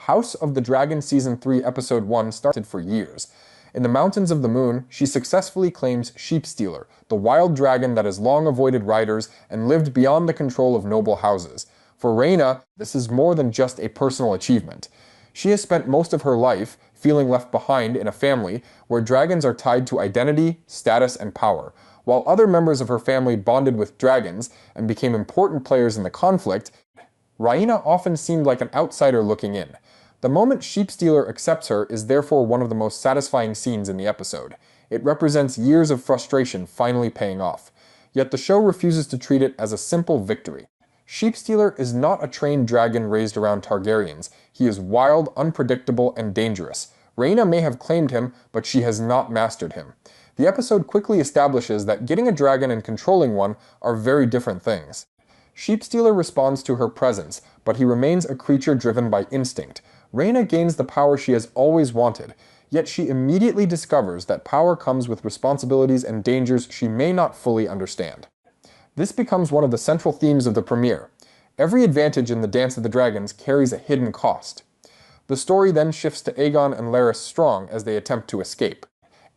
House of the Dragon Season 3 Episode 1 started for years. In the Mountains of the Moon, she successfully claims Sheepstealer, the wild dragon that has long avoided riders and lived beyond the control of noble houses. For Rhaenyra, this is more than just a personal achievement. She has spent most of her life feeling left behind in a family where dragons are tied to identity, status, and power. While other members of her family bonded with dragons and became important players in the conflict, Rhaenyra often seemed like an outsider looking in. The moment Sheepstealer accepts her is therefore one of the most satisfying scenes in the episode. It represents years of frustration finally paying off. Yet the show refuses to treat it as a simple victory. Sheepstealer is not a trained dragon raised around Targaryens. He is wild, unpredictable, and dangerous. Rhaenyra may have claimed him, but she has not mastered him. The episode quickly establishes that getting a dragon and controlling one are very different things. Sheepstealer responds to her presence, but he remains a creature driven by instinct. Rhaenyra gains the power she has always wanted, yet she immediately discovers that power comes with responsibilities and dangers she may not fully understand. This becomes one of the central themes of the premiere. Every advantage in the Dance of the Dragons carries a hidden cost. The story then shifts to Aegon and Larys Strong as they attempt to escape.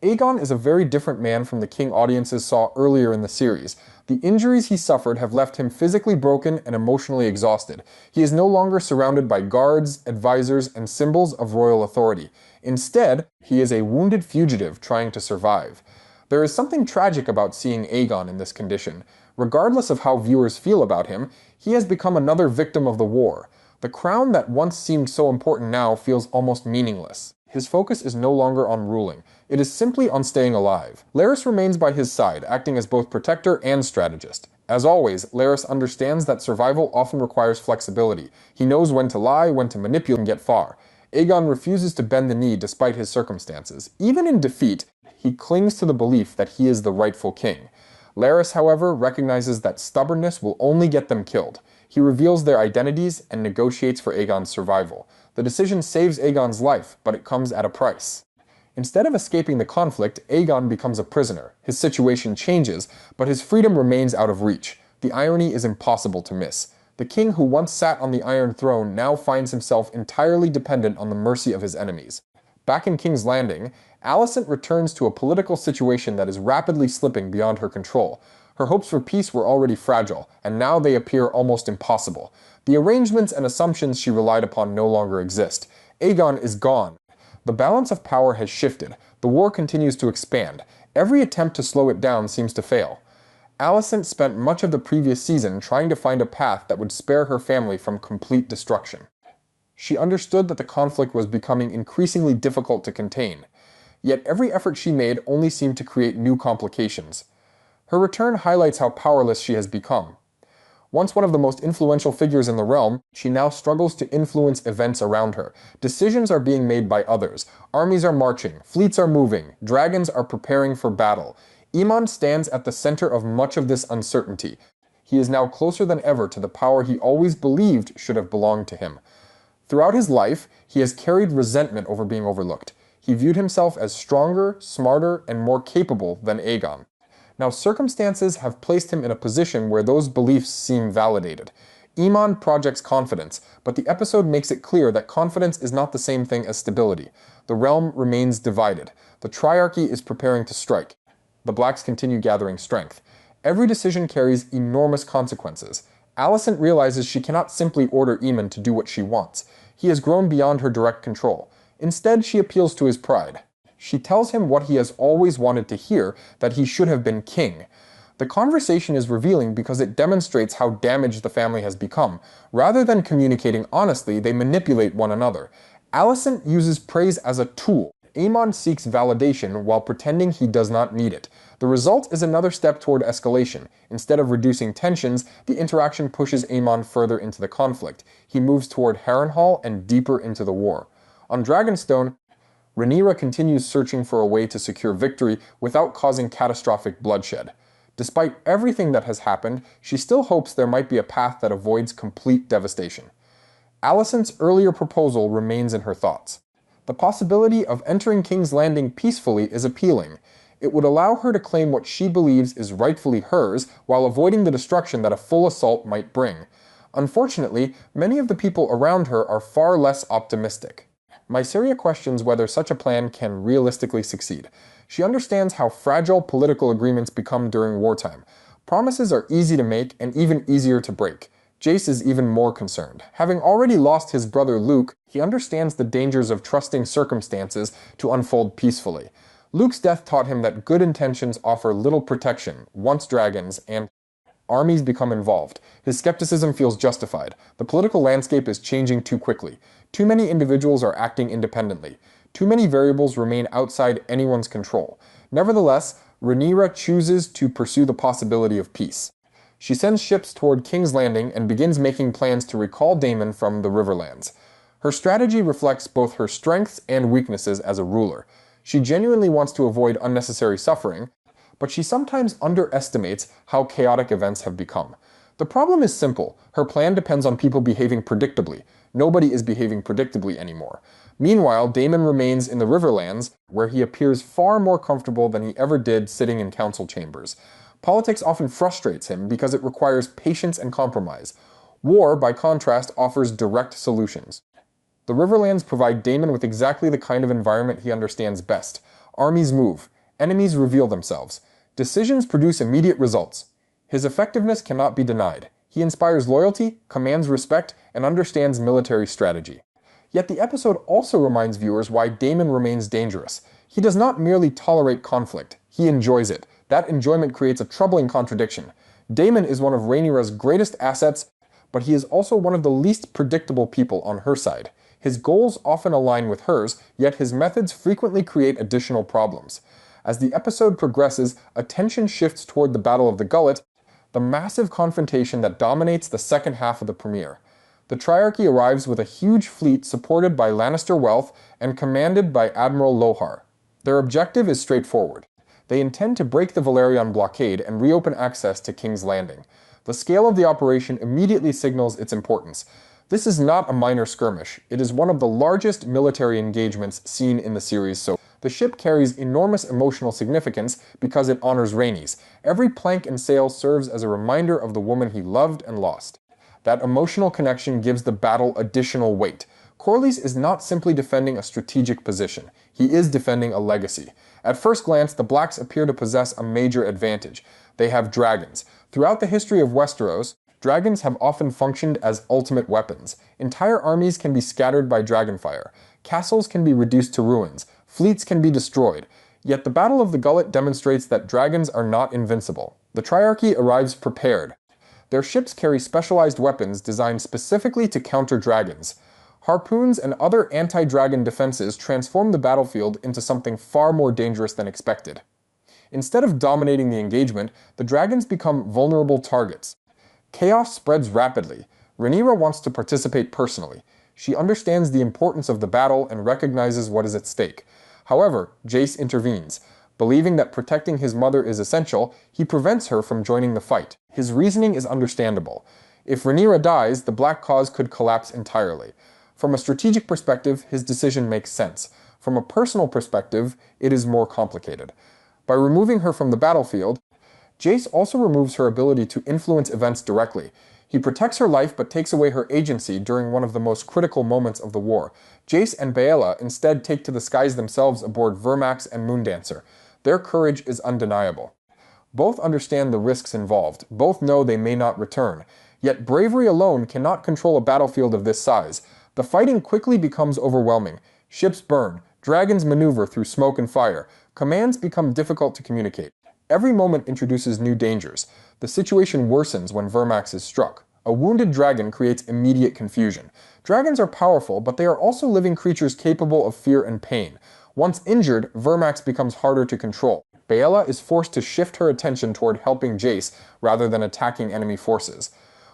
Aegon is a very different man from the king audiences saw earlier in the series. The injuries he suffered have left him physically broken and emotionally exhausted. He is no longer surrounded by guards, advisors, and symbols of royal authority. Instead, he is a wounded fugitive trying to survive. There is something tragic about seeing Aegon in this condition. Regardless of how viewers feel about him, he has become another victim of the war. The crown that once seemed so important now feels almost meaningless. His focus is no longer on ruling. It is simply on staying alive. Larys remains by his side, acting as both protector and strategist. As always, Larys understands that survival often requires flexibility. He knows when to lie, when to manipulate and get far. Aegon refuses to bend the knee despite his circumstances. Even in defeat, he clings to the belief that he is the rightful king. Larys, however, recognizes that stubbornness will only get them killed. He reveals their identities and negotiates for Aegon's survival. The decision saves Aegon's life, but it comes at a price. Instead of escaping the conflict, Aegon becomes a prisoner. His situation changes, but his freedom remains out of reach. The irony is impossible to miss. The king who once sat on the Iron Throne now finds himself entirely dependent on the mercy of his enemies. Back in King's Landing, Alicent returns to a political situation that is rapidly slipping beyond her control. Her hopes for peace were already fragile, and now they appear almost impossible. The arrangements and assumptions she relied upon no longer exist. Aegon is gone. The balance of power has shifted. The war continues to expand. Every attempt to slow it down seems to fail. Alicent spent much of the previous season trying to find a path that would spare her family from complete destruction. She understood that the conflict was becoming increasingly difficult to contain. Yet every effort she made only seemed to create new complications. Her return highlights how powerless she has become. Once one of the most influential figures in the realm, she now struggles to influence events around her. Decisions are being made by others. Armies are marching, fleets are moving, dragons are preparing for battle. Aemon stands at the center of much of this uncertainty. He is now closer than ever to the power he always believed should have belonged to him. Throughout his life, he has carried resentment over being overlooked. He viewed himself as stronger, smarter, and more capable than Aegon. Now, circumstances have placed him in a position where those beliefs seem validated. Aemon projects confidence, but the episode makes it clear that confidence is not the same thing as stability. The realm remains divided. The Triarchy is preparing to strike. The Blacks continue gathering strength. Every decision carries enormous consequences. Alicent realizes she cannot simply order Aemon to do what she wants. He has grown beyond her direct control. Instead, she appeals to his pride. She tells him what he has always wanted to hear, that he should have been king. The conversation is revealing because it demonstrates how damaged the family has become. Rather than communicating honestly, they manipulate one another. Alicent uses praise as a tool. Aemon seeks validation while pretending he does not need it. The result is another step toward escalation. Instead of reducing tensions, the interaction pushes Aemon further into the conflict. He moves toward Harrenhal and deeper into the war. On Dragonstone, Rhaenyra continues searching for a way to secure victory without causing catastrophic bloodshed. Despite everything that has happened, she still hopes there might be a path that avoids complete devastation. Alicent's earlier proposal remains in her thoughts. The possibility of entering King's Landing peacefully is appealing. It would allow her to claim what she believes is rightfully hers while avoiding the destruction that a full assault might bring. Unfortunately, many of the people around her are far less optimistic. Mysaria questions whether such a plan can realistically succeed. She understands how fragile political agreements become during wartime. Promises are easy to make and even easier to break. Jace is even more concerned. Having already lost his brother Luke, he understands the dangers of trusting circumstances to unfold peacefully. Luke's death taught him that good intentions offer little protection once dragons and armies become involved. His skepticism feels justified. The political landscape is changing too quickly. Too many individuals are acting independently. Too many variables remain outside anyone's control. Nevertheless, Rhaenyra chooses to pursue the possibility of peace. She sends ships toward King's Landing and begins making plans to recall Daemon from the Riverlands. Her strategy reflects both her strengths and weaknesses as a ruler. She genuinely wants to avoid unnecessary suffering, but she sometimes underestimates how chaotic events have become. The problem is simple. Her plan depends on people behaving predictably. Nobody is behaving predictably anymore. Meanwhile, Daemon remains in the Riverlands, where he appears far more comfortable than he ever did sitting in council chambers. Politics often frustrates him because it requires patience and compromise. War, by contrast, offers direct solutions. The Riverlands provide Daemon with exactly the kind of environment he understands best. Armies move. Enemies reveal themselves. Decisions produce immediate results. His effectiveness cannot be denied. He inspires loyalty, commands respect, and understands military strategy. Yet the episode also reminds viewers why Daemon remains dangerous. He does not merely tolerate conflict, he enjoys it. That enjoyment creates a troubling contradiction. Daemon is one of Rhaenyra's greatest assets, but he is also one of the least predictable people on her side. His goals often align with hers, yet his methods frequently create additional problems. As the episode progresses, attention shifts toward the Battle of the Gullet, the massive confrontation that dominates the second half of the premiere. The Triarchy arrives with a huge fleet supported by Lannister wealth and commanded by Admiral Lohar. Their objective is straightforward. They intend to break the Valerian blockade and reopen access to King's Landing. The scale of the operation immediately signals its importance. This is not a minor skirmish. It is one of the largest military engagements seen in the series so far. The ship carries enormous emotional significance because it honors Rhaenys. Every plank and sail serves as a reminder of the woman he loved and lost. That emotional connection gives the battle additional weight. Corlys is not simply defending a strategic position. He is defending a legacy. At first glance, the Blacks appear to possess a major advantage. They have dragons. Throughout the history of Westeros, dragons have often functioned as ultimate weapons. Entire armies can be scattered by dragonfire. Castles can be reduced to ruins. Fleets can be destroyed. Yet the Battle of the Gullet demonstrates that dragons are not invincible. The Triarchy arrives prepared. Their ships carry specialized weapons designed specifically to counter dragons. Harpoons and other anti-dragon defenses transform the battlefield into something far more dangerous than expected. Instead of dominating the engagement, the dragons become vulnerable targets. Chaos spreads rapidly. Rhaenyra wants to participate personally. She understands the importance of the battle and recognizes what is at stake. However, Jace intervenes. Believing that protecting his mother is essential, he prevents her from joining the fight. His reasoning is understandable. If Rhaenyra dies, the Black cause could collapse entirely. From a strategic perspective, his decision makes sense. From a personal perspective, it is more complicated. By removing her from the battlefield, Jace also removes her ability to influence events directly. He protects her life but takes away her agency during one of the most critical moments of the war. Jace and Baela instead take to the skies themselves aboard Vermax and Moondancer. Their courage is undeniable. Both understand the risks involved. Both know they may not return. Yet bravery alone cannot control a battlefield of this size. The fighting quickly becomes overwhelming. Ships burn. Dragons maneuver through smoke and fire. Commands become difficult to communicate. Every moment introduces new dangers. The situation worsens when Vermax is struck. A wounded dragon creates immediate confusion. Dragons are powerful, but they are also living creatures capable of fear and pain. Once injured, Vermax becomes harder to control. Baela is forced to shift her attention toward helping Jace rather than attacking enemy forces.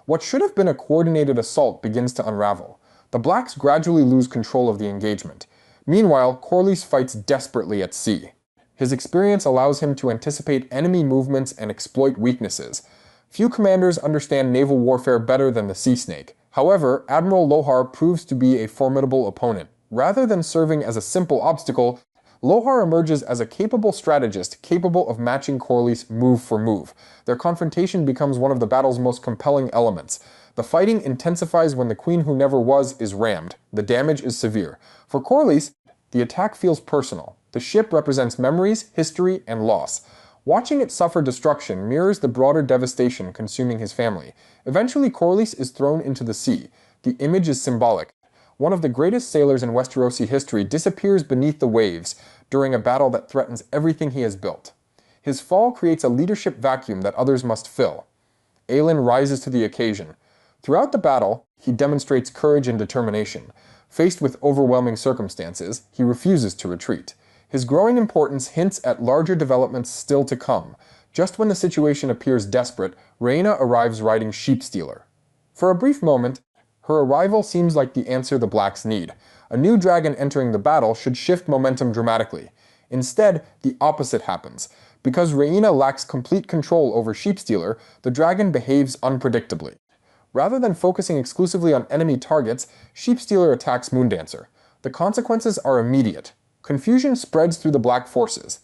What should have been a coordinated assault begins to unravel. The Blacks gradually lose control of the engagement. Meanwhile, Corlys fights desperately at sea. His experience allows him to anticipate enemy movements and exploit weaknesses. Few commanders understand naval warfare better than the Sea Snake. However, Admiral Lohar proves to be a formidable opponent. Rather than serving as a simple obstacle, Lohar emerges as a capable strategist capable of matching Corlys move for move. Their confrontation becomes one of the battle's most compelling elements. The fighting intensifies when the Queen Who Never Was is rammed. The damage is severe. For Corlys, the attack feels personal. The ship represents memories, history, and loss. Watching it suffer destruction mirrors the broader devastation consuming his family. Eventually, Corlys is thrown into the sea. The image is symbolic. One of the greatest sailors in Westerosi history disappears beneath the waves during a battle that threatens everything he has built. His fall creates a leadership vacuum that others must fill. Aelin rises to the occasion. Throughout the battle, he demonstrates courage and determination. Faced with overwhelming circumstances, he refuses to retreat. His growing importance hints at larger developments still to come. Just when the situation appears desperate, Rhaena arrives riding Sheepstealer. For a brief moment, her arrival seems like the answer the Blacks need. A new dragon entering the battle should shift momentum dramatically. Instead, the opposite happens. Because Rhaena lacks complete control over Sheepstealer, the dragon behaves unpredictably. Rather than focusing exclusively on enemy targets, Sheepstealer attacks Moondancer. The consequences are immediate. Confusion spreads through the Black forces.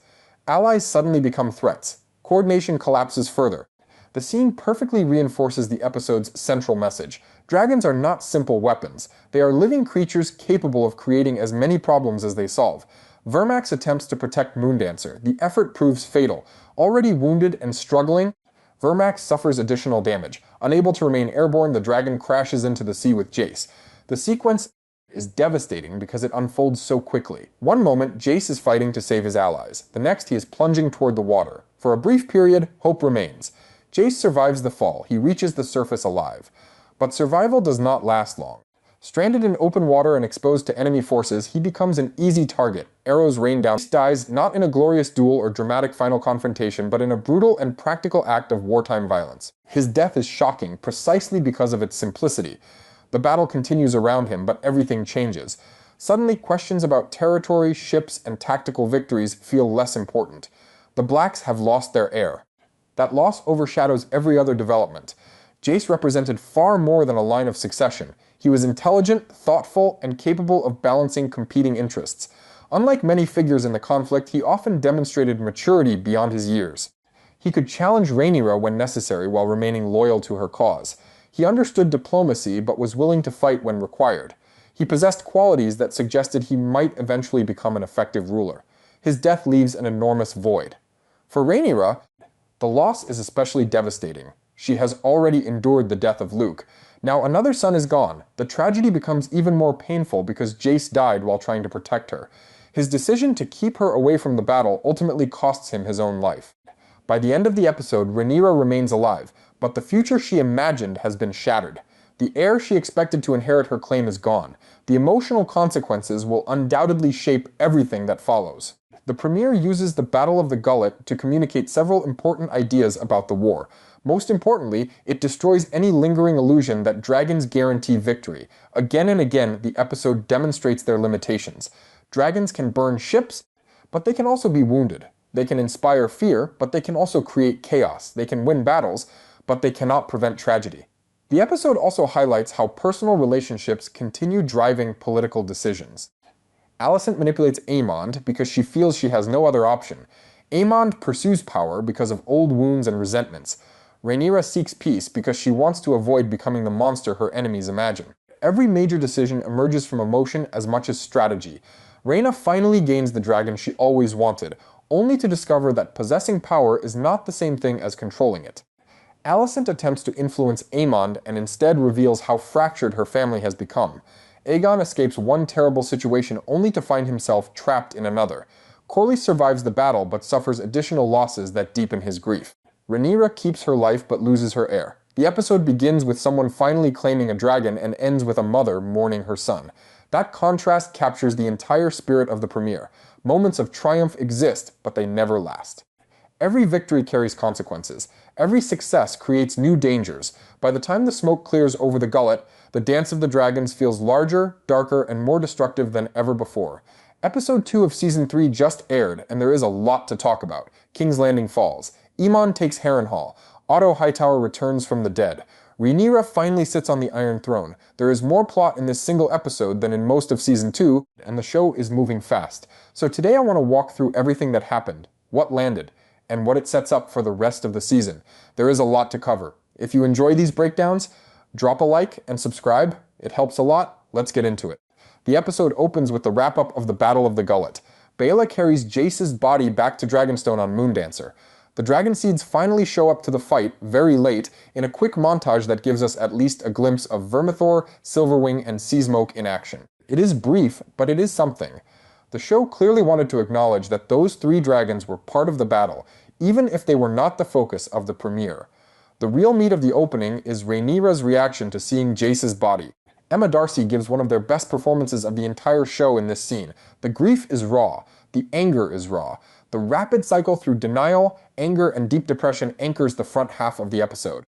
Allies suddenly become threats. Coordination collapses further. The scene perfectly reinforces the episode's central message. Dragons are not simple weapons. They are living creatures capable of creating as many problems as they solve. Vermax attempts to protect Moondancer. The effort proves fatal. Already wounded and struggling, Vermax suffers additional damage. Unable to remain airborne, the dragon crashes into the sea with Jace. The sequence is devastating because it unfolds so quickly. One moment, Jace is fighting to save his allies. The next, he is plunging toward the water. For a brief period, hope remains. Jace survives the fall. He reaches the surface alive. But survival does not last long. Stranded in open water and exposed to enemy forces, he becomes an easy target. Arrows rain down. Jace dies not in a glorious duel or dramatic final confrontation, but in a brutal and practical act of wartime violence. His death is shocking, precisely because of its simplicity. The battle continues around him, but everything changes. Suddenly, questions about territory, ships, and tactical victories feel less important. The Blacks have lost their heir. That loss overshadows every other development. Jace represented far more than a line of succession. He was intelligent, thoughtful, and capable of balancing competing interests. Unlike many figures in the conflict, he often demonstrated maturity beyond his years. He could challenge Rhaenyra when necessary while remaining loyal to her cause. He understood diplomacy but was willing to fight when required. He possessed qualities that suggested he might eventually become an effective ruler. His death leaves an enormous void. For Rhaenyra, the loss is especially devastating. She has already endured the death of Luke. Now another son is gone. The tragedy becomes even more painful because Jace died while trying to protect her. His decision to keep her away from the battle ultimately costs him his own life. By the end of the episode, Rhaenyra remains alive, but the future she imagined has been shattered. The heir she expected to inherit her claim is gone. The emotional consequences will undoubtedly shape everything that follows. The premiere uses the Battle of the Gullet to communicate several important ideas about the war. Most importantly, it destroys any lingering illusion that dragons guarantee victory. Again and again, the episode demonstrates their limitations. Dragons can burn ships, but they can also be wounded. They can inspire fear, but they can also create chaos. They can win battles, but they cannot prevent tragedy. The episode also highlights how personal relationships continue driving political decisions. Alicent manipulates Aemond because she feels she has no other option. Aemond pursues power because of old wounds and resentments. Rhaenyra seeks peace because she wants to avoid becoming the monster her enemies imagine. Every major decision emerges from emotion as much as strategy. Rhaena finally gains the dragon she always wanted, only to discover that possessing power is not the same thing as controlling it. Alicent attempts to influence Aemond and instead reveals how fractured her family has become. Aegon escapes one terrible situation only to find himself trapped in another. Corlys survives the battle but suffers additional losses that deepen his grief. Rhaenyra keeps her life but loses her heir. The episode begins with someone finally claiming a dragon and ends with a mother mourning her son. That contrast captures the entire spirit of the premiere. Moments of triumph exist, but they never last. Every victory carries consequences. Every success creates new dangers. By the time the smoke clears over the gullet, the dance of the dragons feels larger, darker, and more destructive than ever before. Episode 2 of Season 3 just aired, and there is a lot to talk about. King's Landing falls. Aemon takes Harrenhal. Otto Hightower returns from the dead. Rhaenyra finally sits on the Iron Throne. There is more plot in this single episode than in most of Season 2, and the show is moving fast. So today I want to walk through everything that happened, what landed, and what it sets up for the rest of the season. There is a lot to cover. If you enjoy these breakdowns, Drop a like and subscribe. It helps a lot. Let's get into it. The episode opens with the wrap-up of the Battle of the Gullet. Baela carries Jace's body back to Dragonstone on Moondancer. The Dragon Seeds finally show up to the fight, very late, in a quick montage that gives us at least a glimpse of Vermithor, Silverwing, and Seasmoke in action. It is brief, but it is something. The show clearly wanted to acknowledge that those three dragons were part of the battle, even if they were not the focus of the premiere. The real meat of the opening is Rhaenyra's reaction to seeing Jace's body. Emma Darcy gives one of their best performances of the entire show in this scene. The grief is raw. The anger is raw. The rapid cycle through denial, anger, and deep depression anchors the front half of the episode.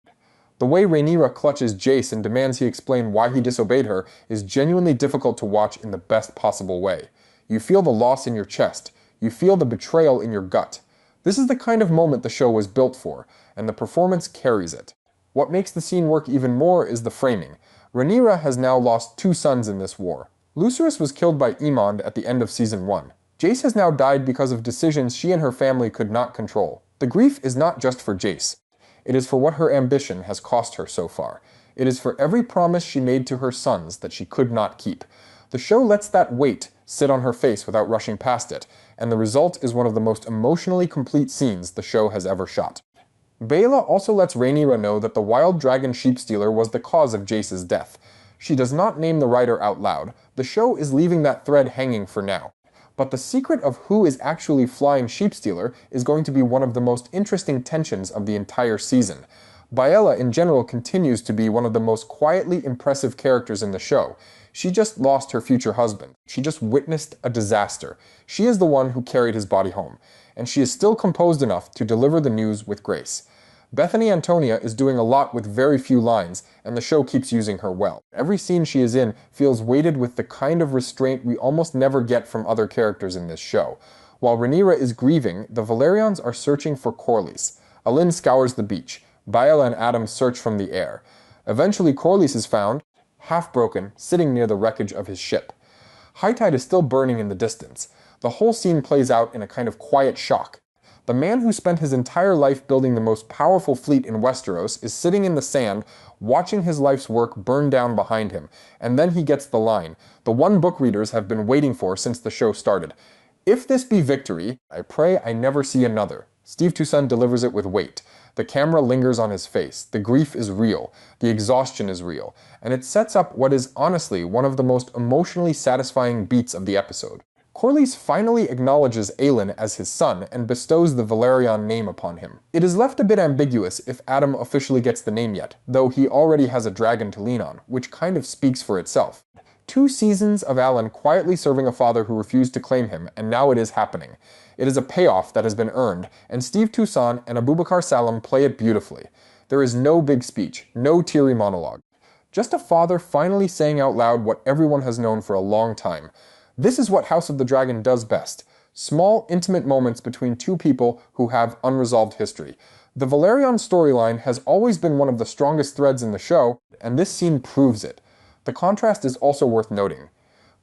The way Rhaenyra clutches Jace and demands he explain why he disobeyed her is genuinely difficult to watch in the best possible way. You feel the loss in your chest. You feel the betrayal in your gut. This is the kind of moment the show was built for, and the performance carries it. What makes the scene work even more is the framing. Rhaenyra has now lost 2 sons in this war. Lucerys was killed by Aemond at the end of Season 1. Jace has now died because of decisions she and her family could not control. The grief is not just for Jace. It is for what her ambition has cost her so far. It is for every promise she made to her sons that she could not keep. The show lets that weight sit on her face without rushing past it, and the result is one of the most emotionally complete scenes the show has ever shot. Baela also lets Rhaenyra know that the wild dragon sheepstealer was the cause of Jace's death. She does not name the writer out loud. The show is leaving that thread hanging for now. But the secret of who is actually flying Sheepstealer is going to be one of the most interesting tensions of the entire season. Baela in general continues to be one of the most quietly impressive characters in the show. She just lost her future husband. She just witnessed a disaster. She is the one who carried his body home. And she is still composed enough to deliver the news with grace. Bethany Antonia is doing a lot with very few lines, and the show keeps using her well. Every scene she is in feels weighted with the kind of restraint we almost never get from other characters in this show. While Rhaenyra is grieving, the Valerians are searching for Corlys. Alyn scours the beach. Baela and Adam search from the air. Eventually Corlys is found, half broken, sitting near the wreckage of his ship. High tide is still burning in the distance. The whole scene plays out in a kind of quiet shock. The man who spent his entire life building the most powerful fleet in Westeros is sitting in the sand, watching his life's work burn down behind him, and then he gets the line, the one book readers have been waiting for since the show started. If this be victory, I pray I never see another. Steve Toussaint delivers it with weight. The camera lingers on his face. The grief is real. The exhaustion is real. And it sets up what is honestly one of the most emotionally satisfying beats of the episode. Corlys finally acknowledges Aelin as his son and bestows the Valerian name upon him. It is left a bit ambiguous if Adam officially gets the name yet, though he already has a dragon to lean on, which kind of speaks for itself. 2 seasons of Alan quietly serving a father who refused to claim him, and now it is happening. It is a payoff that has been earned, and Steve Toussaint and Abubakar Salam play it beautifully. There is no big speech, no teary monologue. Just a father finally saying out loud what everyone has known for a long time. This is what House of the Dragon does best. Small, intimate moments between 2 people who have unresolved history. The Valerian storyline has always been one of the strongest threads in the show, and this scene proves it. The contrast is also worth noting.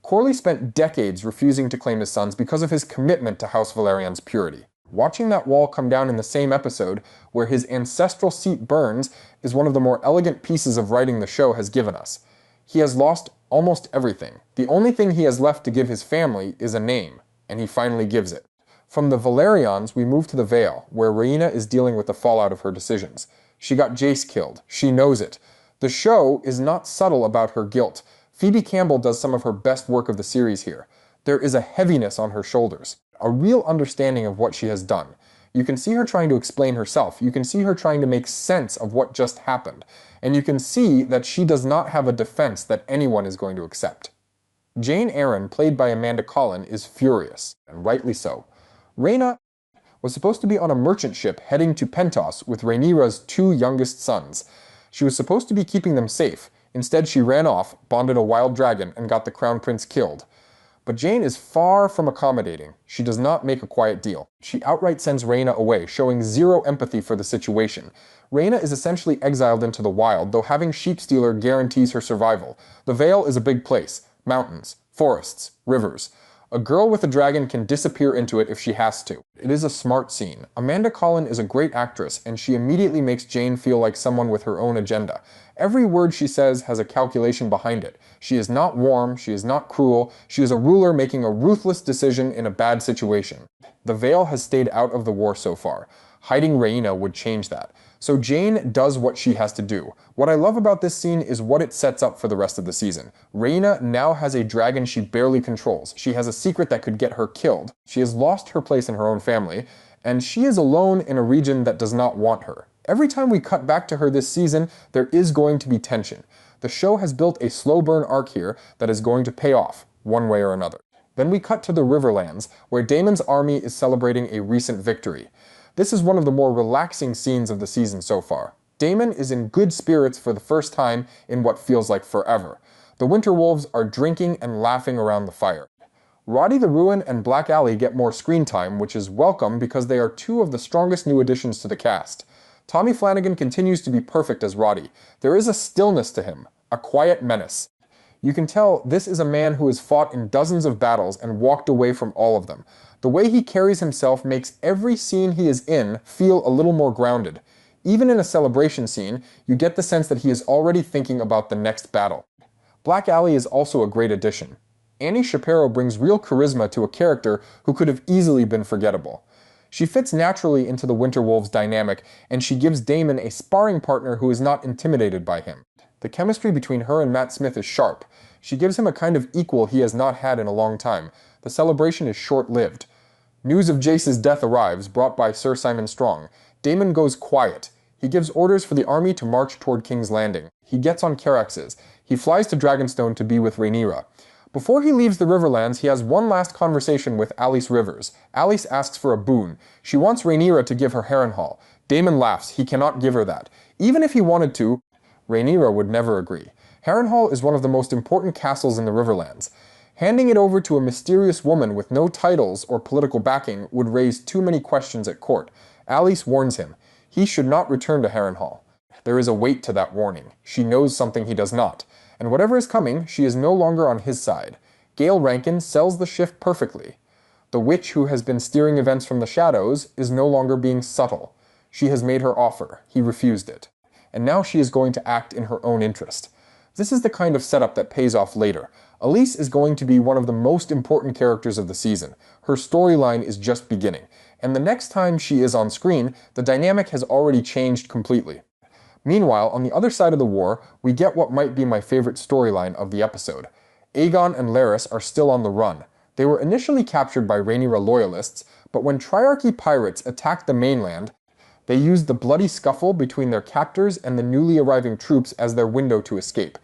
Corlys spent decades refusing to claim his sons because of his commitment to House Valerian's purity. Watching that wall come down in the same episode, where his ancestral seat burns, is one of the more elegant pieces of writing the show has given us. He has lost almost everything. The only thing he has left to give his family is a name, and he finally gives it. From the Valerians, we move to the Vale, where Rhaenyra is dealing with the fallout of her decisions. She got Jace killed. She knows it. The show is not subtle about her guilt. Phoebe Campbell does some of her best work of the series here. There is a heaviness on her shoulders, a real understanding of what she has done. You can see her trying to explain herself. You can see her trying to make sense of what just happened. And you can see that she does not have a defense that anyone is going to accept. Jane Eyre, played by Amanda Collin, is furious, and rightly so. Rhaena was supposed to be on a merchant ship heading to Pentos with Rhaenyra's 2 youngest sons. She was supposed to be keeping them safe. Instead, she ran off, bonded a wild dragon, and got the Crown Prince killed. But Jane is far from accommodating. She does not make a quiet deal. She outright sends Rhaena away, showing zero empathy for the situation. Rhaena is essentially exiled into the wild, though having Sheepstealer guarantees her survival. The Vale is a big place. Mountains, forests, rivers. A girl with a dragon can disappear into it if she has to. It is a smart scene. Amanda Collin is a great actress, and she immediately makes Jane feel like someone with her own agenda. Every word she says has a calculation behind it. She is not warm, she is not cruel, she is a ruler making a ruthless decision in a bad situation. The Vale has stayed out of the war so far. Hiding Rhaenyra would change that. So Jane does what she has to do. What I love about this scene is what it sets up for the rest of the season. Rhaenyra now has a dragon she barely controls. She has a secret that could get her killed. She has lost her place in her own family, and she is alone in a region that does not want her. Every time we cut back to her this season, there is going to be tension. The show has built a slow burn arc here that is going to pay off, one way or another. Then we cut to the Riverlands, where Daemon's army is celebrating a recent victory. This is one of the more relaxing scenes of the season so far. Daemon is in good spirits for the first time in what feels like forever. The Winter Wolves are drinking and laughing around the fire. Roddy the Ruin and Black Aly get more screen time, which is welcome because they are two of the strongest new additions to the cast. Tommy Flanagan continues to be perfect as Roddy. There is a stillness to him, a quiet menace. You can tell this is a man who has fought in dozens of battles and walked away from all of them. The way he carries himself makes every scene he is in feel a little more grounded. Even in a celebration scene, you get the sense that he is already thinking about the next battle. Black Aly is also a great addition. Annie Shapiro brings real charisma to a character who could have easily been forgettable. She fits naturally into the Winter Wolves dynamic, and she gives Daemon a sparring partner who is not intimidated by him. The chemistry between her and Matt Smith is sharp. She gives him a kind of equal he has not had in a long time. The celebration is short-lived. News of Jace's death arrives, brought by Sir Simon Strong. Daemon goes quiet. He gives orders for the army to march toward King's Landing. He gets on Caraxes. He flies to Dragonstone to be with Rhaenyra. Before he leaves the Riverlands, he has one last conversation with Alys Rivers. Alys asks for a boon. She wants Rhaenyra to give her Harrenhal. Daemon laughs. He cannot give her that. Even if he wanted to, Rhaenyra would never agree. Harrenhal is one of the most important castles in the Riverlands. Handing it over to a mysterious woman with no titles or political backing would raise too many questions at court. Alys warns him. He should not return to Harrenhal. There is a weight to that warning. She knows something he does not. And whatever is coming, she is no longer on his side. Gale Rankin sells the shift perfectly. The witch who has been steering events from the shadows is no longer being subtle. She has made her offer. He refused it. And now she is going to act in her own interest. This is the kind of setup that pays off later. Elise is going to be one of the most important characters of the season. Her storyline is just beginning. And the next time she is on screen, the dynamic has already changed completely. Meanwhile, on the other side of the war, we get what might be my favorite storyline of the episode. Aegon and Larys are still on the run. They were initially captured by Rhaenyra loyalists, but when Triarchy pirates attacked the mainland, they used the bloody scuffle between their captors and the newly arriving troops as their window to escape.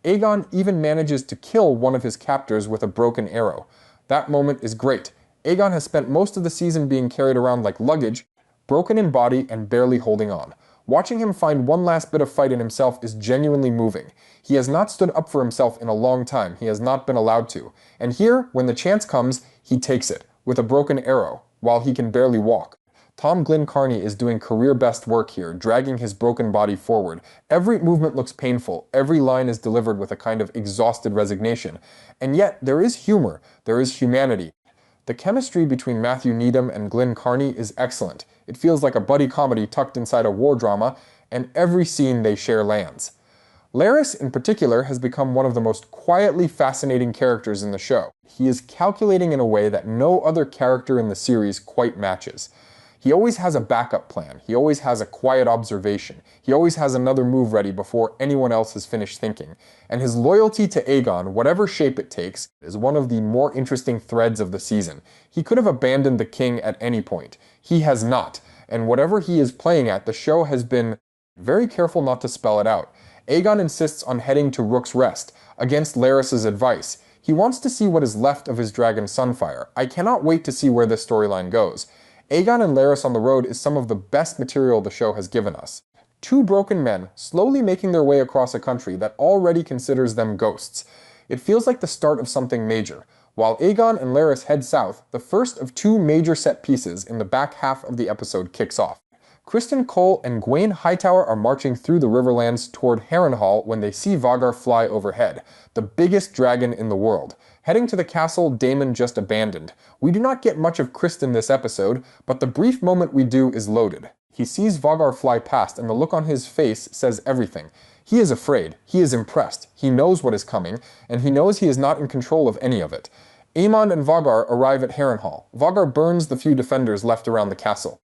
Aegon even manages to kill one of his captors with a broken arrow. That moment is great. Aegon has spent most of the season being carried around like luggage, broken in body and barely holding on. Watching him find one last bit of fight in himself is genuinely moving. He has not stood up for himself in a long time. He has not been allowed to. And here, when the chance comes, he takes it, with a broken arrow, while he can barely walk. Tom Glencarny is doing career-best work here, dragging his broken body forward. Every movement looks painful, every line is delivered with a kind of exhausted resignation. And yet, there is humor, there is humanity. The chemistry between Matthew Needham and Glencarny is excellent. It feels like a buddy comedy tucked inside a war drama, and every scene they share lands. Larys, in particular, has become one of the most quietly fascinating characters in the show. He is calculating in a way that no other character in the series quite matches. He always has a backup plan. He always has a quiet observation. He always has another move ready before anyone else has finished thinking. And his loyalty to Aegon, whatever shape it takes, is one of the more interesting threads of the season. He could have abandoned the king at any point. He has not. And whatever he is playing at, the show has been very careful not to spell it out. Aegon insists on heading to Rook's Rest, against Larys' advice. He wants to see what is left of his dragon Sunfire. I cannot wait to see where this storyline goes. Aegon and Larys on the road is some of the best material the show has given us. Two broken men slowly making their way across a country that already considers them ghosts. It feels like the start of something major. While Aegon and Larys head south, the first of two major set pieces in the back half of the episode kicks off. Criston Cole and Gwaine Hightower are marching through the Riverlands toward Harrenhal when they see Vhagar fly overhead, the biggest dragon in the world. Heading to the castle Daemon just abandoned. We do not get much of Criston this episode, but the brief moment we do is loaded. He sees Vhagar fly past, and the look on his face says everything. He is afraid, he is impressed, he knows what is coming, and he knows he is not in control of any of it. Aemond and Vhagar arrive at Harrenhal. Vhagar burns the few defenders left around the castle.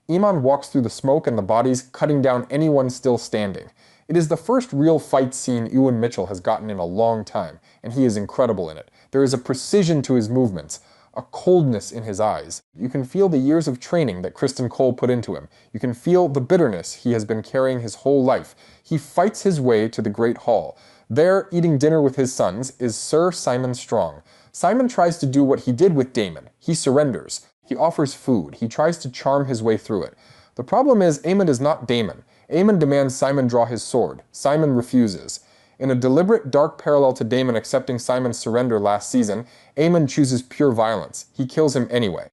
Aemond walks through the smoke and the bodies, cutting down anyone still standing. It is the first real fight scene Ewan Mitchell has gotten in a long time, and he is incredible in it. There is a precision to his movements, a coldness in his eyes. You can feel the years of training that Criston Cole put into him. You can feel the bitterness he has been carrying his whole life. He fights his way to the Great Hall. There, eating dinner with his sons, is Sir Simon Strong. Simon tries to do what he did with Daemon. He surrenders. He offers food. He tries to charm his way through it. The problem is, Aemond is not Daemon. Aemond demands Simon draw his sword. Simon refuses. In a deliberate dark parallel to Daemon accepting Simon's surrender last season, Aemond chooses pure violence. He kills him anyway.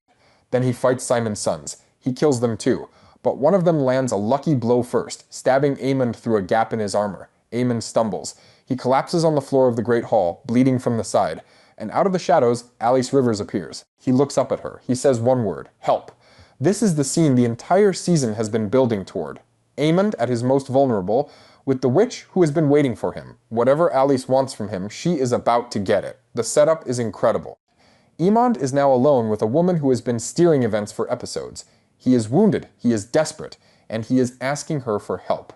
Then he fights Simon's sons. He kills them too. But one of them lands a lucky blow first, stabbing Aemond through a gap in his armor. Aemond stumbles. He collapses on the floor of the Great Hall, bleeding from the side. And out of the shadows, Alys Rivers appears. He looks up at her. He says one word, help. This is the scene the entire season has been building toward. Aemond at his most vulnerable, with the witch who has been waiting for him. Whatever Alys wants from him, she is about to get it. The setup is incredible. Aemond is now alone with a woman who has been steering events for episodes. He is wounded, he is desperate, and he is asking her for help.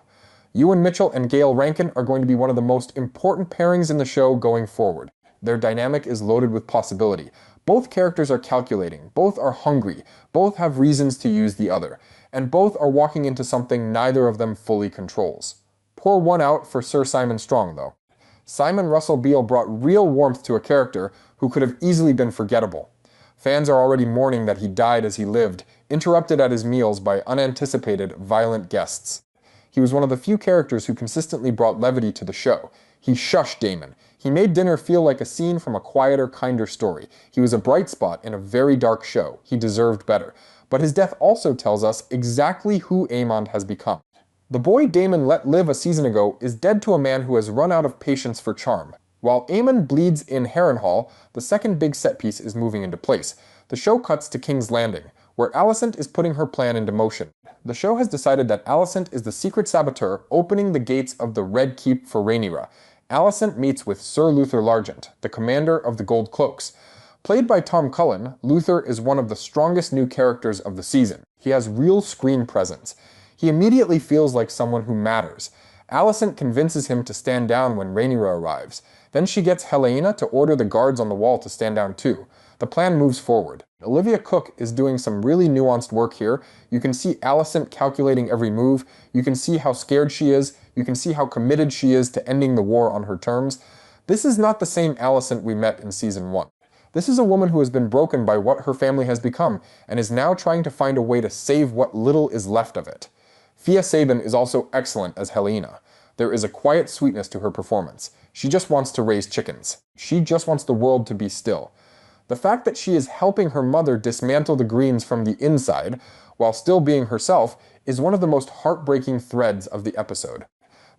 Ewan Mitchell and Gail Rankin are going to be one of the most important pairings in the show going forward. Their dynamic is loaded with possibility. Both characters are calculating, both are hungry, both have reasons to use the other, and both are walking into something neither of them fully controls. Pour one out for Sir Simon Strong, though. Simon Russell Beale brought real warmth to a character who could have easily been forgettable. Fans are already mourning that he died as he lived, interrupted at his meals by unanticipated, violent guests. He was one of the few characters who consistently brought levity to the show. He shushed Daemon. He made dinner feel like a scene from a quieter, kinder story. He was a bright spot in a very dark show. He deserved better. But his death also tells us exactly who Aemond has become. The boy Daemon let live a season ago is dead to a man who has run out of patience for charm. While Aemond bleeds in Harrenhal, the second big set piece is moving into place. The show cuts to King's Landing, where Alicent is putting her plan into motion. The show has decided that Alicent is the secret saboteur opening the gates of the Red Keep for Rhaenyra. Alicent meets with Sir Luther Largent, the commander of the Gold Cloaks. Played by Tom Cullen, Luther is one of the strongest new characters of the season. He has real screen presence. He immediately feels like someone who matters. Alicent convinces him to stand down when Rhaenyra arrives. Then she gets Helaena to order the guards on the wall to stand down too. The plan moves forward. Olivia Cooke is doing some really nuanced work here. You can see Alicent calculating every move. You can see how scared she is. You can see how committed she is to ending the war on her terms. This is not the same Alicent we met in Season 1. This is a woman who has been broken by what her family has become, and is now trying to find a way to save what little is left of it. Fia Sabin is also excellent as Helaena. There is a quiet sweetness to her performance. She just wants to raise chickens. She just wants the world to be still. The fact that she is helping her mother dismantle the Greens from the inside, while still being herself, is one of the most heartbreaking threads of the episode.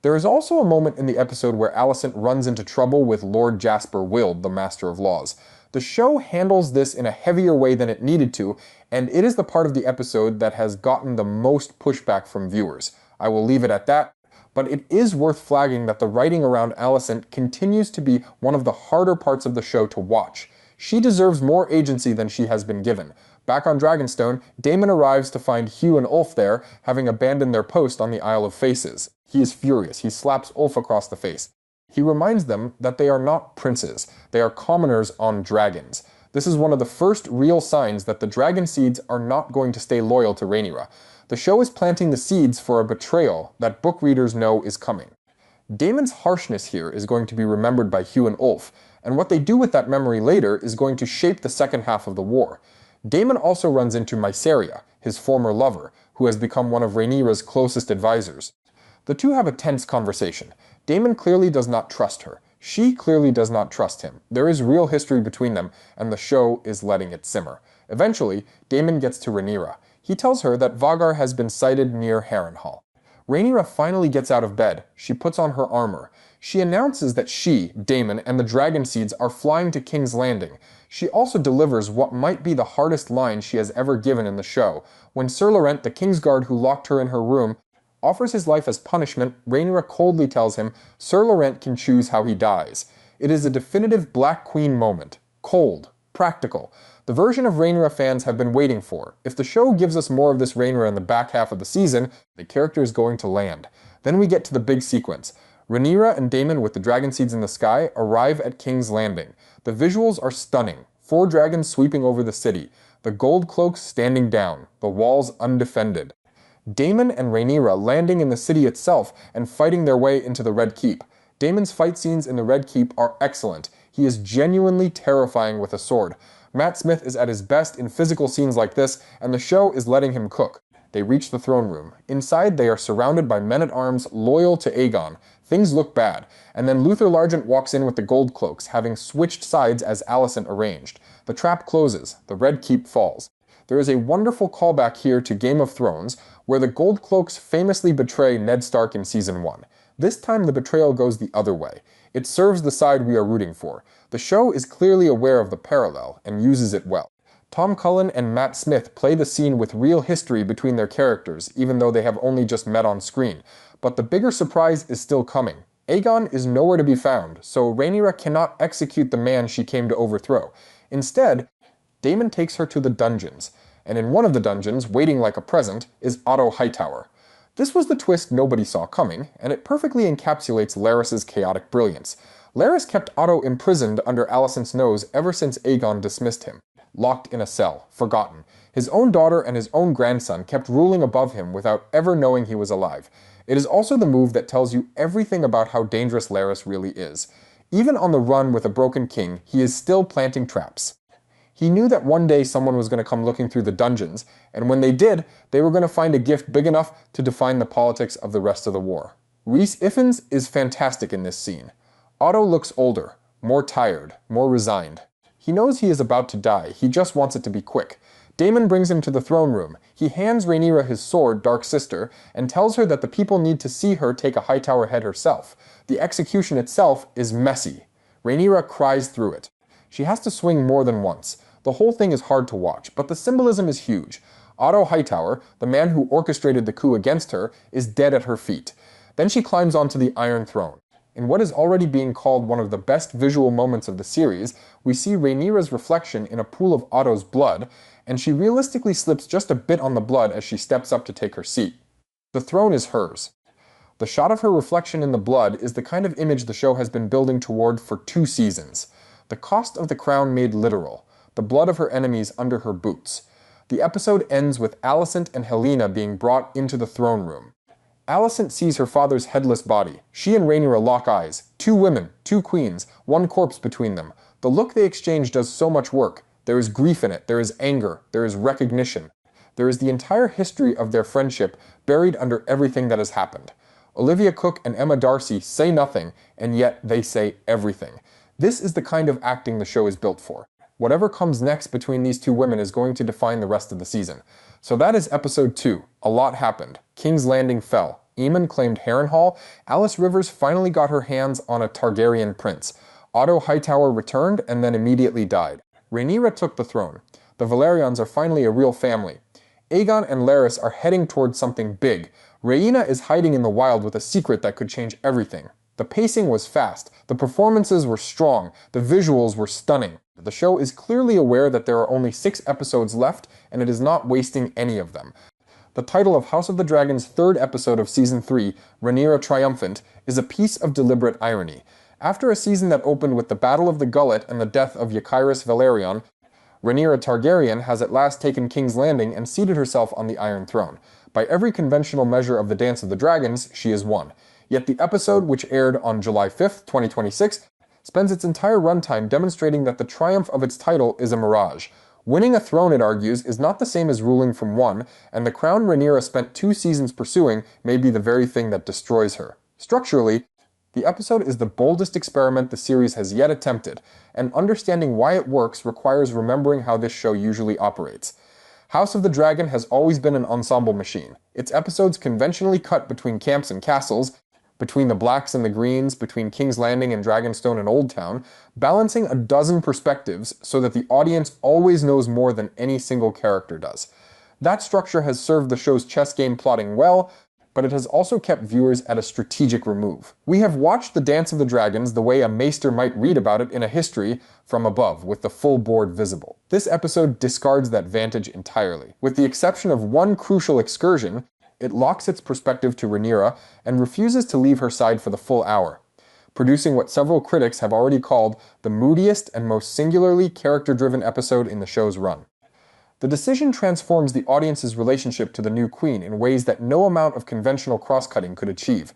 There is also a moment in the episode where Alicent runs into trouble with Lord Jasper Wyld, the Master of Laws. The show handles this in a heavier way than it needed to, and it is the part of the episode that has gotten the most pushback from viewers. I will leave it at that, but it is worth flagging that the writing around Alicent continues to be one of the harder parts of the show to watch. She deserves more agency than she has been given. Back on Dragonstone, Daemon arrives to find Hugh and Ulf there, having abandoned their post on the Isle of Faces. He is furious. He slaps Ulf across the face. He reminds them that they are not princes. They are commoners on dragons. This is one of the first real signs that the dragon seeds are not going to stay loyal to Rhaenyra. The show is planting the seeds for a betrayal that book readers know is coming. Daemon's harshness here is going to be remembered by Hugh and Ulf, and what they do with that memory later is going to shape the second half of the war. Daemon also runs into Mysaria, his former lover, who has become one of Rhaenyra's closest advisors. The two have a tense conversation. Daemon clearly does not trust her. She clearly does not trust him. There is real history between them, and the show is letting it simmer. Eventually, Daemon gets to Rhaenyra. He tells her that Vhagar has been sighted near Harrenhal. Rhaenyra finally gets out of bed. She puts on her armor. She announces that she, Daemon, and the dragon seeds are flying to King's Landing. She also delivers what might be the hardest line she has ever given in the show. When Sir Laurent, the Kingsguard who locked her in her room, offers his life as punishment, Rhaenyra coldly tells him Sir Laurent can choose how he dies. It is a definitive Black Queen moment. Cold. Practical. The version of Rhaenyra fans have been waiting for. If the show gives us more of this Rhaenyra in the back half of the season, the character is going to land. Then we get to the big sequence. Rhaenyra and Daemon with the dragon seeds in the sky arrive at King's Landing. The visuals are stunning. 4 dragons sweeping over the city. The gold cloaks standing down. The walls undefended. Daemon and Rhaenyra landing in the city itself and fighting their way into the Red Keep. Daemon's fight scenes in the Red Keep are excellent. He is genuinely terrifying with a sword. Matt Smith is at his best in physical scenes like this, and the show is letting him cook. They reach the throne room. Inside, they are surrounded by men-at-arms loyal to Aegon. Things look bad, and then Luther Largent walks in with the gold cloaks, having switched sides as Alicent arranged. The trap closes. The Red Keep falls. There is a wonderful callback here to Game of Thrones, where the gold cloaks famously betray Ned Stark in Season 1. This time the betrayal goes the other way. It serves the side we are rooting for. The show is clearly aware of the parallel, and uses it well. Tom Cullen and Matt Smith play the scene with real history between their characters, even though they have only just met on screen. But the bigger surprise is still coming. Aegon is nowhere to be found, so Rhaenyra cannot execute the man she came to overthrow. Instead, Daemon takes her to the dungeons, and in one of the dungeons, waiting like a present, is Otto Hightower. This was the twist nobody saw coming, and it perfectly encapsulates Larys's chaotic brilliance. Larys kept Otto imprisoned under Alicent's nose ever since Aegon dismissed him. Locked in a cell, forgotten. His own daughter and his own grandson kept ruling above him without ever knowing he was alive. It is also the move that tells you everything about how dangerous Larys really is. Even on the run with a broken king, he is still planting traps. He knew that one day someone was going to come looking through the dungeons, and when they did, they were going to find a gift big enough to define the politics of the rest of the war. Rhys Ifans is fantastic in this scene. Otto looks older, more tired, more resigned. He knows he is about to die, he just wants it to be quick. Daemon brings him to the throne room. He hands Rhaenyra his sword, Dark Sister, and tells her that the people need to see her take a Hightower head herself. The execution itself is messy. Rhaenyra cries through it. She has to swing more than once. The whole thing is hard to watch, but the symbolism is huge. Otto Hightower, the man who orchestrated the coup against her, is dead at her feet. Then she climbs onto the Iron Throne. In what is already being called one of the best visual moments of the series, we see Rhaenyra's reflection in a pool of Otto's blood, and she realistically slips just a bit on the blood as she steps up to take her seat. The throne is hers. The shot of her reflection in the blood is the kind of image the show has been building toward for 2 seasons. The cost of the crown made literal. The blood of her enemies under her boots. The episode ends with Alicent and Helaena being brought into the throne room. Alicent sees her father's headless body. She and Rhaenyra lock eyes. 2 women, 2 queens, 1 corpse between them. The look they exchange does so much work. There is grief in it, there is anger, there is recognition. There is the entire history of their friendship buried under everything that has happened. Olivia Cooke and Emma Darcy say nothing, and yet they say everything. This is the kind of acting the show is built for. Whatever comes next between these 2 women is going to define the rest of the season. So that is episode 2. A lot happened. King's Landing fell. Aemon claimed Harrenhal. Alice Rivers finally got her hands on a Targaryen prince. Otto Hightower returned and then immediately died. Rhaenyra took the throne. The Velaryons are finally a real family. Aegon and Larys are heading towards something big. Rhaenyra is hiding in the wild with a secret that could change everything. The pacing was fast. The performances were strong. The visuals were stunning. The show is clearly aware that there are only 6 episodes left, and it is not wasting any of them. The title of House of the Dragon's 3rd episode of Season 3, Rhaenyra Triumphant, is a piece of deliberate irony. After a season that opened with the Battle of the Gullet and the death of Jacaerys Velaryon, Rhaenyra Targaryen has at last taken King's Landing and seated herself on the Iron Throne. By every conventional measure of the Dance of the Dragons, she is won. Yet the episode, which aired on July 5th, 2026, spends its entire runtime demonstrating that the triumph of its title is a mirage. Winning a throne, it argues, is not the same as ruling from one, and the crown Rhaenyra spent 2 seasons pursuing may be the very thing that destroys her. Structurally, the episode is the boldest experiment the series has yet attempted, and understanding why it works requires remembering how this show usually operates. House of the Dragon has always been an ensemble machine. Its episodes conventionally cut between camps and castles, between the blacks and the greens, between King's Landing and Dragonstone and Old Town, balancing a dozen perspectives so that the audience always knows more than any single character does. That structure has served the show's chess game plotting well, but it has also kept viewers at a strategic remove. We have watched the Dance of the Dragons the way a maester might read about it in a history from above, with the full board visible. This episode discards that vantage entirely. With the exception of one crucial excursion, it locks its perspective to Rhaenyra and refuses to leave her side for the full hour, producing what several critics have already called the moodiest and most singularly character-driven episode in the show's run. The decision transforms the audience's relationship to the new queen in ways that no amount of conventional cross-cutting could achieve.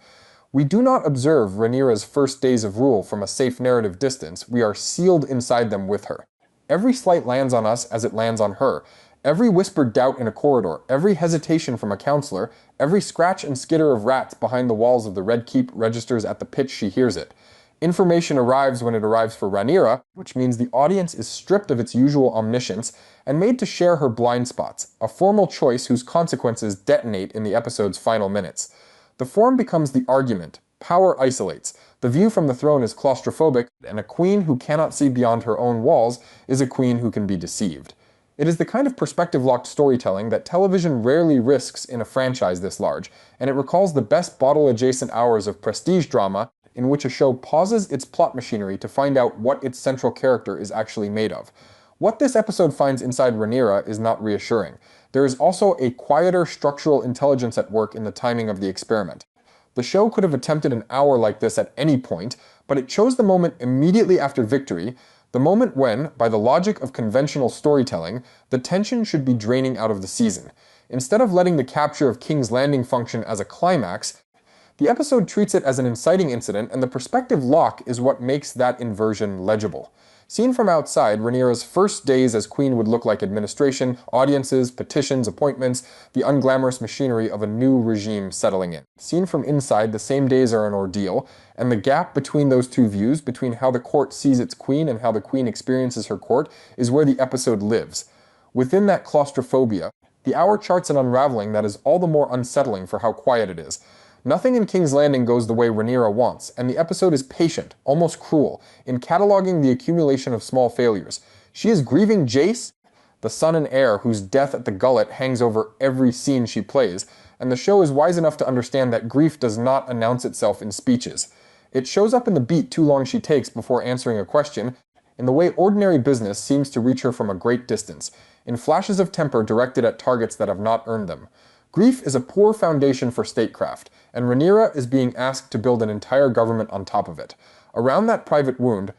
We do not observe Rhaenyra's first days of rule from a safe narrative distance, we are sealed inside them with her. Every slight lands on us as it lands on her. Every whispered doubt in a corridor, every hesitation from a counselor, every scratch and skitter of rats behind the walls of the Red Keep registers at the pitch she hears it. Information arrives when it arrives for Rhaenyra, which means the audience is stripped of its usual omniscience and made to share her blind spots, a formal choice whose consequences detonate in the episode's final minutes. The form becomes the argument. Power isolates. The view from the throne is claustrophobic, and a queen who cannot see beyond her own walls is a queen who can be deceived. It is the kind of perspective-locked storytelling that television rarely risks in a franchise this large, and it recalls the best bottle-adjacent hours of prestige drama in which a show pauses its plot machinery to find out what its central character is actually made of. What this episode finds inside Rhaenyra is not reassuring. There is also a quieter structural intelligence at work in the timing of the experiment. The show could have attempted an hour like this at any point, but it chose the moment immediately after victory, the moment when, by the logic of conventional storytelling, the tension should be draining out of the season. Instead of letting the capture of King's Landing function as a climax, the episode treats it as an inciting incident, and the perspective lock is what makes that inversion legible. Seen from outside, Rhaenyra's first days as queen would look like administration, audiences, petitions, appointments, the unglamorous machinery of a new regime settling in. Seen from inside, the same days are an ordeal, and the gap between those two views, between how the court sees its queen and how the queen experiences her court, is where the episode lives. Within that claustrophobia, the hour charts an unraveling that is all the more unsettling for how quiet it is. Nothing in King's Landing goes the way Rhaenyra wants, and the episode is patient, almost cruel, in cataloging the accumulation of small failures. She is grieving Jace, the son and heir whose death at the gullet hangs over every scene she plays, and the show is wise enough to understand that grief does not announce itself in speeches. It shows up in the beat too long she takes before answering a question, in the way ordinary business seems to reach her from a great distance, in flashes of temper directed at targets that have not earned them. Grief is a poor foundation for statecraft, and Rhaenyra is being asked to build an entire government on top of it. Around that private wound,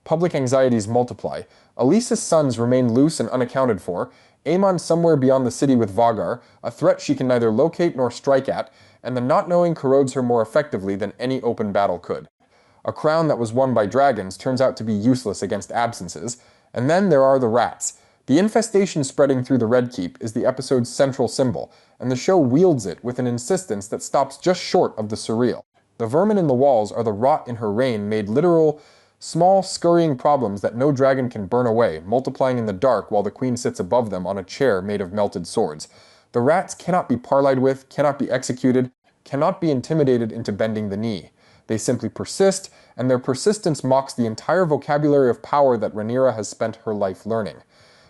public anxieties multiply. Elisa's sons remain loose and unaccounted for, Aemon somewhere beyond the city with Vhagar, a threat she can neither locate nor strike at, and the not knowing corrodes her more effectively than any open battle could. A crown that was won by dragons turns out to be useless against absences, and then there are the rats. The infestation spreading through the Red Keep is the episode's central symbol, and the show wields it with an insistence that stops just short of the surreal. The vermin in the walls are the rot in her reign made literal, small, scurrying problems that no dragon can burn away, multiplying in the dark while the queen sits above them on a chair made of melted swords. The rats cannot be parleyed with, cannot be executed, cannot be intimidated into bending the knee. They simply persist, and their persistence mocks the entire vocabulary of power that Rhaenyra has spent her life learning.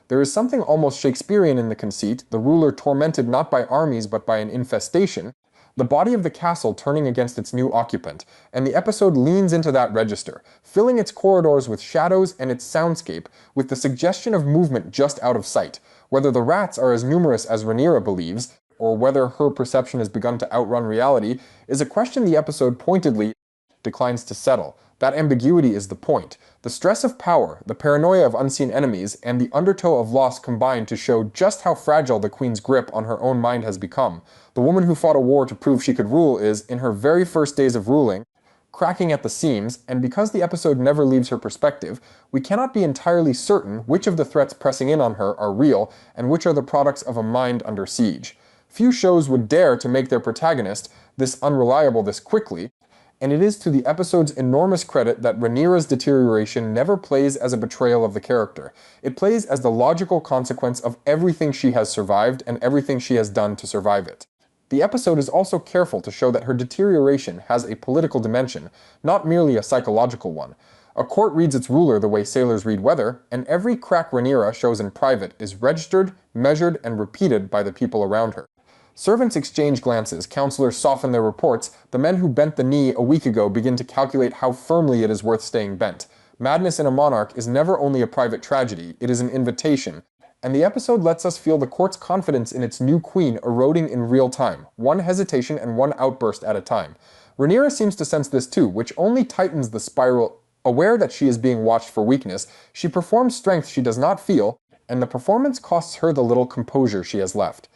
There is something almost Shakespearean in the conceit, the ruler tormented not by armies but by an infestation, the body of the castle turning against its new occupant, and the episode leans into that register, filling its corridors with shadows and its soundscape with the suggestion of movement just out of sight. Whether the rats are as numerous as Rhaenyra believes, or whether her perception has begun to outrun reality, is a question the episode pointedly declines to settle. That ambiguity is the point. The stress of power, the paranoia of unseen enemies, and the undertow of loss combine to show just how fragile the queen's grip on her own mind has become. The woman who fought a war to prove she could rule is, in her very first days of ruling, cracking at the seams, and because the episode never leaves her perspective, we cannot be entirely certain which of the threats pressing in on her are real and which are the products of a mind under siege. Few shows would dare to make their protagonist this unreliable this quickly, and it is to the episode's enormous credit that Rhaenyra's deterioration never plays as a betrayal of the character. It plays as the logical consequence of everything she has survived and everything she has done to survive it. The episode is also careful to show that her deterioration has a political dimension, not merely a psychological one. A court reads its ruler the way sailors read weather, and every crack Rhaenyra shows in private is registered, measured, and repeated by the people around her. Servants exchange glances, counselors soften their reports, the men who bent the knee a week ago begin to calculate how firmly it is worth staying bent. Madness in a monarch is never only a private tragedy, it is an invitation. And the episode lets us feel the court's confidence in its new queen eroding in real time, one hesitation and one outburst at a time. Rhaenyra seems to sense this too, which only tightens the spiral. Aware that she is being watched for weakness, she performs strength she does not feel, and the performance costs her the little composure she has left.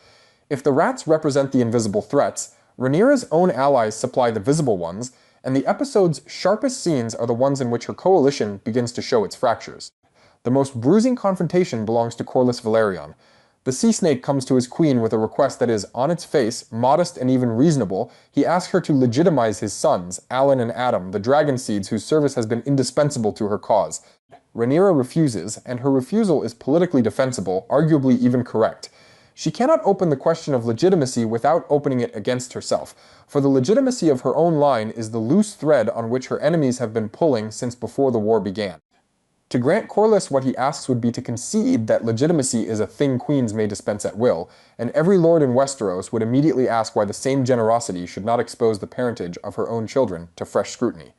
If the rats represent the invisible threats, Rhaenyra's own allies supply the visible ones, and the episode's sharpest scenes are the ones in which her coalition begins to show its fractures. The most bruising confrontation belongs to Corlys Velaryon. The sea snake comes to his queen with a request that is, on its face, modest and even reasonable. He asks her to legitimize his sons, Alan and Adam, the dragon seeds whose service has been indispensable to her cause. Rhaenyra refuses, and her refusal is politically defensible, arguably even correct. She cannot open the question of legitimacy without opening it against herself, for the legitimacy of her own line is the loose thread on which her enemies have been pulling since before the war began. To grant Corlys what he asks would be to concede that legitimacy is a thing queens may dispense at will, and every lord in Westeros would immediately ask why the same generosity should not expose the parentage of her own children to fresh scrutiny.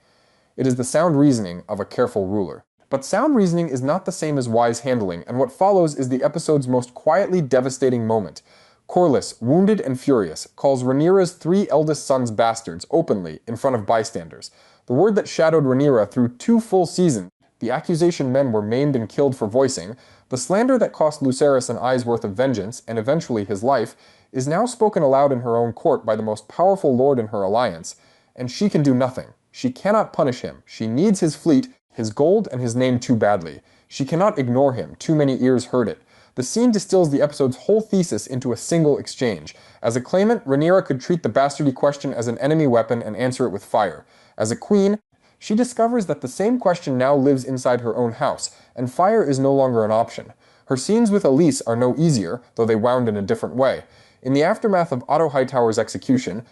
It is the sound reasoning of a careful ruler. But sound reasoning is not the same as wise handling, and what follows is the episode's most quietly devastating moment. Corlys, wounded and furious, calls Rhaenyra's 3 eldest sons bastards openly in front of bystanders. The word that shadowed Rhaenyra through 2 full seasons, the accusation men were maimed and killed for voicing, the slander that cost Lucerys an eye's worth of vengeance, and eventually his life, is now spoken aloud in her own court by the most powerful lord in her alliance, and she can do nothing. She cannot punish him. She needs his fleet, his gold, and his name too badly. She cannot ignore him. Too many ears heard it. The scene distills the episode's whole thesis into a single exchange. As a claimant, Rhaenyra could treat the bastardy question as an enemy weapon and answer it with fire. As a queen, she discovers that the same question now lives inside her own house, and fire is no longer an option. Her scenes with Elise are no easier, though they wound in a different way. In the aftermath of Otto Hightower's execution,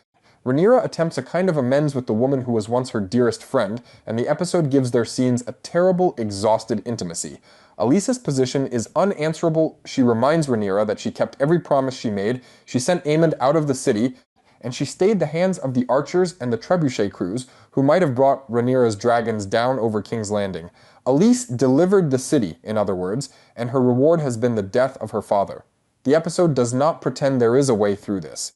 Rhaenyra attempts a kind of amends with the woman who was once her dearest friend, and the episode gives their scenes a terrible, exhausted intimacy. Elise's position is unanswerable. She reminds Rhaenyra that she kept every promise she made, she sent Aemond out of the city, and she stayed the hands of the archers and the trebuchet crews who might have brought Rhaenyra's dragons down over King's Landing. Elise delivered the city, in other words, and her reward has been the death of her father. The episode does not pretend there is a way through this.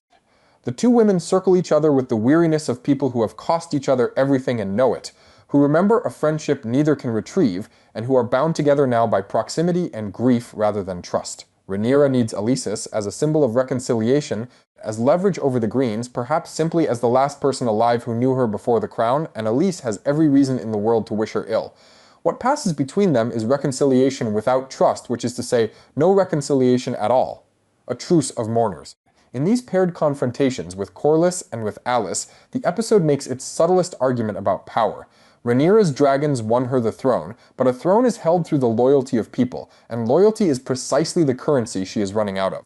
The 2 women circle each other with the weariness of people who have cost each other everything and know it, who remember a friendship neither can retrieve, and who are bound together now by proximity and grief rather than trust. Rhaenyra needs Elisis as a symbol of reconciliation, as leverage over the Greens, perhaps simply as the last person alive who knew her before the crown, and Elise has every reason in the world to wish her ill. What passes between them is reconciliation without trust, which is to say, no reconciliation at all. A truce of mourners. In these paired confrontations with Corlys and with Alis, the episode makes its subtlest argument about power. Rhaenyra's dragons won her the throne, but a throne is held through the loyalty of people, and loyalty is precisely the currency she is running out of.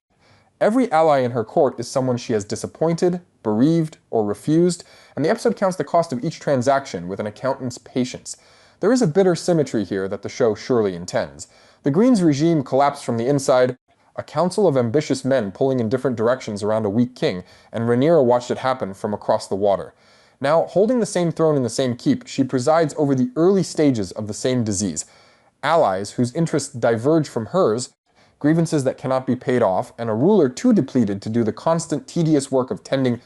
Every ally in her court is someone she has disappointed, bereaved, or refused, and the episode counts the cost of each transaction with an accountant's patience. There is a bitter symmetry here that the show surely intends. The Greens' regime collapsed from the inside, a council of ambitious men pulling in different directions around a weak king, and Rhaenyra watched it happen from across the water. Now, holding the same throne in the same keep, she presides over the early stages of the same disease. Allies whose interests diverge from hers, grievances that cannot be paid off, and a ruler too depleted to do the constant, tedious work of tending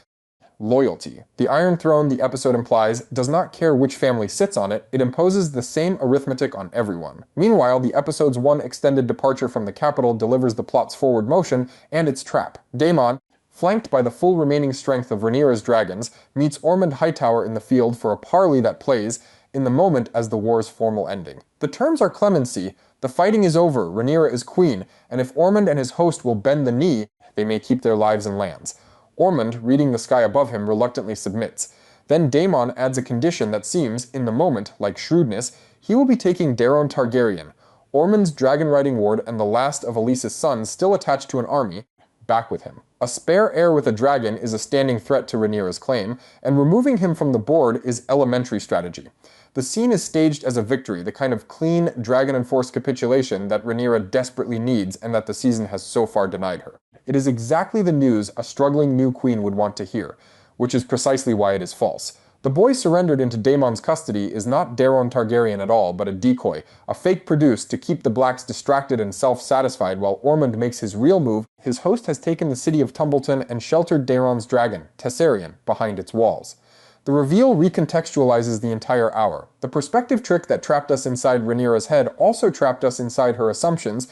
loyalty. The Iron Throne, the episode implies, does not care which family sits on it, it imposes the same arithmetic on everyone. Meanwhile, the episode's one extended departure from the capital delivers the plot's forward motion and its trap. Daemon, flanked by the full remaining strength of Rhaenyra's dragons, meets Ormond Hightower in the field for a parley that plays in the moment as the war's formal ending. The terms are clemency. The fighting is over, Rhaenyra is queen, and if Ormond and his host will bend the knee, they may keep their lives and lands. Ormond, reading the sky above him, reluctantly submits. Then Daemon adds a condition that seems, in the moment, like shrewdness. He will be taking Daeron Targaryen, Ormond's dragon-riding ward and the last of Elise's sons still attached to an army, back with him. A spare heir with a dragon is a standing threat to Rhaenyra's claim, and removing him from the board is elementary strategy. The scene is staged as a victory, the kind of clean, dragon-enforced capitulation that Rhaenyra desperately needs and that the season has so far denied her. It is exactly the news a struggling new queen would want to hear, which is precisely why it is false. The boy surrendered into Daemon's custody is not Daeron Targaryen at all, but a decoy, a fake produced to keep the Blacks distracted and self-satisfied while Ormond makes his real move. His host has taken the city of Tumbleton and sheltered Daeron's dragon, Tessarion, behind its walls. The reveal recontextualizes the entire hour. The perspective trick that trapped us inside Rhaenyra's head also trapped us inside her assumptions,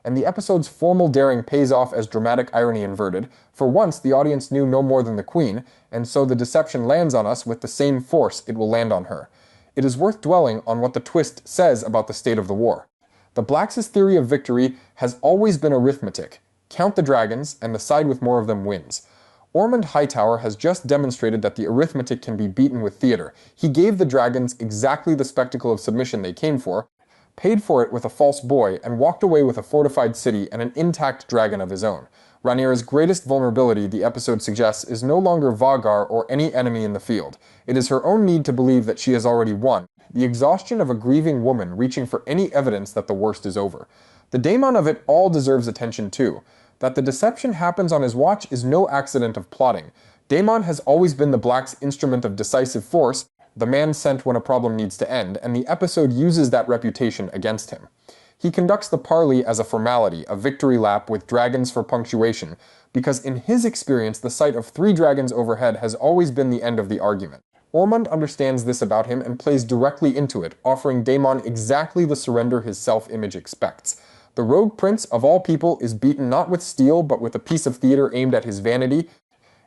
and the episode's formal daring pays off as dramatic irony inverted. For once, the audience knew no more than the queen, and so the deception lands on us with the same force it will land on her. It is worth dwelling on what the twist says about the state of the war. The Blacks' theory of victory has always been arithmetic. Count the dragons, and the side with more of them wins. Ormond Hightower has just demonstrated that the arithmetic can be beaten with theater. He gave the dragons exactly the spectacle of submission they came for, paid for it with a false boy, and walked away with a fortified city and an intact dragon of his own. Rhaenyra's greatest vulnerability, the episode suggests, is no longer Vhagar or any enemy in the field. It is her own need to believe that she has already won, the exhaustion of a grieving woman reaching for any evidence that the worst is over. The daemon of it all deserves attention too. That the deception happens on his watch is no accident of plotting. Daemon has always been the Blacks' instrument of decisive force, the man sent when a problem needs to end, and the episode uses that reputation against him. He conducts the parley as a formality, a victory lap with dragons for punctuation, because in his experience the sight of 3 dragons overhead has always been the end of the argument. Ormond understands this about him and plays directly into it, offering Daemon exactly the surrender his self-image expects. The rogue prince, of all people, is beaten not with steel but with a piece of theater aimed at his vanity,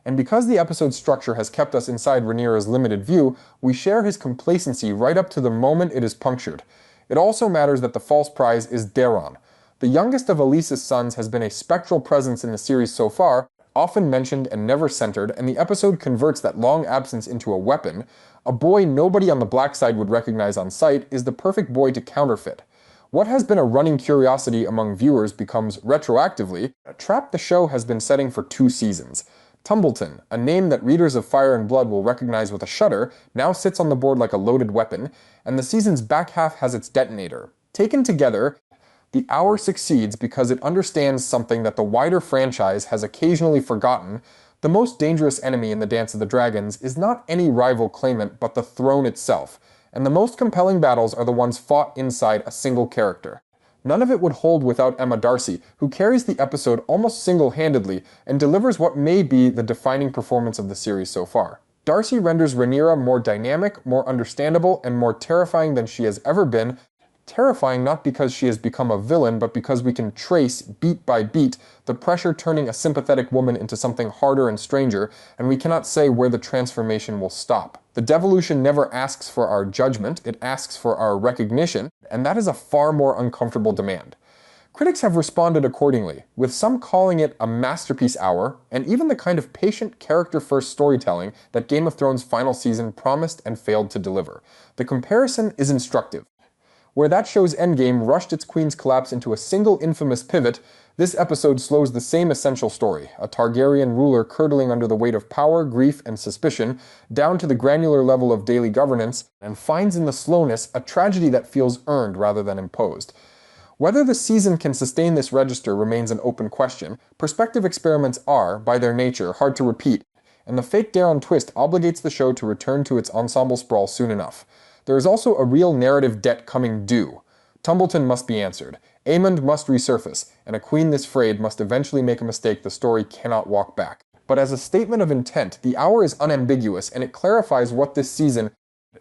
and because the episode's structure has kept us inside Rhaenyra's limited view, we share his complacency right up to the moment it is punctured. It also matters that the false prize is Daeron. The youngest of Alysa's sons has been a spectral presence in the series so far, often mentioned and never centered, and the episode converts that long absence into a weapon. A boy nobody on the Black side would recognize on sight is the perfect boy to counterfeit. What has been a running curiosity among viewers becomes, retroactively, a trap the show has been setting for 2 seasons. Tumbleton, a name that readers of Fire and Blood will recognize with a shudder, now sits on the board like a loaded weapon, and the season's back half has its detonator. Taken together, the hour succeeds because it understands something that the wider franchise has occasionally forgotten. The most dangerous enemy in the Dance of the Dragons is not any rival claimant but the throne itself, and the most compelling battles are the ones fought inside a single character. None of it would hold without Emma Darcy, who carries the episode almost single-handedly and delivers what may be the defining performance of the series so far. Darcy renders Rhaenyra more dynamic, more understandable, and more terrifying than she has ever been. Terrifying not because she has become a villain, but because we can trace, beat by beat, the pressure turning a sympathetic woman into something harder and stranger, and we cannot say where the transformation will stop. The devolution never asks for our judgment, it asks for our recognition, and that is a far more uncomfortable demand. Critics have responded accordingly, with some calling it a masterpiece hour, and even the kind of patient, character-first storytelling that Game of Thrones' final season promised and failed to deliver. The comparison is instructive. Where that show's endgame rushed its queen's collapse into a single infamous pivot, this episode slows the same essential story, a Targaryen ruler curdling under the weight of power, grief, and suspicion, down to the granular level of daily governance, and finds in the slowness a tragedy that feels earned rather than imposed. Whether the season can sustain this register remains an open question. Perspective experiments are, by their nature, hard to repeat, and the fake Daeron twist obligates the show to return to its ensemble sprawl soon enough. There is also a real narrative debt coming due. Tumbleton must be answered, Aemond must resurface, and a queen this frayed must eventually make a mistake the story cannot walk back. But as a statement of intent, the hour is unambiguous, and it clarifies what this season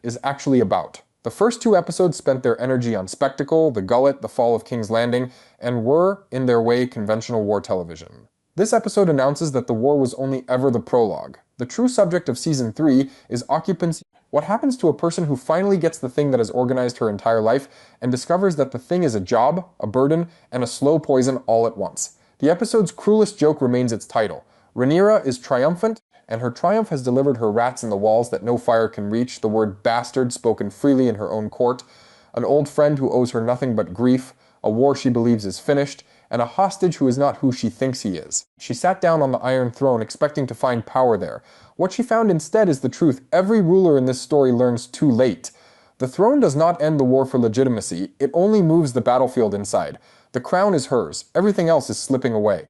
is actually about. The first 2 episodes spent their energy on spectacle, the gullet, the fall of King's Landing, and were, in their way, conventional war television. This episode announces that the war was only ever the prologue. The true subject of Season 3 is occupancy. What happens to a person who finally gets the thing that has organized her entire life and discovers that the thing is a job, a burden, and a slow poison all at once? The episode's cruelest joke remains its title. Rhaenyra is triumphant, and her triumph has delivered her rats in the walls that no fire can reach, the word bastard spoken freely in her own court, an old friend who owes her nothing but grief, a war she believes is finished, and a hostage who is not who she thinks he is. She sat down on the Iron Throne expecting to find power there. What she found instead is the truth every ruler in this story learns too late. The throne does not end the war for legitimacy, it only moves the battlefield inside. The crown is hers, everything else is slipping away.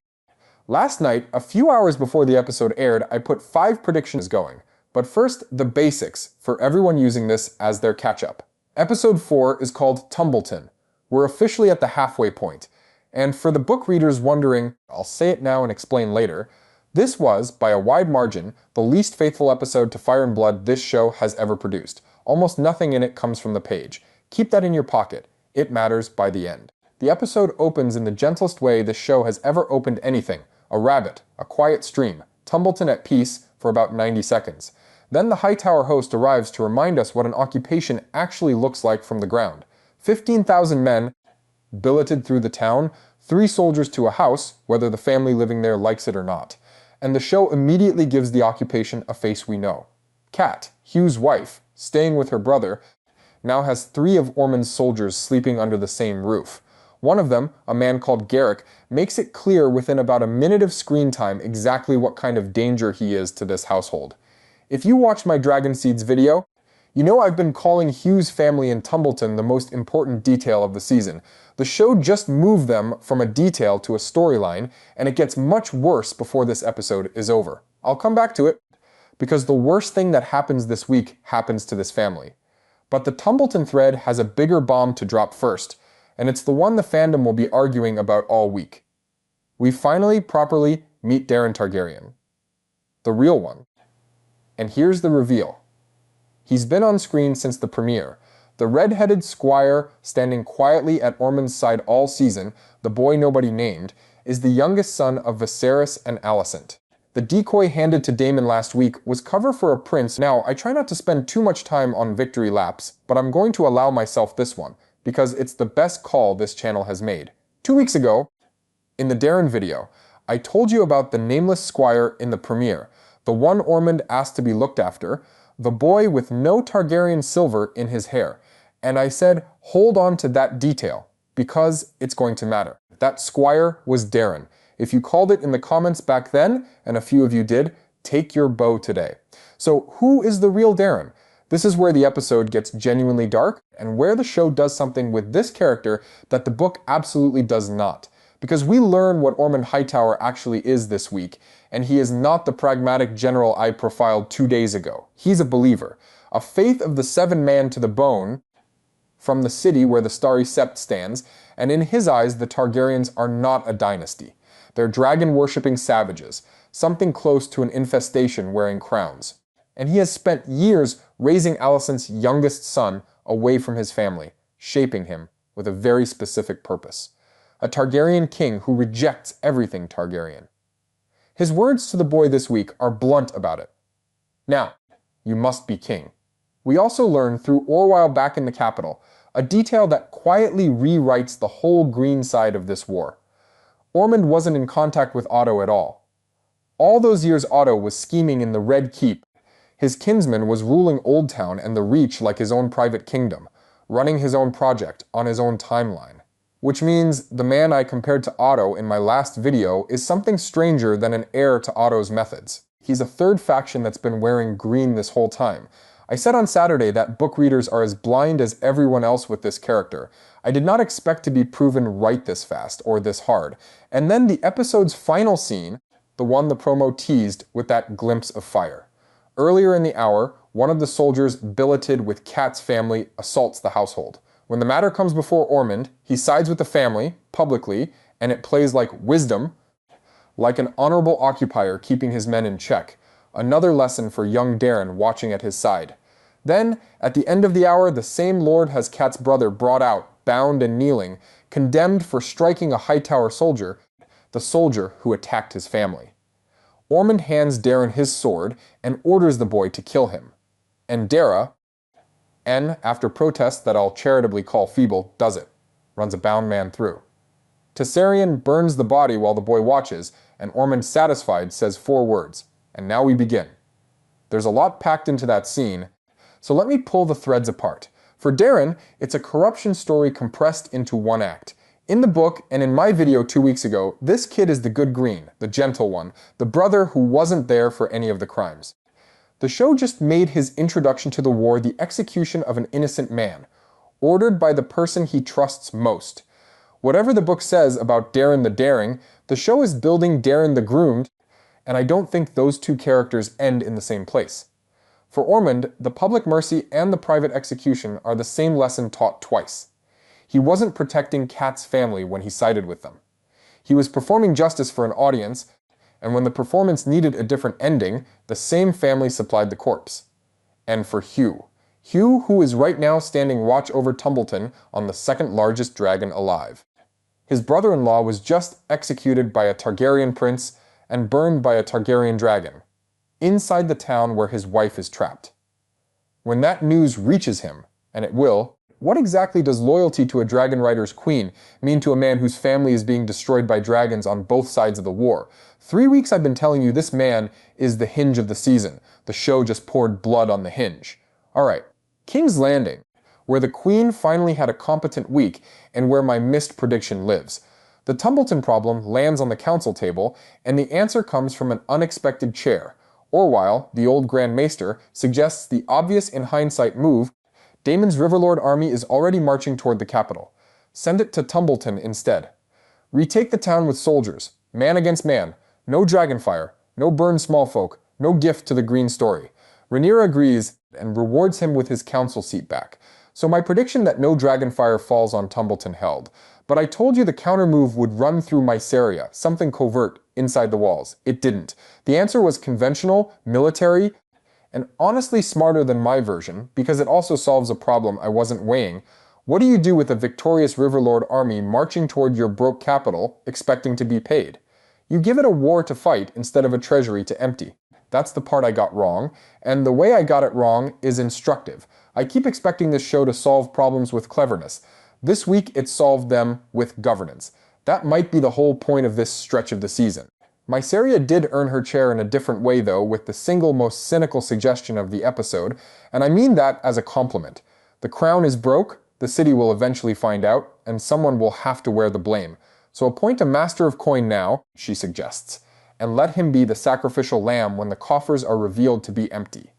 Last night, a few hours before the episode aired, I put 5 predictions going. But first, the basics, for everyone using this as their catch-up. Episode 4 is called Tumbleton. We're officially at the halfway point. And for the book readers wondering, I'll say it now and explain later, this was, by a wide margin, the least faithful episode to Fire and Blood this show has ever produced. Almost nothing in it comes from the page. Keep that in your pocket. It matters by the end. The episode opens in the gentlest way this show has ever opened anything. A rabbit, a quiet stream, Tumbleton at peace for about 90 seconds. Then the Hightower host arrives to remind us what an occupation actually looks like from the ground. 15,000 men, billeted through the town, 3 soldiers to a house, whether the family living there likes it or not. And the show immediately gives the occupation a face we know. Kat, Hugh's wife, staying with her brother, now has 3 of Ormond's soldiers sleeping under the same roof. One of them, a man called Garrick, makes it clear within about a minute of screen time exactly what kind of danger he is to this household. If you watched my Dragon Seeds video, you know I've been calling Hugh's family in Tumbleton the most important detail of the season. The show just moved them from a detail to a storyline, and it gets much worse before this episode is over. I'll come back to it, because the worst thing that happens this week happens to this family. But the Tumbleton thread has a bigger bomb to drop first, and it's the one the fandom will be arguing about all week. We finally properly meet Daeron Targaryen. The real one. And here's the reveal. He's been on screen since the premiere. The red-headed squire standing quietly at Ormond's side all season, the boy nobody named, is the youngest son of Viserys and Alicent. The decoy handed to Daemon last week was cover for a prince. Now, I try not to spend too much time on victory laps, but I'm going to allow myself this one, because it's the best call this channel has made. 2 weeks ago, in the Daeron video, I told you about the nameless squire in the premiere, the one Ormond asked to be looked after, the boy with no Targaryen silver in his hair, and I said, hold on to that detail, because it's going to matter. That squire was Daeron. If you called it in the comments back then, and a few of you did, take your bow today. So who is the real Daeron? This is where the episode gets genuinely dark, and where the show does something with this character that the book absolutely does not. Because we learn what Ormond Hightower actually is this week, and he is not the pragmatic general I profiled 2 days ago. He's a believer, a faith of the 7 man to the bone, from the city where the Starry Sept stands, and in his eyes the Targaryens are not a dynasty. They're dragon-worshipping savages, something close to an infestation wearing crowns. And he has spent years raising Alicent's youngest son away from his family, shaping him with a very specific purpose. A Targaryen king who rejects everything Targaryen. His words to the boy this week are blunt about it. Now, you must be king. We also learn through Orwyle back in the capital, a detail that quietly rewrites the whole green side of this war. Ormond wasn't in contact with Otto at all. All those years Otto was scheming in the Red Keep. His kinsman was ruling Oldtown and the Reach like his own private kingdom, running his own project on his own timeline. Which means the man I compared to Otto in my last video is something stranger than an heir to Otto's methods. He's a third faction that's been wearing green this whole time. I said on Saturday that book readers are as blind as everyone else with this character. I did not expect to be proven right this fast or this hard. And then the episode's final scene, the one the promo teased with that glimpse of fire. Earlier in the hour, one of the soldiers billeted with Kat's family assaults the household. When the matter comes before Ormond, he sides with the family, publicly, and it plays like wisdom, like an honorable occupier keeping his men in check. Another lesson for young Daeron watching at his side. Then, at the end of the hour, the same lord has Kat's brother brought out, bound and kneeling, condemned for striking a Hightower soldier, the soldier who attacked his family. Ormond hands Daeron his sword and orders the boy to kill him. And Daeron, after protests that I'll charitably call feeble, does it. Runs a bound man through. Tessarion burns the body while the boy watches, and Ormond, satisfied, says 4 words, and now we begin. There's a lot packed into that scene, so let me pull the threads apart. For Daeron, it's a corruption story compressed into one act. In the book, and in my video 2 weeks ago, this kid is the good green, the gentle one, the brother who wasn't there for any of the crimes. The show just made his introduction to the war the execution of an innocent man, ordered by the person he trusts most. Whatever the book says about Darren the Daring, the show is building Darren the Groomed, and I don't think those two characters end in the same place. For Ormond, the public mercy and the private execution are the same lesson taught twice. He wasn't protecting Kat's family when he sided with them. He was performing justice for an audience, and when the performance needed a different ending, the same family supplied the corpse. And for Hugh. Hugh, who is right now standing watch over Tumbleton on the second largest dragon alive. His brother-in-law was just executed by a Targaryen prince and burned by a Targaryen dragon, inside the town where his wife is trapped. When that news reaches him, and it will, what exactly does loyalty to a dragon rider's queen mean to a man whose family is being destroyed by dragons on both sides of the war? 3 weeks I've been telling you this man is the hinge of the season. The show just poured blood on the hinge. Alright, King's Landing, where the queen finally had a competent week and where my missed prediction lives. The Tumbleton problem lands on the council table, and the answer comes from an unexpected chair. Orwyle, the old Grand Maester, suggests the obvious in hindsight move. Daemon's Riverlord army is already marching toward the capital. Send it to Tumbleton instead. Retake the town with soldiers, man against man, no dragonfire, no burn small folk, no gift to the green story. Rhaenyra agrees and rewards him with his council seat back. So my prediction that no dragonfire falls on Tumbleton held. But I told you the counter move would run through Mysaria, something covert, inside the walls. It didn't. The answer was conventional, military, and honestly smarter than my version, because it also solves a problem I wasn't weighing. What do you do with a victorious Riverlord army marching toward your broke capital, expecting to be paid? You give it a war to fight instead of a treasury to empty. That's the part I got wrong, and the way I got it wrong is instructive. I keep expecting this show to solve problems with cleverness. This week it solved them with governance. That might be the whole point of this stretch of the season. Mysaria did earn her chair in a different way though, with the single most cynical suggestion of the episode, and I mean that as a compliment. The crown is broke, the city will eventually find out, and someone will have to wear the blame. So appoint a master of coin now, she suggests, and let him be the sacrificial lamb when the coffers are revealed to be empty.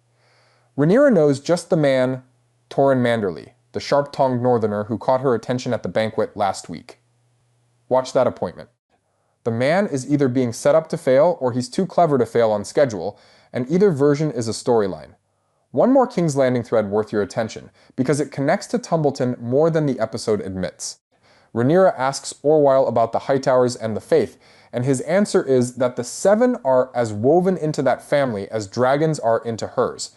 Rhaenyra knows just the man, Torrin Manderly, the sharp-tongued northerner who caught her attention at the banquet last week. Watch that appointment. The man is either being set up to fail or he's too clever to fail on schedule, and either version is a storyline. One more King's Landing thread worth your attention, because it connects to Tumbleton more than the episode admits. Rhaenyra asks Orwyle about the Hightowers and the Faith, and his answer is that the Seven are as woven into that family as dragons are into hers.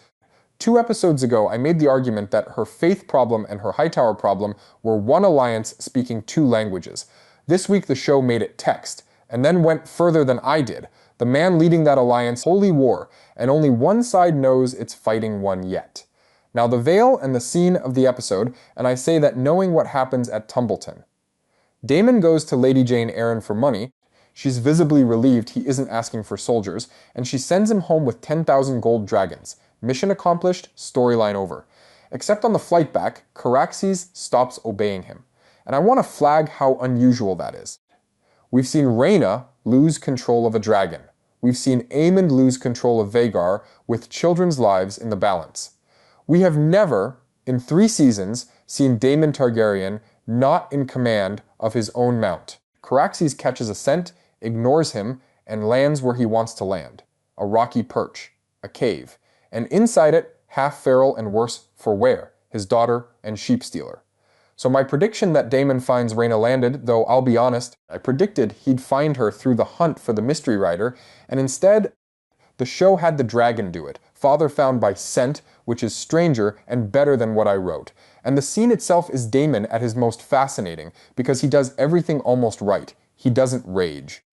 2 episodes ago, I made the argument that her Faith problem and her Hightower problem were one alliance speaking 2 languages. This week the show made it text, and then went further than I did. The man leading that alliance, holy war, and only one side knows it's fighting one yet. Now the veil and the scene of the episode, and I say that knowing what happens at Tumbleton. Daemon goes to Lady Jane Eyre for money. She's visibly relieved he isn't asking for soldiers, and she sends him home with 10,000 gold dragons. Mission accomplished, storyline over. Except on the flight back, Caraxes stops obeying him. And I want to flag how unusual that is. We've seen Rhaena lose control of a dragon. We've seen Aemond lose control of Vhagar with children's lives in the balance. We have never, in 3 seasons, seen Daemon Targaryen not in command of his own mount. Caraxes catches a scent, ignores him, and lands where he wants to land. A rocky perch. A cave. And inside it, half feral and worse for Ware, his daughter and sheep stealer. So my prediction that Daemon finds Rhaena landed, though I'll be honest, I predicted he'd find her through the hunt for the mystery rider, and instead, the show had the dragon do it. Father found by scent, which is stranger and better than what I wrote. And the scene itself is Daemon at his most fascinating, because he does everything almost right. He doesn't rage.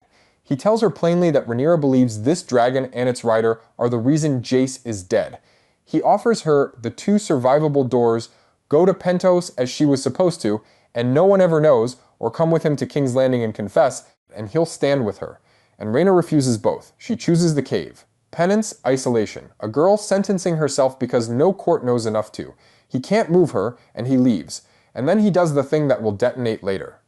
He tells her plainly that Rhaenyra believes this dragon and its rider are the reason Jace is dead. He offers her the 2 survivable doors, go to Pentos as she was supposed to, and no one ever knows, or come with him to King's Landing and confess, and he'll stand with her. And Rhaena refuses both. She chooses the cave. Penance, isolation. A girl sentencing herself because no court knows enough to. He can't move her, and he leaves. And then he does the thing that will detonate later.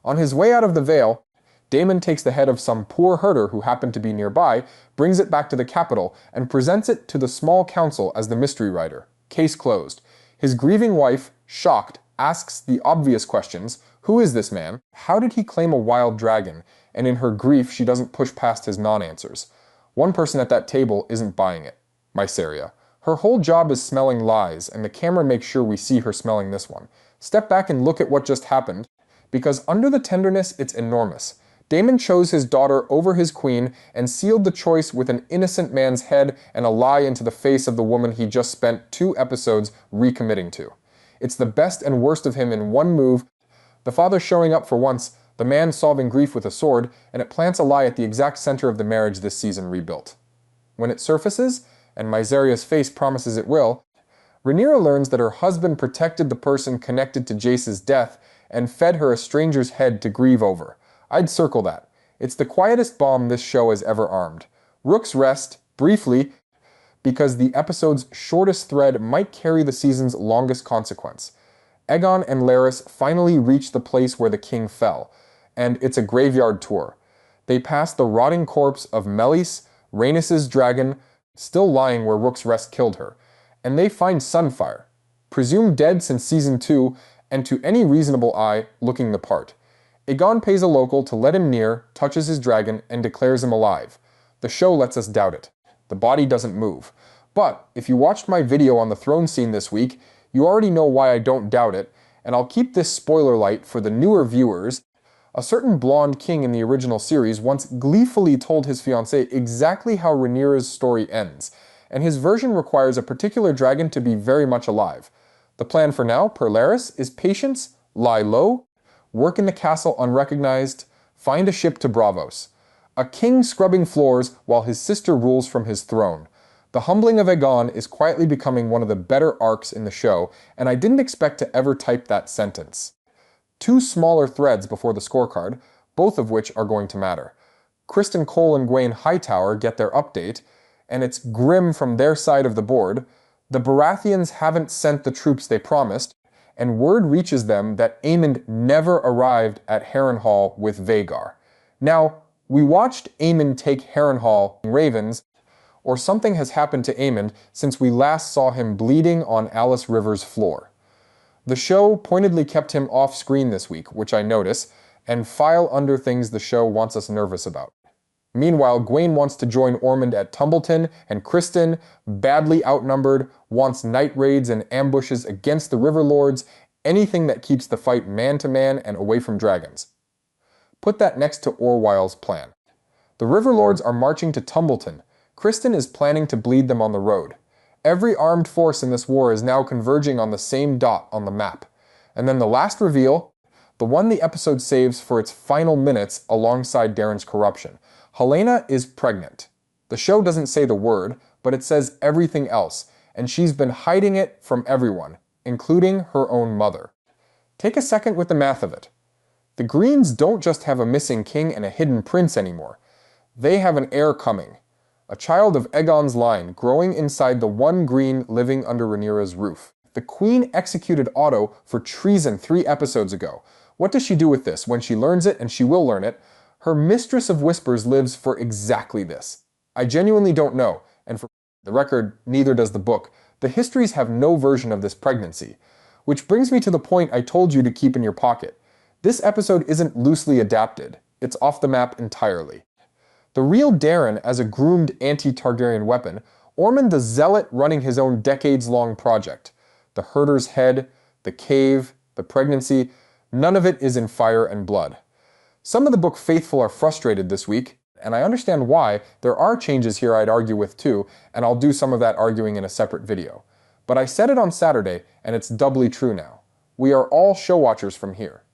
On his way out of the Vale, Daemon takes the head of some poor herder who happened to be nearby, brings it back to the capital, and presents it to the small council as the mystery writer. Case closed. His grieving wife, shocked, asks the obvious questions. Who is this man? How did he claim a wild dragon? And in her grief, she doesn't push past his non-answers. One person at that table isn't buying it. Mysaria. Her whole job is smelling lies, and the camera makes sure we see her smelling this one. Step back and look at what just happened, because under the tenderness, it's enormous. Daemon chose his daughter over his queen and sealed the choice with an innocent man's head and a lie into the face of the woman he just spent 2 episodes recommitting to. It's the best and worst of him in one move, the father showing up for once, the man solving grief with a sword, and it plants a lie at the exact center of the marriage this season rebuilt. When it surfaces, and Mysaria's face promises it will, Rhaenyra learns that her husband protected the person connected to Jace's death and fed her a stranger's head to grieve over. I'd circle that. It's the quietest bomb this show has ever armed. Rook's Rest, briefly, because the episode's shortest thread might carry the season's longest consequence. Aegon and Larys finally reach the place where the king fell, and it's a graveyard tour. They pass the rotting corpse of Meleys, Rhaenys' dragon, still lying where Rook's Rest killed her, and they find Sunfire, presumed dead since Season 2, and to any reasonable eye, looking the part. Aegon pays a local to let him near, touches his dragon, and declares him alive. The show lets us doubt it. The body doesn't move. But if you watched my video on the throne scene this week, you already know why I don't doubt it, and I'll keep this spoiler light for the newer viewers. A certain blonde king in the original series once gleefully told his fiancée exactly how Rhaenyra's story ends, and his version requires a particular dragon to be very much alive. The plan for now, per Larys, is patience, lie low, work in the castle unrecognized, find a ship to Braavos. A king scrubbing floors while his sister rules from his throne. The humbling of Aegon is quietly becoming one of the better arcs in the show, and I didn't expect to ever type that sentence. 2 smaller threads before the scorecard, both of which are going to matter. Criston Cole and Gwaine Hightower get their update, and it's grim from their side of the board. The Baratheons haven't sent the troops they promised, and word reaches them that Aemond never arrived at Harrenhal with Vhagar. Now, we watched Aemond take Harrenhal in Ravens, or something has happened to Aemond since we last saw him bleeding on Alice River's floor. The show pointedly kept him off screen this week, which I notice, and file under things the show wants us nervous about. Meanwhile, Gwaine wants to join Ormond at Tumbleton, and Criston, badly outnumbered, wants night raids and ambushes against the River Lords, anything that keeps the fight man-to-man and away from dragons. Put that next to Orwell's plan. The River Lords are marching to Tumbleton. Criston is planning to bleed them on the road. Every armed force in this war is now converging on the same dot on the map. And then the last reveal, the one the episode saves for its final minutes alongside Darren's corruption. Helaena is pregnant. The show doesn't say the word, but it says everything else, and she's been hiding it from everyone, including her own mother. Take a second with the math of it. The Greens don't just have a missing king and a hidden prince anymore. They have an heir coming. A child of Aegon's line growing inside the one Green living under Rhaenyra's roof. The Queen executed Otto for treason 3 episodes ago. What does she do with this when she learns it, and she will learn it? Her Mistress of Whispers lives for exactly this. I genuinely don't know, and for the record, neither does the book. The histories have no version of this pregnancy. Which brings me to the point I told you to keep in your pocket. This episode isn't loosely adapted. It's off the map entirely. The real Darren as a groomed anti-Targaryen weapon, Ormond the Zealot running his own decades-long project. The Herder's Head, the cave, the pregnancy, none of it is in fire and blood. Some of the book faithful are frustrated this week, and I understand why. There are changes here I'd argue with too, and I'll do some of that arguing in a separate video. But I said it on Saturday, and it's doubly true now. We are all show watchers from here.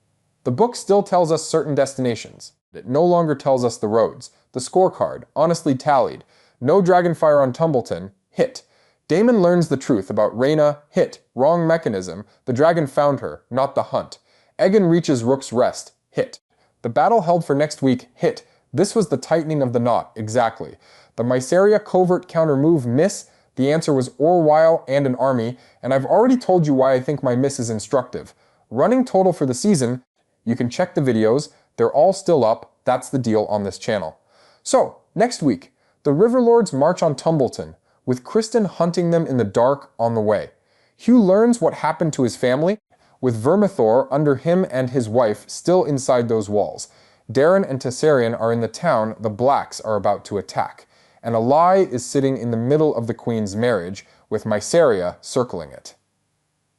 The book still tells us certain destinations. It no longer tells us the roads. The scorecard, honestly tallied. No dragonfire on Tumbleton, hit. Daemon learns the truth about Rhaena, hit. Wrong mechanism. The dragon found her, not the hunt. Aegon reaches Rook's Rest, hit. The battle held for next week, hit. This was the tightening of the knot, exactly. The Mysaria covert counter-move, miss. The answer was Orwyle and an army, and I've already told you why I think my miss is instructive. Running total for the season, You can check the videos, they're all still up, that's the deal on this channel. So, next week, the Riverlords march on Tumbleton, with Criston hunting them in the dark on the way. Hugh learns what happened to his family, with Vermithor under him and his wife still inside those walls. Darren and Tessarion are in the town the Blacks are about to attack, and a lie is sitting in the middle of the Queen's marriage, with Mysaria circling it.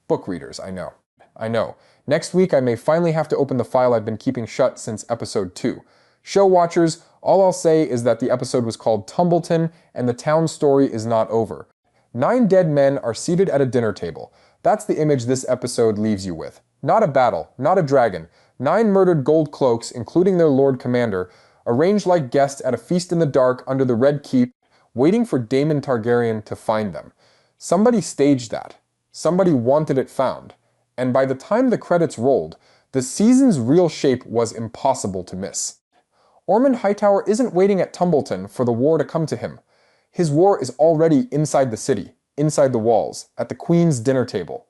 Book readers, I know. I know. Next week I may finally have to open the file I've been keeping shut since episode 2. Show watchers, all I'll say is that the episode was called Tumbleton, and the town story is not over. 9 dead men are seated at a dinner table. That's the image this episode leaves you with. Not a battle, not a dragon. 9 murdered gold cloaks, including their Lord Commander, arranged like guests at a feast in the dark under the Red Keep, waiting for Daemon Targaryen to find them. Somebody staged that. Somebody wanted it found. And by the time the credits rolled, the season's real shape was impossible to miss. Ormond Hightower isn't waiting at Tumbleton for the war to come to him. His war is already inside the city, inside the walls, at the Queen's dinner table.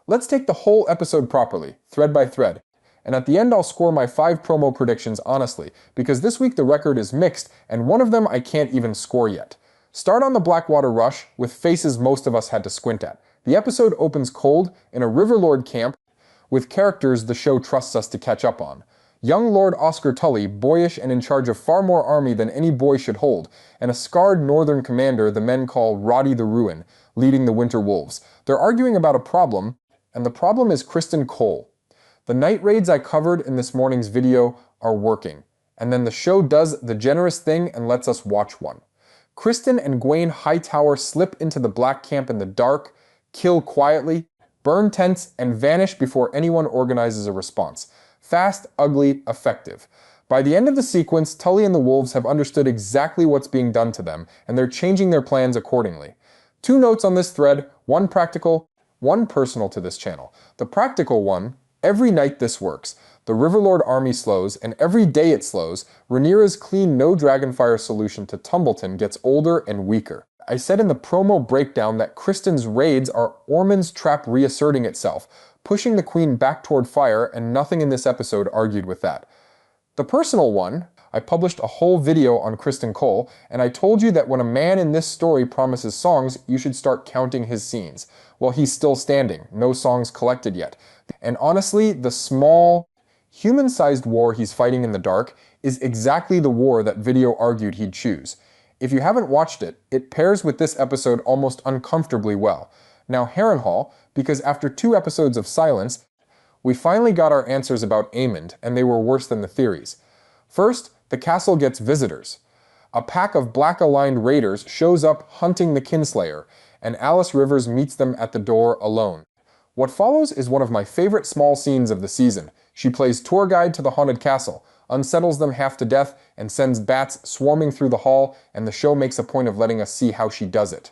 Let's take the whole episode properly, thread by thread, and at the end I'll score my 5 promo predictions honestly, because this week the record is mixed, and one of them I can't even score yet. Start on the Blackwater Rush, with faces most of us had to squint at. The episode opens cold, in a Riverlord camp, with characters the show trusts us to catch up on. Young Lord Oscar Tully, boyish and in charge of far more army than any boy should hold, and a scarred northern commander the men call Roddy the Ruin, leading the Winter Wolves. They're arguing about a problem, and the problem is Criston Cole. The night raids I covered in this morning's video are working, and then the show does the generous thing and lets us watch one. Criston and Gwaine Hightower slip into the Black Camp in the dark, kill quietly, burn tents, and vanish before anyone organizes a response. Fast, ugly, effective. By the end of the sequence, Tully and the Wolves have understood exactly what's being done to them, and they're changing their plans accordingly. 2 notes on this thread, one practical, one personal to this channel. The practical one, every night this works. The Riverlord army slows, and every day it slows, Rhaenyra's clean no Dragonfire solution to Tumbleton gets older and weaker. I said in the promo breakdown that Criston's raids are Ormond's trap reasserting itself, pushing the Queen back toward fire, and nothing in this episode argued with that. The personal one, I published a whole video on Criston Cole, and I told you that when a man in this story promises songs, you should start counting his scenes. Well, he's still standing, no songs collected yet. And honestly, the small, human-sized war he's fighting in the dark is exactly the war that video argued he'd choose. If you haven't watched it, it pairs with this episode almost uncomfortably well. Now Harrenhal, because after 2 episodes of silence, we finally got our answers about Aemond, and they were worse than the theories. First, the castle gets visitors. A pack of black-aligned raiders shows up hunting the Kinslayer, and Alice Rivers meets them at the door alone. What follows is one of my favorite small scenes of the season. She plays tour guide to the haunted castle, unsettles them half to death, and sends bats swarming through the hall, and the show makes a point of letting us see how she does it.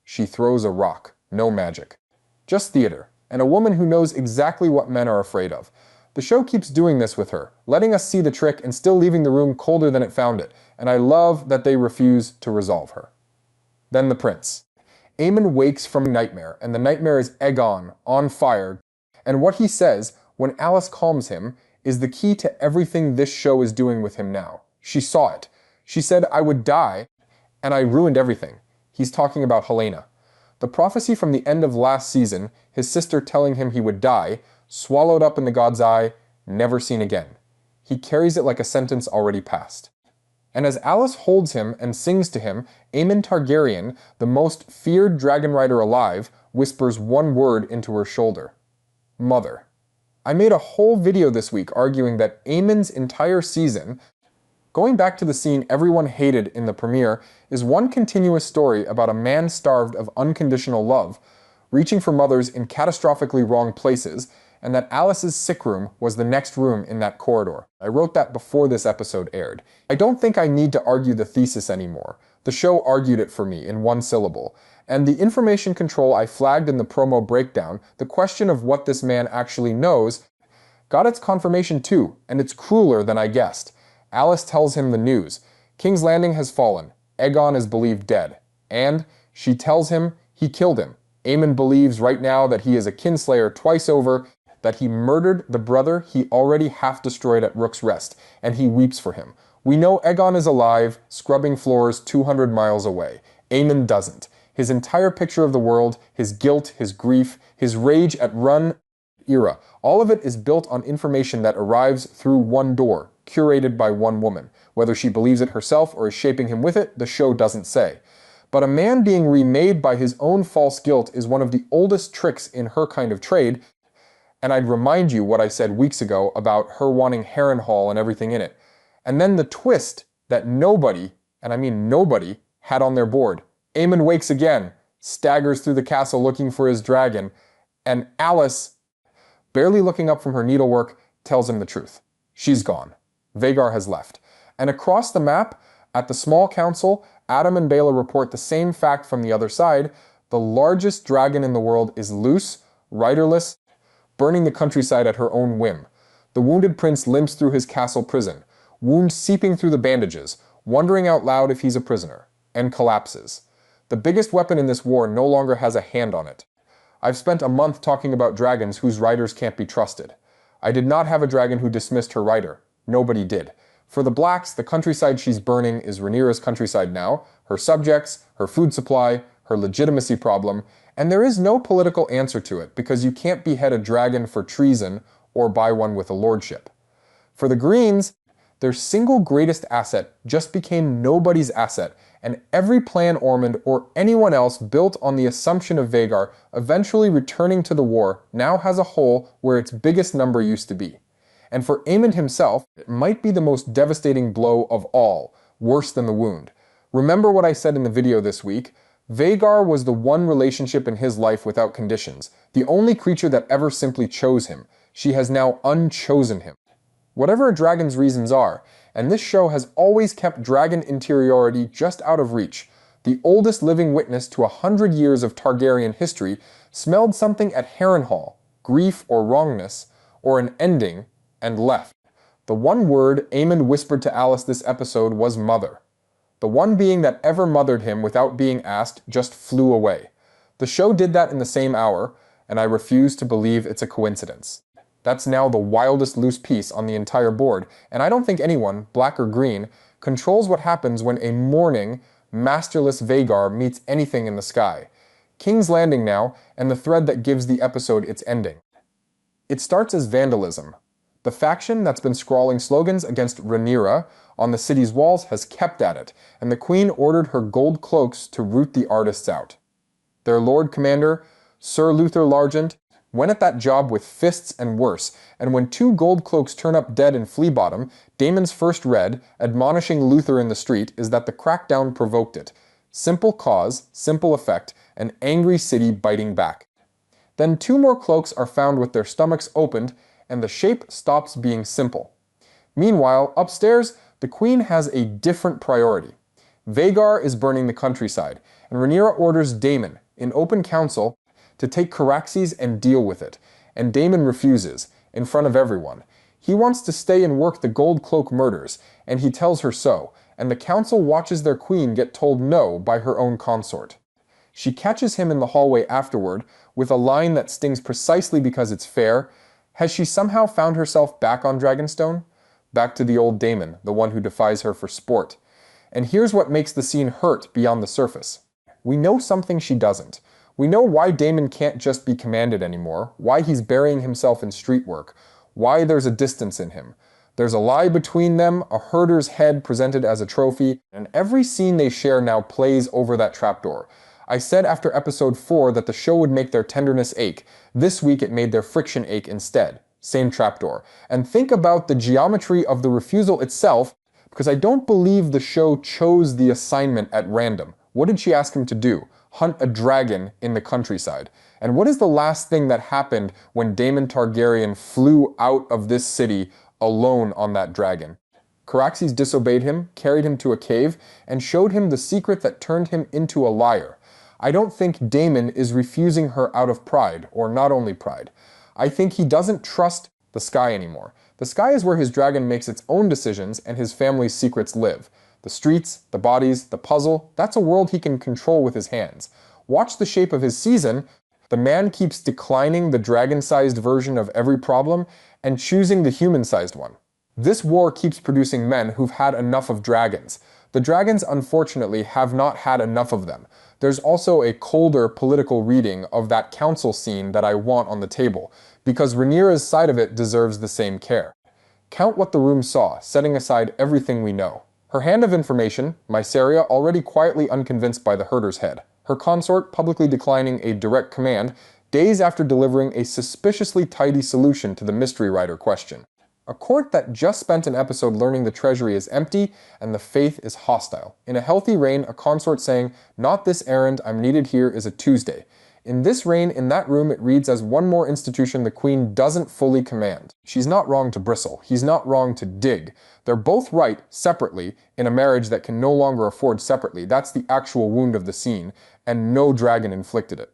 She throws a rock. No magic. Just theater, and a woman who knows exactly what men are afraid of. The show keeps doing this with her, letting us see the trick and still leaving the room colder than it found it, and I love that they refuse to resolve her. Then the prince. Aemon wakes from a nightmare, and the nightmare is Aegon, on fire, and what he says, when Alice calms him, is the key to everything this show is doing with him now. She saw it. She said, "I would die, and I ruined everything." He's talking about Helena. The prophecy from the end of last season, his sister telling him he would die, swallowed up in the god's eye, never seen again. He carries it like a sentence already passed. And as Alice holds him and sings to him, Aemon Targaryen, the most feared dragon rider alive, whispers one word into her shoulder. Mother. I made a whole video this week arguing that Aemon's entire season, going back to the scene everyone hated in the premiere, is one continuous story about a man starved of unconditional love, reaching for mothers in catastrophically wrong places, and that Alice's sick room was the next room in that corridor. I wrote that before this episode aired. I don't think I need to argue the thesis anymore. The show argued it for me in one syllable. And the information control I flagged in the promo breakdown, the question of what this man actually knows, got its confirmation too, and it's crueler than I guessed. Alice tells him the news. King's Landing has fallen. Aegon is believed dead. And she tells him he killed him. Aemon believes right now that he is a kinslayer twice over, that he murdered the brother he already half destroyed at Rook's Rest, and he weeps for him. We know Aegon is alive, scrubbing floors 200 miles away. Aemon doesn't. His entire picture of the world, his guilt, his grief, his rage at Rhaenyra, all of it is built on information that arrives through one door, curated by one woman. Whether she believes it herself or is shaping him with it, the show doesn't say. But a man being remade by his own false guilt is one of the oldest tricks in her kind of trade, and I'd remind you what I said weeks ago about her wanting Harrenhal and everything in it. And then the twist that nobody, and I mean nobody, had on their board. Aemon wakes again, staggers through the castle looking for his dragon, and Alice, barely looking up from her needlework, tells him the truth. She's gone. Vhagar has left. And across the map, at the small council, Adam and Baela report the same fact from the other side. The largest dragon in the world is loose, riderless, burning the countryside at her own whim. The wounded prince limps through his castle prison, wounds seeping through the bandages, wondering out loud if he's a prisoner, and collapses. The biggest weapon in this war no longer has a hand on it. I've spent a month talking about dragons whose riders can't be trusted. I did not have a dragon who dismissed her rider. Nobody did. For the Blacks, the countryside she's burning is Rhaenyra's countryside now, her subjects, her food supply, her legitimacy problem, and there is no political answer to it because you can't behead a dragon for treason or buy one with a lordship. For the Greens, their single greatest asset just became nobody's asset, and every plan Ormond or anyone else built on the assumption of Vhagar eventually returning to the war now has a hole where its biggest number used to be. And for Aemon himself, it might be the most devastating blow of all, worse than the wound. Remember what I said in the video this week? Vhagar was the one relationship in his life without conditions, the only creature that ever simply chose him. She has now unchosen him. Whatever a dragon's reasons are, and this show has always kept dragon interiority just out of reach. The oldest living witness to 100 years of Targaryen history smelled something at Harrenhal, grief or wrongness, or an ending, and left. The one word Aemon whispered to Alice this episode was mother. The one being that ever mothered him without being asked just flew away. The show did that in the same hour, and I refuse to believe it's a coincidence. That's now the wildest loose piece on the entire board, and I don't think anyone, black or green, controls what happens when a mourning, masterless Vhagar meets anything in the sky. King's Landing now, and the thread that gives the episode its ending. It starts as vandalism. The faction that's been scrawling slogans against Rhaenyra on the city's walls has kept at it, and the queen ordered her gold cloaks to root the artists out. Their Lord Commander, Sir Luther Largent, went at that job with fists and worse, and when 2 gold cloaks turn up dead in Flea Bottom, Daemon's first read, admonishing Luther in the street, is that the crackdown provoked it. Simple cause, simple effect, an angry city biting back. Then 2 more cloaks are found with their stomachs opened, and the shape stops being simple. Meanwhile, upstairs, the queen has a different priority. Vhagar is burning the countryside, and Rhaenyra orders Daemon, in open council, to take Caraxes and deal with it, and Daemon refuses, in front of everyone. He wants to stay and work the Gold Cloak murders, and he tells her so, and the council watches their queen get told no by her own consort. She catches him in the hallway afterward, with a line that stings precisely because it's fair. Has she somehow found herself back on Dragonstone? Back to the old Daemon, the one who defies her for sport. And here's what makes the scene hurt beyond the surface. We know something she doesn't. We know why Daemon can't just be commanded anymore, why he's burying himself in street work, why there's a distance in him. There's a lie between them, a herder's head presented as a trophy, and every scene they share now plays over that trapdoor. I said after episode 4 that the show would make their tenderness ache. This week it made their friction ache instead. Same trapdoor. And think about the geometry of the refusal itself, because I don't believe the show chose the assignment at random. What did she ask him to do? Hunt a dragon in the countryside. And what is the last thing that happened when Daemon Targaryen flew out of this city alone on that dragon? Caraxes disobeyed him, carried him to a cave, and showed him the secret that turned him into a liar. I don't think Daemon is refusing her out of pride, or not only pride. I think he doesn't trust the sky anymore. The sky is where his dragon makes its own decisions and his family's secrets live. The streets, the bodies, the puzzle, that's a world he can control with his hands. Watch the shape of his season, The man keeps declining the dragon-sized version of every problem and choosing the human-sized one. This war keeps producing men who've had enough of dragons. The dragons, unfortunately, have not had enough of them. There's also a colder political reading of that council scene that I want on the table, because Rhaenyra's side of it deserves the same care. Count what the room saw, setting aside everything we know. Her hand of information, Mysaria, already quietly unconvinced by the herder's head. Her consort publicly declining a direct command, days after delivering a suspiciously tidy solution to the mystery writer question. A court that just spent an episode learning the treasury is empty and the faith is hostile. In a healthy reign, a consort saying, "Not this errand, I'm needed here," is a Tuesday. In this reign, in that room, it reads as one more institution the queen doesn't fully command. She's not wrong to bristle. He's not wrong to dig. They're both right, separately, in a marriage that can no longer afford separately. That's the actual wound of the scene, and no dragon inflicted it.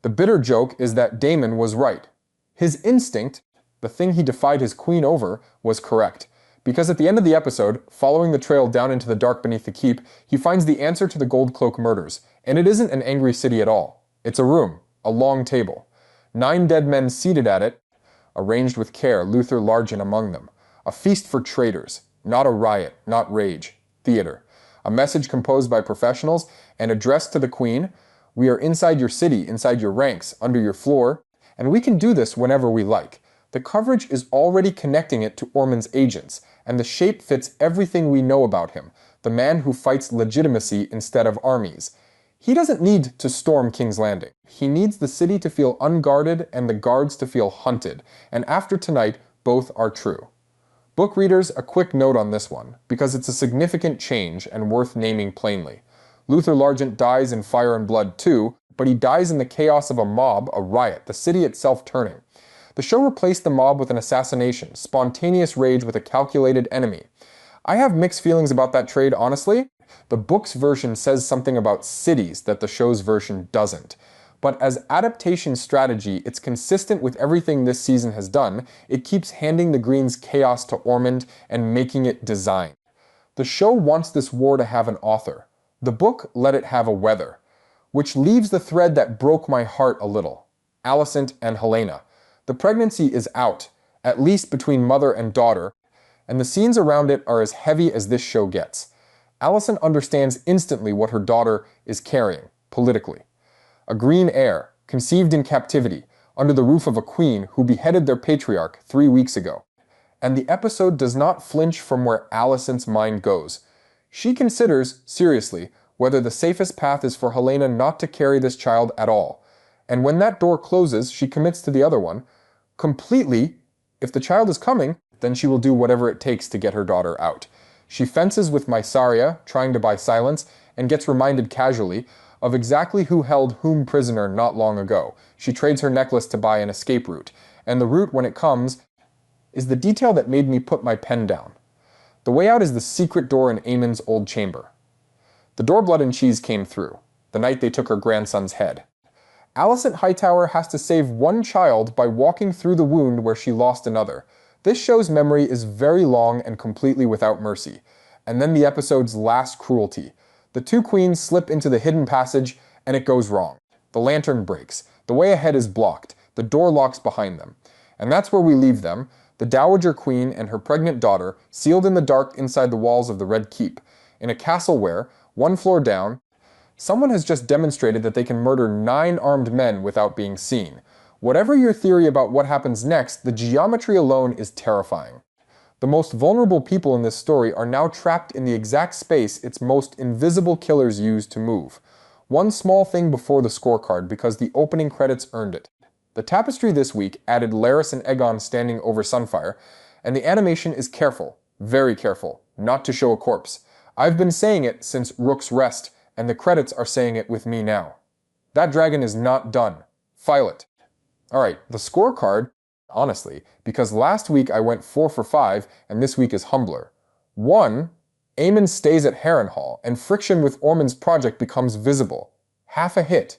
The bitter joke is that Daemon was right. His instinct, the thing he defied his queen over, was correct. Because at the end of the episode, following the trail down into the dark beneath the keep, he finds the answer to the Gold Cloak murders. And it isn't an angry city at all. It's a room, a long table. 9 dead men seated at it, arranged with care, Luther Largent among them. A feast for traitors, not a riot, not rage. Theater. A message composed by professionals and addressed to the queen. We are inside your city, inside your ranks, under your floor, and we can do this whenever we like. The coverage is already connecting it to Ormond's agents, and the shape fits everything we know about him, the man who fights legitimacy instead of armies. He doesn't need to storm King's Landing. He needs the city to feel unguarded and the guards to feel hunted, and after tonight, both are true. Book readers, a quick note on this one, because it's a significant change and worth naming plainly. Luther Largent dies in Fire and Blood too, but he dies in the chaos of a mob, a riot, the city itself turning. The show replaced the mob with an assassination, spontaneous rage with a calculated enemy. I have mixed feelings about that trade, honestly. The book's version says something about cities that the show's version doesn't. But as adaptation strategy, it's consistent with everything this season has done. It keeps handing the Greens' chaos to Ormond and making it design. The show wants this war to have an author. The book let it have a weather. Which leaves the thread that broke my heart a little. Alicent and Helaena. The pregnancy is out, at least between mother and daughter, and the scenes around it are as heavy as this show gets. Alicent understands instantly what her daughter is carrying, politically. A green heir, conceived in captivity, under the roof of a queen who beheaded their patriarch 3 weeks ago. And the episode does not flinch from where Alicent's mind goes. She considers, seriously, whether the safest path is for Helaena not to carry this child at all. And when that door closes, she commits to the other one. Completely, if the child is coming, then she will do whatever it takes to get her daughter out. She fences with Mysaria, trying to buy silence, and gets reminded casually of exactly who held whom prisoner not long ago. She trades her necklace to buy an escape route, and the route when it comes is the detail that made me put my pen down. The way out is the secret door in Aemon's old chamber. The door Blood and Cheese came through, the night they took her grandson's head. Alicent Hightower has to save one child by walking through the wound where she lost another. This show's memory is very long and completely without mercy. And then the episode's last cruelty. The 2 queens slip into the hidden passage, and it goes wrong. The lantern breaks. The way ahead is blocked. The door locks behind them. And that's where we leave them, the Dowager Queen and her pregnant daughter, sealed in the dark inside the walls of the Red Keep, in a castle where, 1 floor down, someone has just demonstrated that they can murder 9 armed men without being seen. Whatever your theory about what happens next, the geometry alone is terrifying. The most vulnerable people in this story are now trapped in the exact space its most invisible killers use to move. One small thing before the scorecard because the opening credits earned it. The tapestry this week added Larys and Aegon standing over Sunfire, and the animation is careful, very careful, not to show a corpse. I've been saying it since Rook's Rest, and the credits are saying it with me now. That dragon is not done. File it. Alright, the scorecard, honestly, because last week I went 4 for 5, and this week is humbler. 1, Aemon stays at Harrenhal, and friction with Ormond's project becomes visible. Half a hit.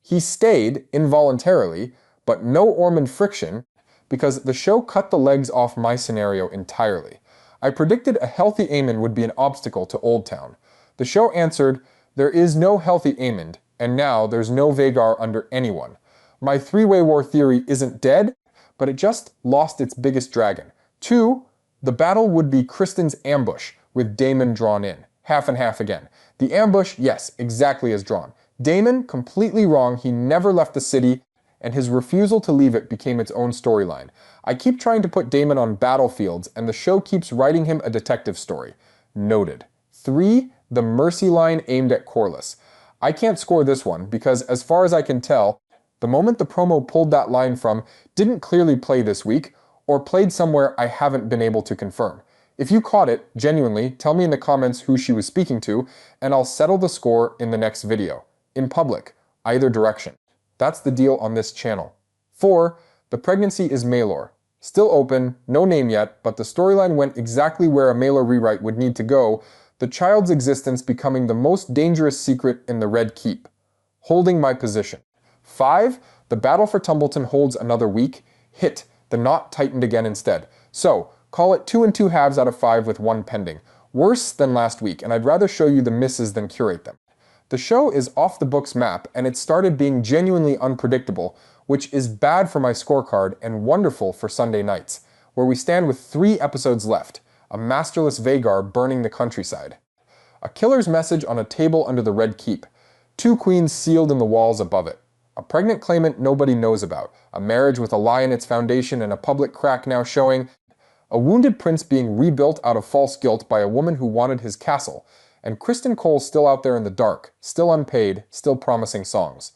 He stayed, involuntarily, but no Ormond friction, because the show cut the legs off my scenario entirely. I predicted a healthy Aemon would be an obstacle to Old Town. The show answered, there is no healthy Aemond, and now there's no Vhagar under anyone. My three-way war theory isn't dead, but it just lost its biggest dragon. 2, the battle would be Criston's ambush, with Daemon drawn in. Half and half again. The ambush, yes, exactly as drawn. Daemon, completely wrong, he never left the city, and his refusal to leave it became its own storyline. I keep trying to put Daemon on battlefields, and the show keeps writing him a detective story. Noted. 3, the mercy line aimed at Corlys. I can't score this one, because as far as I can tell, the moment the promo pulled that line from didn't clearly play this week, or played somewhere I haven't been able to confirm. If you caught it, genuinely, tell me in the comments who she was speaking to, and I'll settle the score in the next video. In public, either direction. That's the deal on this channel. 4, the pregnancy is Maelor. Still open, no name yet, but the storyline went exactly where a Maelor rewrite would need to go, the child's existence becoming the most dangerous secret in the Red Keep. Holding my position. 5, the battle for Tumbleton holds another week. Hit, the knot tightened again instead. So, call it 2 2/2 out of 5 with 1 pending. Worse than last week, and I'd rather show you the misses than curate them. The show is off the book's map, and it started being genuinely unpredictable, which is bad for my scorecard and wonderful for Sunday nights, where we stand with 3 episodes left, a masterless Vhagar burning the countryside. A killer's message on a table under the Red Keep, 2 queens sealed in the walls above it. A pregnant claimant nobody knows about, a marriage with a lie in its foundation and a public crack now showing, a wounded prince being rebuilt out of false guilt by a woman who wanted his castle, and Criston Cole still out there in the dark, still unpaid, still promising songs.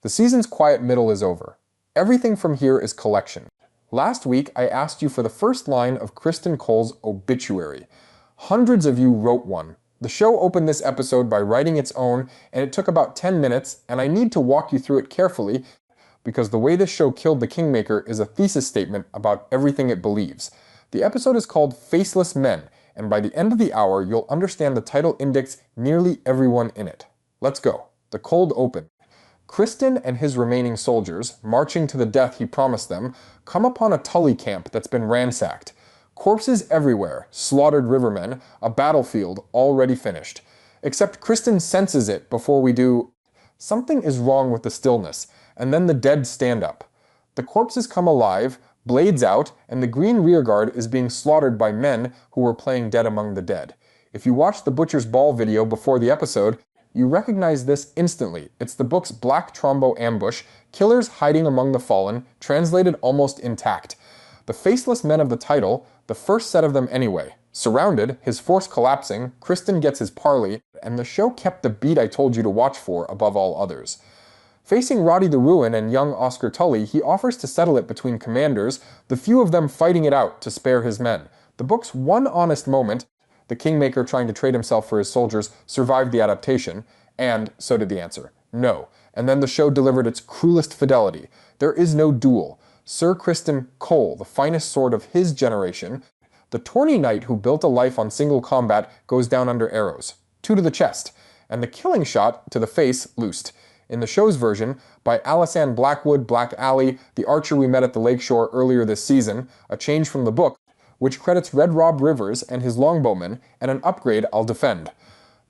The season's quiet middle is over. Everything from here is collection. Last week, I asked you for the first line of Criston Cole's obituary. Hundreds of you wrote one. The show opened this episode by writing its own, and it took about 10 minutes, and I need to walk you through it carefully, because the way this show killed the Kingmaker is a thesis statement about everything it believes. The episode is called Faceless Men, and by the end of the hour, you'll understand the title indicts nearly everyone in it. Let's go. The cold open. Criston and his remaining soldiers, marching to the death he promised them, come upon a Tully camp that's been ransacked. Corpses everywhere, slaughtered rivermen, a battlefield already finished. Except Criston senses it before we do. Something is wrong with the stillness, and then the dead stand up. The corpses come alive, blades out, and the green rearguard is being slaughtered by men who were playing dead among the dead. If you watched the Butcher's Ball video before the episode, you recognize this instantly. It's the book's Black Trombo ambush, killers hiding among the fallen, translated almost intact. The faceless men of the title, the first set of them anyway. Surrounded, his force collapsing, Criston gets his parley, and the show kept the beat I told you to watch for above all others. Facing Roddy the Ruin and young Oscar Tully, he offers to settle it between commanders, the few of them fighting it out to spare his men. The book's one honest moment, the Kingmaker trying to trade himself for his soldiers, survived the adaptation, and so did the answer. No. And then the show delivered its cruelest fidelity. There is no duel. Sir Criston Cole, the finest sword of his generation, the tourney knight who built a life on single combat, goes down under arrows. 2 to the chest, and the killing shot to the face loosed. In the show's version, by Alysanne Blackwood Black Alley, the archer we met at the lakeshore earlier this season, a change from the book, which credits Red Rob Rivers and his longbowmen, and an upgrade I'll defend.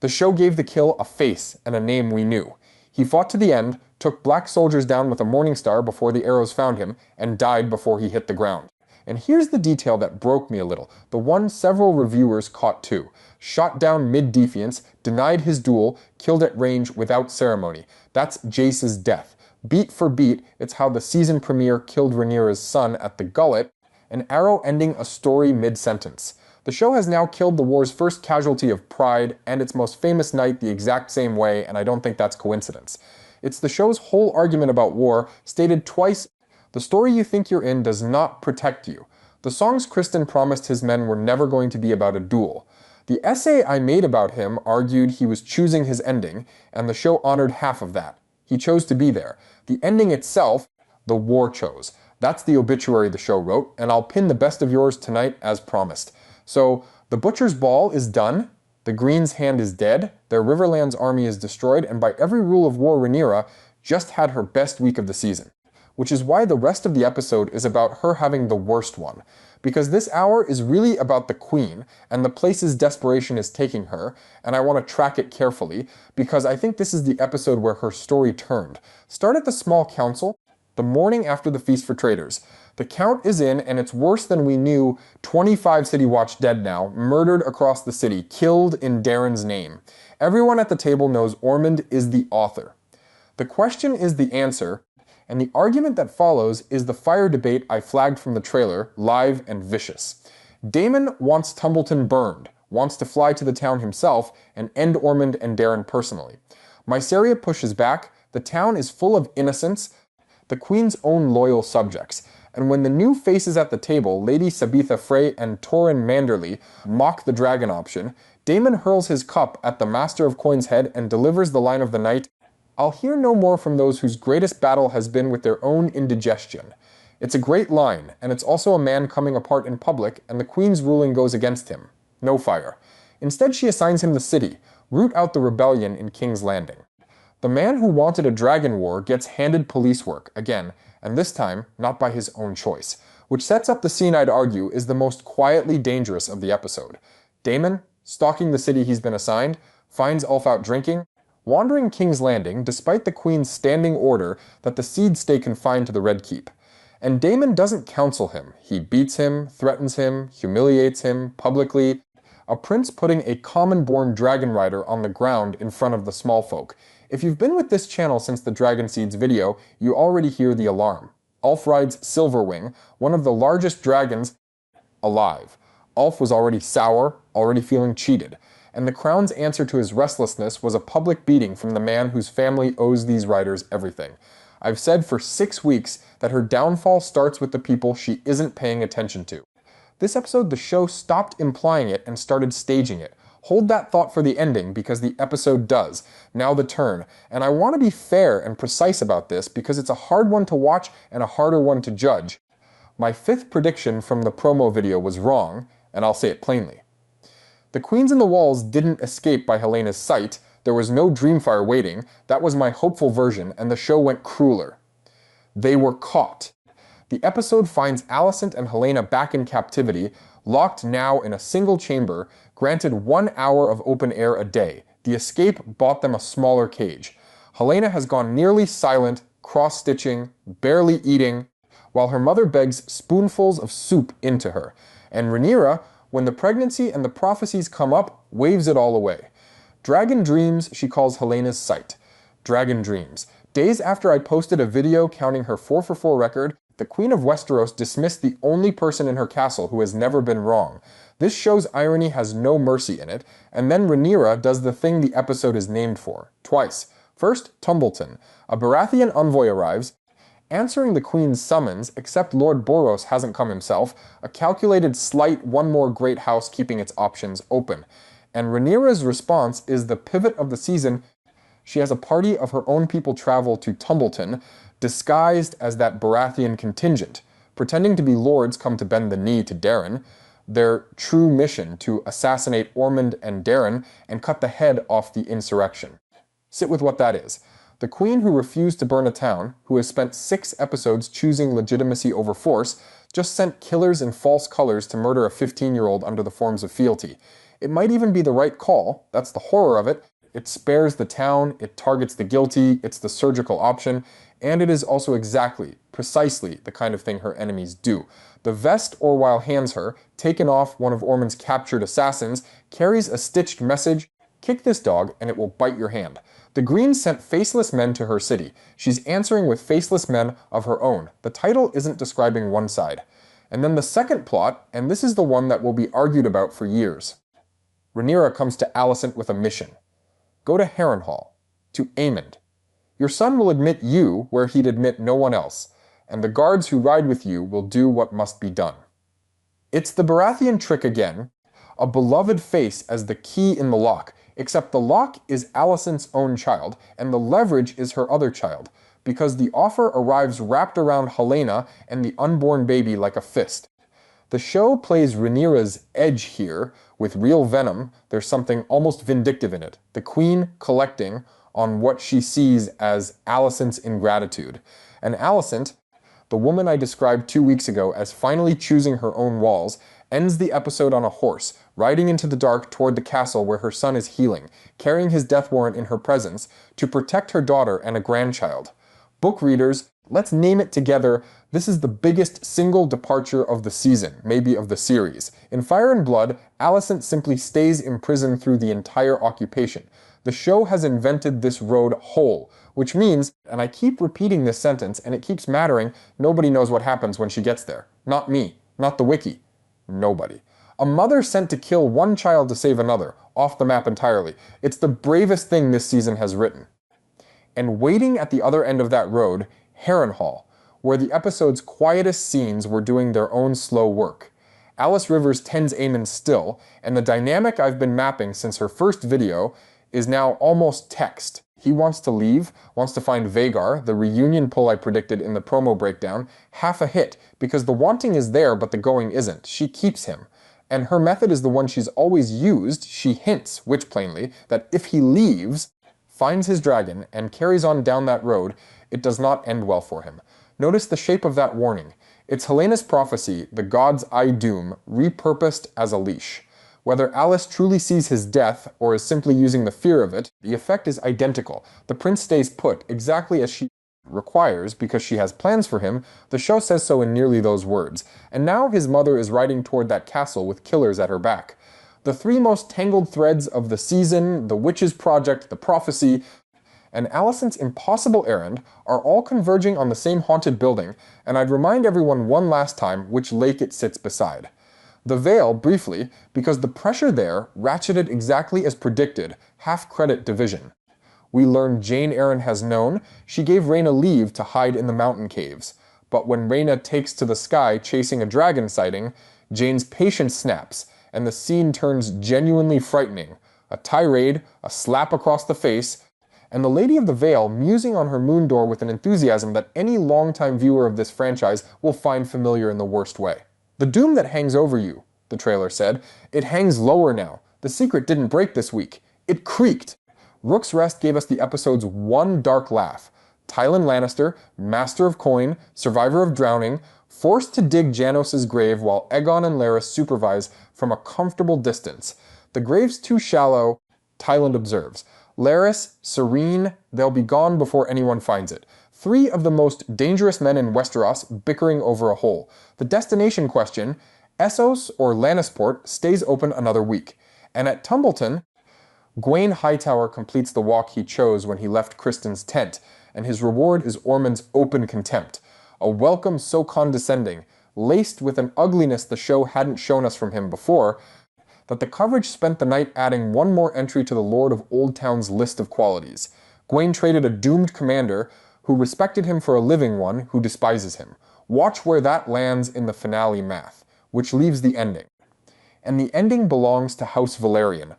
The show gave the kill a face and a name we knew. He fought to the end, took black soldiers down with a morning star before the arrows found him, and died before he hit the ground. And here's the detail that broke me a little, the one several reviewers caught too. Shot down mid-defiance, denied his duel, killed at range without ceremony. That's Jace's death. Beat for beat, it's how the season premiere killed Rhaenyra's son at the gullet, an arrow ending a story mid-sentence. The show has now killed the war's first casualty of pride, and its most famous knight the exact same way, and I don't think that's coincidence. It's the show's whole argument about war, stated twice. The story you think you're in does not protect you. The songs Criston promised his men were never going to be about a duel. The essay I made about him argued he was choosing his ending, and the show honored half of that. He chose to be there. The ending itself, the war chose. That's the obituary the show wrote, and I'll pin the best of yours tonight as promised. So, the Butcher's Ball is done, the Green's hand is dead, their Riverlands army is destroyed, and by every rule of war Rhaenyra just had her best week of the season. Which is why the rest of the episode is about her having the worst one. Because this hour is really about the Queen, and the places desperation is taking her, and I want to track it carefully, because I think this is the episode where her story turned. Start at the small council, The morning after the Feast for Traitors. The count is in, and it's worse than we knew. 25 City Watch dead now, murdered across the city, killed in Darren's name. Everyone at the table knows Ormond is the author. The question is the answer, and the argument that follows is the fire debate I flagged from the trailer, live and vicious. Daemon wants Tumbleton burned, wants to fly to the town himself and end Ormond and Darren personally. Mysaria pushes back. The town is full of innocents, the Queen's own loyal subjects, and when the new faces at the table, Lady Sabitha Frey and Torrhen Manderly, mock the dragon option, Daemon hurls his cup at the Master of Coin's head and delivers the line of the night, "I'll hear no more from those whose greatest battle has been with their own indigestion." It's a great line, and it's also a man coming apart in public, and the Queen's ruling goes against him. No fire. Instead, she assigns him the city, root out the rebellion in King's Landing. The man who wanted a dragon war gets handed police work, again, and this time, not by his own choice, which sets up the scene I'd argue is the most quietly dangerous of the episode. Daemon, stalking the city he's been assigned, finds Ulf out drinking, wandering King's Landing despite the Queen's standing order that the seeds stay confined to the Red Keep. And Daemon doesn't counsel him. He beats him, threatens him, humiliates him, publicly. A prince putting a common-born dragon rider on the ground in front of the small folk. If you've been with this channel since the Dragon Seeds video, you already hear the alarm. Ulf rides Silverwing, one of the largest dragons alive. Ulf was already sour, already feeling cheated, and the Crown's answer to his restlessness was a public beating from the man whose family owes these riders everything. I've said for 6 weeks that her downfall starts with the people she isn't paying attention to. This episode, the show stopped implying it and started staging it. Hold that thought for the ending, because the episode does. Now the turn. And I want to be fair and precise about this because it's a hard one to watch and a harder one to judge. My 5th prediction from the promo video was wrong, and I'll say it plainly. The Queens in the Walls didn't escape by Helena's sight. There was no Dreamfire waiting. That was my hopeful version, and the show went crueler. They were caught. The episode finds Alicent and Helena back in captivity, locked now in a single chamber, granted 1 hour of open air a day. The escape bought them a smaller cage. Helena has gone nearly silent, cross-stitching, barely eating, while her mother begs spoonfuls of soup into her. And Rhaenyra, when the pregnancy and the prophecies come up, waves it all away. Dragon Dreams, she calls Helena's sight. Dragon Dreams. Days after I posted a video counting her 4-for-4 record, the Queen of Westeros dismissed the only person in her castle who has never been wrong. This show's irony has no mercy in it, and then Rhaenyra does the thing the episode is named for. Twice. First, Tumbleton. A Baratheon envoy arrives, answering the Queen's summons, except Lord Boros hasn't come himself, a calculated slight, one more great house keeping its options open. And Rhaenyra's response is the pivot of the season. She has a party of her own people travel to Tumbleton, disguised as that Baratheon contingent, pretending to be lords come to bend the knee to Darren, their true mission to assassinate Ormond and Darren and cut the head off the insurrection. Sit with what that is. The Queen who refused to burn a town, who has spent 6 episodes choosing legitimacy over force, just sent killers in false colors to murder a 15-year-old under the forms of fealty. It might even be the right call. That's the horror of it. It spares the town, it targets the guilty, it's the surgical option, and it is also exactly, precisely the kind of thing her enemies do. The vest Orwyle hands her, taken off one of Ormond's captured assassins, carries a stitched message: "Kick this dog and it will bite your hand." The Greens sent faceless men to her city. She's answering with faceless men of her own. The title isn't describing one side. And then the second plot, and this is the one that will be argued about for years. Rhaenyra comes to Alicent with a mission. Go to Harrenhal, to Aemond. Your son will admit you where he'd admit no one else, and the guards who ride with you will do what must be done. It's the Baratheon trick again, a beloved face as the key in the lock, except the lock is Alicent's own child, and the leverage is her other child, because the offer arrives wrapped around Helena and the unborn baby like a fist. The show plays Rhaenyra's edge here with real venom. There's something almost vindictive in it. The Queen collecting on what she sees as Alicent's ingratitude. And Alicent, the woman I described 2 weeks ago as finally choosing her own walls, ends the episode on a horse, riding into the dark toward the castle where her son is healing, carrying his death warrant in her presence to protect her daughter and a grandchild. Book readers, let's name it together. This is the biggest single departure of the season, maybe of the series. In Fire and Blood, Alicent simply stays imprisoned through the entire occupation. The show has invented this road whole, which means, and I keep repeating this sentence and it keeps mattering, nobody knows what happens when she gets there. Not me, not the wiki. Nobody. A mother sent to kill one child to save another, off the map entirely. It's the bravest thing this season has written. And waiting at the other end of that road, Harrenhal, where the episode's quietest scenes were doing their own slow work. Alice Rivers tends Aemon still, and the dynamic I've been mapping since her first video is now almost text. He wants to leave, wants to find Vhagar, the reunion pull I predicted in the promo breakdown, half a hit, because the wanting is there but the going isn't. She keeps him. And her method is the one she's always used. She hints, witch plainly, that if he leaves, finds his dragon, and carries on down that road, it does not end well for him. Notice the shape of that warning. It's Helena's prophecy, the god's eye doom, repurposed as a leash. Whether Alice truly sees his death, or is simply using the fear of it, the effect is identical. The prince stays put, exactly as she requires, because she has plans for him. The show says so in nearly those words. And now his mother is riding toward that castle with killers at her back. The three most tangled threads of the season, the witch's project, the prophecy, and Alicent's impossible errand are all converging on the same haunted building, and I'd remind everyone one last time which lake it sits beside. The Vale, briefly, because the pressure there ratcheted exactly as predicted, half-credit division. We learn Jane Eyre has known, she gave Rhaena leave to hide in the mountain caves. But when Rhaena takes to the sky chasing a dragon sighting, Jane's patience snaps, and the scene turns genuinely frightening. A tirade, a slap across the face, and the Lady of the Vale musing on her moon door with an enthusiasm that any longtime viewer of this franchise will find familiar in the worst way. The doom that hangs over you, the trailer said, it hangs lower now. The secret didn't break this week. It creaked. Rook's Rest gave us the episode's one dark laugh. Tywin Lannister, master of coin, survivor of drowning, forced to dig Janos' grave while Aegon and Larys supervise from a comfortable distance. The grave's too shallow, Tywin observes. Larys, serene, they'll be gone before anyone finds it. Three of the most dangerous men in Westeros bickering over a hole. The destination question, Essos or Lannisport, stays open another week. And at Tumbleton, Gwaine Hightower completes the walk he chose when he left Kristen's tent, and his reward is Ormond's open contempt. A welcome so condescending, laced with an ugliness the show hadn't shown us from him before, that the coverage spent the night adding one more entry to the Lord of Oldtown's list of qualities. Gwaine traded a doomed commander who respected him for a living one who despises him. Watch where that lands in the finale math, which leaves the ending. And the ending belongs to House Targaryen.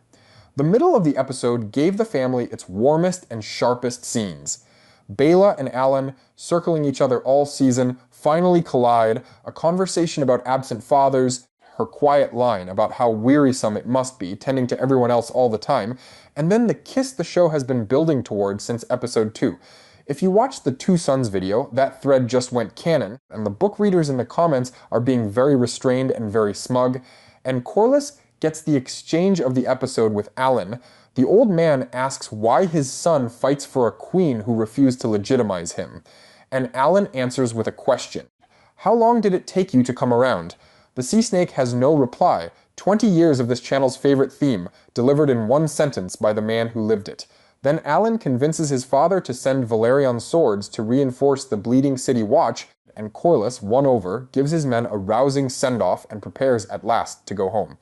The middle of the episode gave the family its warmest and sharpest scenes. Baela and Alan, circling each other all season, finally collide, a conversation about absent fathers, her quiet line about how wearisome it must be, tending to everyone else all the time, and then the kiss the show has been building towards since episode 2. If you watch the Two Sons video, that thread just went canon, and the book readers in the comments are being very restrained and very smug, and Corlys gets the exchange of the episode with Alan. The old man asks why his son fights for a queen who refused to legitimize him, and Alan answers with a question. How long did it take you to come around? The Sea Snake has no reply. 20 years of this channel's favorite theme, delivered in one sentence by the man who lived it. Then Alan convinces his father to send Valyrian swords to reinforce the Bleeding City Watch, and Corlys, won over, gives his men a rousing send-off and prepares at last to go home.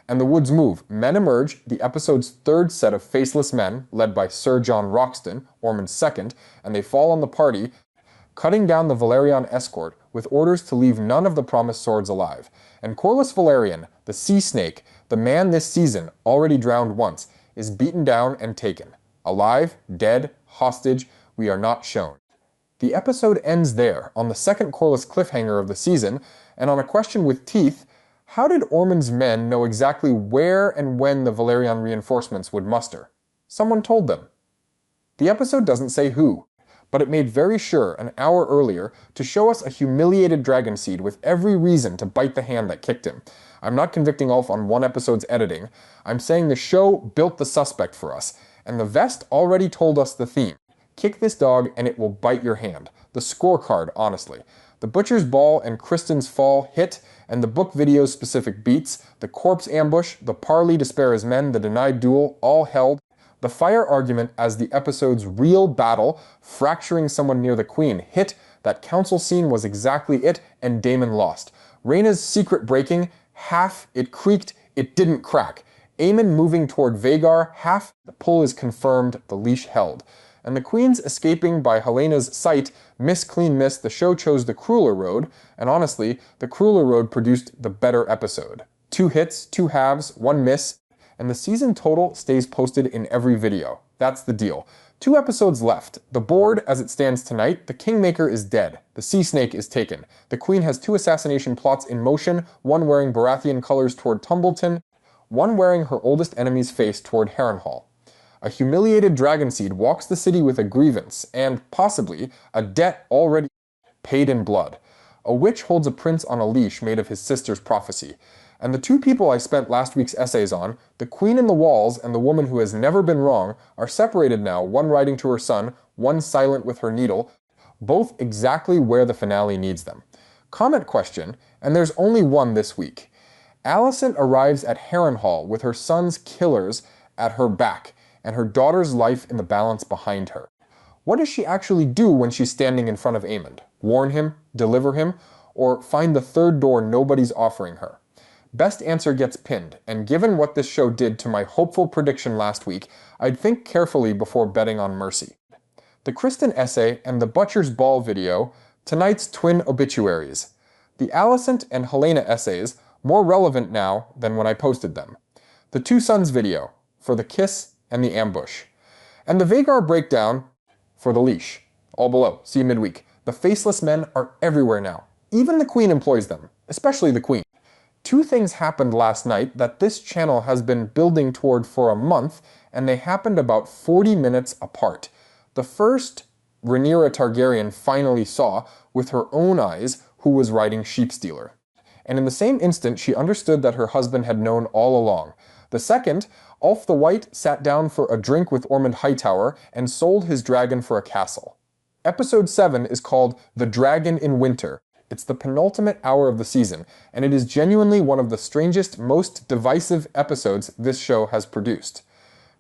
And the woods move. Men emerge, the episode's third set of faceless men, led by Sir John Roxton, Ormond's second, and they fall on the party, cutting down the Valyrian escort, with orders to leave none of the promised swords alive. And Corlys Velaryon, the Sea Snake, the man this season, already drowned once, is beaten down and taken. Alive, dead, hostage, we are not shown. The episode ends there, on the second Corlys cliffhanger of the season, and on a question with teeth, how did Ormond's men know exactly where and when the Valyrian reinforcements would muster? Someone told them. The episode doesn't say who, but it made very sure an hour earlier to show us a humiliated Dragonseed with every reason to bite the hand that kicked him. I'm not convicting Ulf on one episode's editing. I'm saying the show built the suspect for us, and the vest already told us the theme. Kick this dog and it will bite your hand. The scorecard, honestly. The Butcher's Ball and Kristen's Fall hit, and the book video's specific beats, the corpse ambush, the parley to spare his men, the denied duel, all held. The fire argument as the episode's real battle, fracturing someone near the queen, hit. That council scene was exactly it, and Daemon lost. Rhaenyra's secret breaking, half, it creaked, it didn't crack. Aemon moving toward Vhagar, half, the pull is confirmed, the leash held. And the queen's escaping by Helena's sight, miss clean miss, the show chose the crueler road, and honestly, the crueler road produced the better episode. 2 hits, 2 halves, 1 miss, and the season total stays posted in every video. That's the deal. 2 episodes left. The board, as it stands tonight, the Kingmaker is dead. The Sea Snake is taken. The Queen has 2 assassination plots in motion, one wearing Baratheon colors toward Tumbleton, one wearing her oldest enemy's face toward Harrenhal. A humiliated Dragonseed walks the city with a grievance, and, possibly, a debt already paid in blood. A witch holds a prince on a leash made of his sister's prophecy. And the 2 people I spent last week's essays on, the Queen in the Walls and the woman who has never been wrong, are separated now, one writing to her son, one silent with her needle, both exactly where the finale needs them. Comment question, and there's only one this week. Alicent arrives at Harrenhal with her son's killers at her back, and her daughter's life in the balance behind her. What does she actually do when she's standing in front of Aemond? Warn him? Deliver him? Or find the third door nobody's offering her? Best answer gets pinned, and given what this show did to my hopeful prediction last week, I'd think carefully before betting on mercy. The Kristen essay and the Butcher's Ball video, tonight's twin obituaries. The Alicent and Helena essays, more relevant now than when I posted them. The Two Sons video, for the kiss and the ambush. And the Vhagar breakdown for the leash. All below. See you midweek. The faceless men are everywhere now. Even the Queen employs them, especially the Queen. 2 things happened last night that this channel has been building toward for a month, and they happened about 40 minutes apart. The first, Rhaenyra Targaryen finally saw, with her own eyes, who was riding Sheepstealer. And in the same instant, she understood that her husband had known all along. The second, Ulf the White sat down for a drink with Ormond Hightower and sold his dragon for a castle. Episode 7 is called The Dragon in Winter. It's the penultimate hour of the season, and it is genuinely one of the strangest, most divisive episodes this show has produced.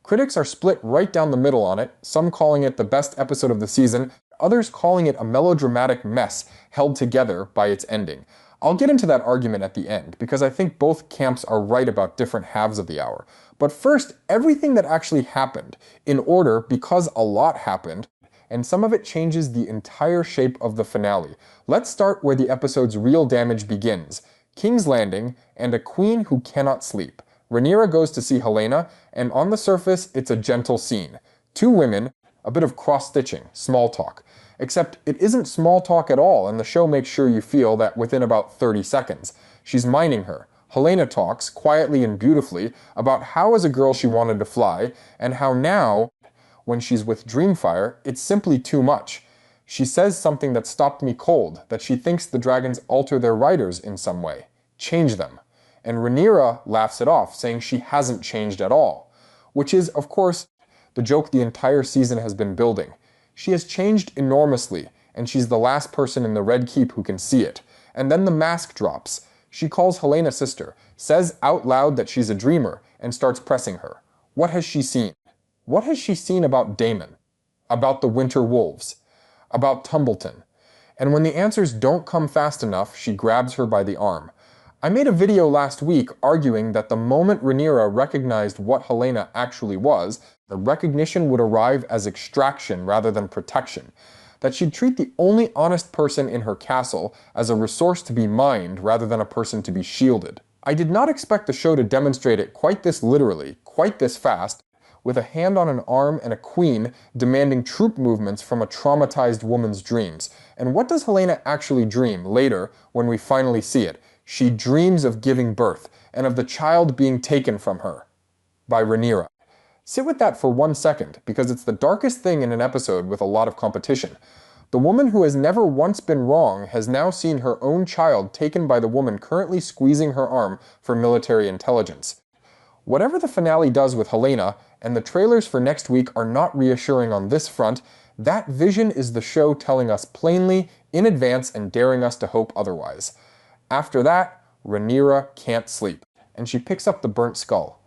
Critics are split right down the middle on it, some calling it the best episode of the season, others calling it a melodramatic mess held together by its ending. I'll get into that argument at the end, because I think both camps are right about different halves of the hour. But first, everything that actually happened, in order because a lot happened, and some of it changes the entire shape of the finale. Let's start where the episode's real damage begins. King's Landing, and a queen who cannot sleep. Rhaenyra goes to see Helena, and on the surface, it's a gentle scene. 2 women, a bit of cross-stitching, small talk. Except it isn't small talk at all, and the show makes sure you feel that within about 30 seconds. She's mining her. Helena talks, quietly and beautifully, about how as a girl she wanted to fly, and how now, when she's with Dreamfire, it's simply too much. She says something that stopped me cold, that she thinks the dragons alter their riders in some way. Change them. And Rhaenyra laughs it off, saying she hasn't changed at all. Which is, of course, the joke the entire season has been building. She has changed enormously, and she's the last person in the Red Keep who can see it. And then the mask drops. She calls Helena sister, says out loud that she's a dreamer, and starts pressing her. What has she seen? What has she seen about Daemon? About the Winter Wolves? About Tumbleton? And when the answers don't come fast enough, she grabs her by the arm. I made a video last week arguing that the moment Rhaenyra recognized what Helena actually was, the recognition would arrive as extraction rather than protection. That she'd treat the only honest person in her castle as a resource to be mined rather than a person to be shielded. I did not expect the show to demonstrate it quite this literally, quite this fast, with a hand on an arm and a queen demanding troop movements from a traumatized woman's dreams. And what does Helena actually dream later when we finally see it? She dreams of giving birth, and of the child being taken from her. By Rhaenyra. Sit with that for 1 second, because it's the darkest thing in an episode with a lot of competition. The woman who has never once been wrong has now seen her own child taken by the woman currently squeezing her arm for military intelligence. Whatever the finale does with Helena, and the trailers for next week are not reassuring on this front. That vision is the show telling us plainly, in advance, and daring us to hope otherwise. After that, Rhaenyra can't sleep, and she picks up the burnt skull.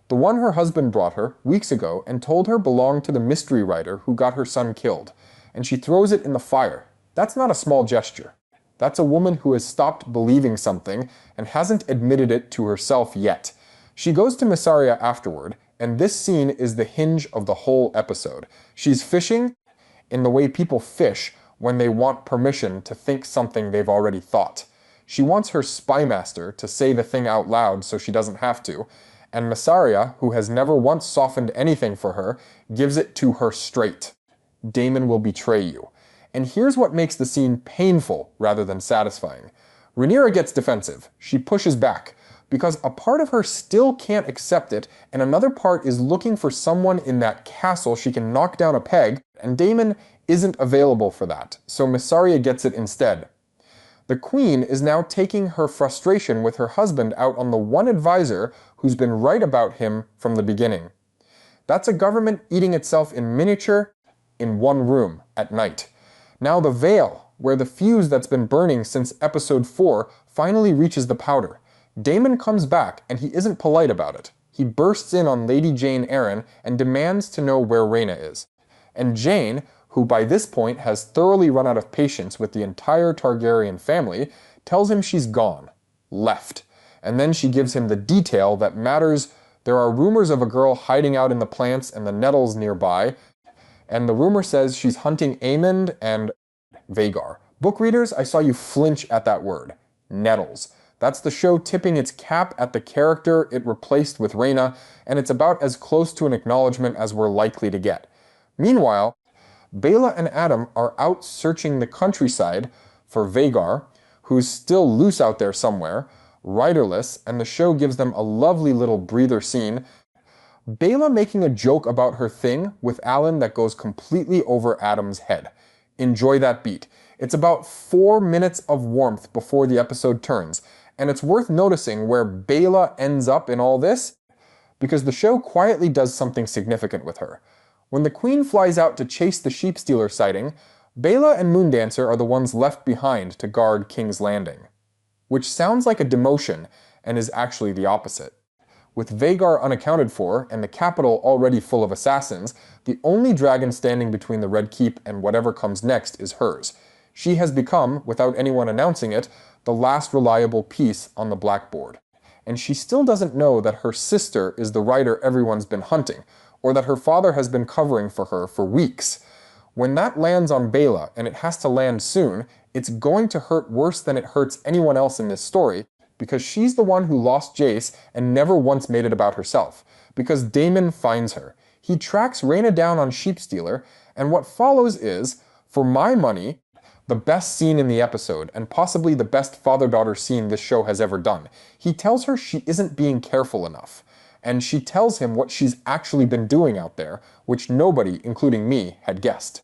The one her husband brought her weeks ago and told her belonged to the mystery writer who got her son killed, and she throws it in the fire. That's not a small gesture. That's a woman who has stopped believing something and hasn't admitted it to herself yet. She goes to Mysaria afterward, and this scene is the hinge of the whole episode. She's fishing in the way people fish when they want permission to think something they've already thought. She wants her spy master to say the thing out loud so she doesn't have to, and Mysaria, who has never once softened anything for her, gives it to her straight. Daemon will betray you. And here's what makes the scene painful rather than satisfying. Rhaenyra gets defensive. She pushes back, because a part of her still can't accept it, and another part is looking for someone in that castle she can knock down a peg, and Daemon isn't available for that, so Mysaria gets it instead. The queen is now taking her frustration with her husband out on the one advisor who's been right about him from the beginning. That's a government eating itself in miniature in one room at night. Now the Vale, where the fuse that's been burning since episode 4 finally reaches the powder. Daemon comes back, and he isn't polite about it. He bursts in on Lady Jane Arryn and demands to know where Rhaena is. And Jane, who by this point has thoroughly run out of patience with the entire Targaryen family, tells him she's gone. Left. And then she gives him the detail that matters. There are rumors of a girl hiding out in the plants and the nettles nearby, and the rumor says she's hunting Aemond and Vhagar. Book readers, I saw you flinch at that word. Nettles. That's the show tipping its cap at the character it replaced with Rhaena, and it's about as close to an acknowledgement as we're likely to get. Meanwhile, Baela and Adam are out searching the countryside for Vhagar, who's still loose out there somewhere, riderless, and the show gives them a lovely little breather scene. Baela making a joke about her thing with Alan that goes completely over Adam's head. Enjoy that beat. It's about 4 minutes of warmth before the episode turns, and it's worth noticing where Baela ends up in all this, because the show quietly does something significant with her. When the queen flies out to chase the sheep-stealer sighting, Baela and Moondancer are the ones left behind to guard King's Landing, which sounds like a demotion and is actually the opposite. With Vhagar unaccounted for, and the capital already full of assassins, the only dragon standing between the Red Keep and whatever comes next is hers. She has become, without anyone announcing it, the last reliable piece on the blackboard. And she still doesn't know that her sister is the rider everyone's been hunting, or that her father has been covering for her for weeks. When that lands on Baela, and it has to land soon, it's going to hurt worse than it hurts anyone else in this story, because she's the one who lost Jace and never once made it about herself, because Daemon finds her. He tracks Rhaena down on Sheepstealer, and what follows is, for my money, the best scene in the episode, and possibly the best father-daughter scene this show has ever done. He tells her she isn't being careful enough, and she tells him what she's actually been doing out there, which nobody, including me, had guessed.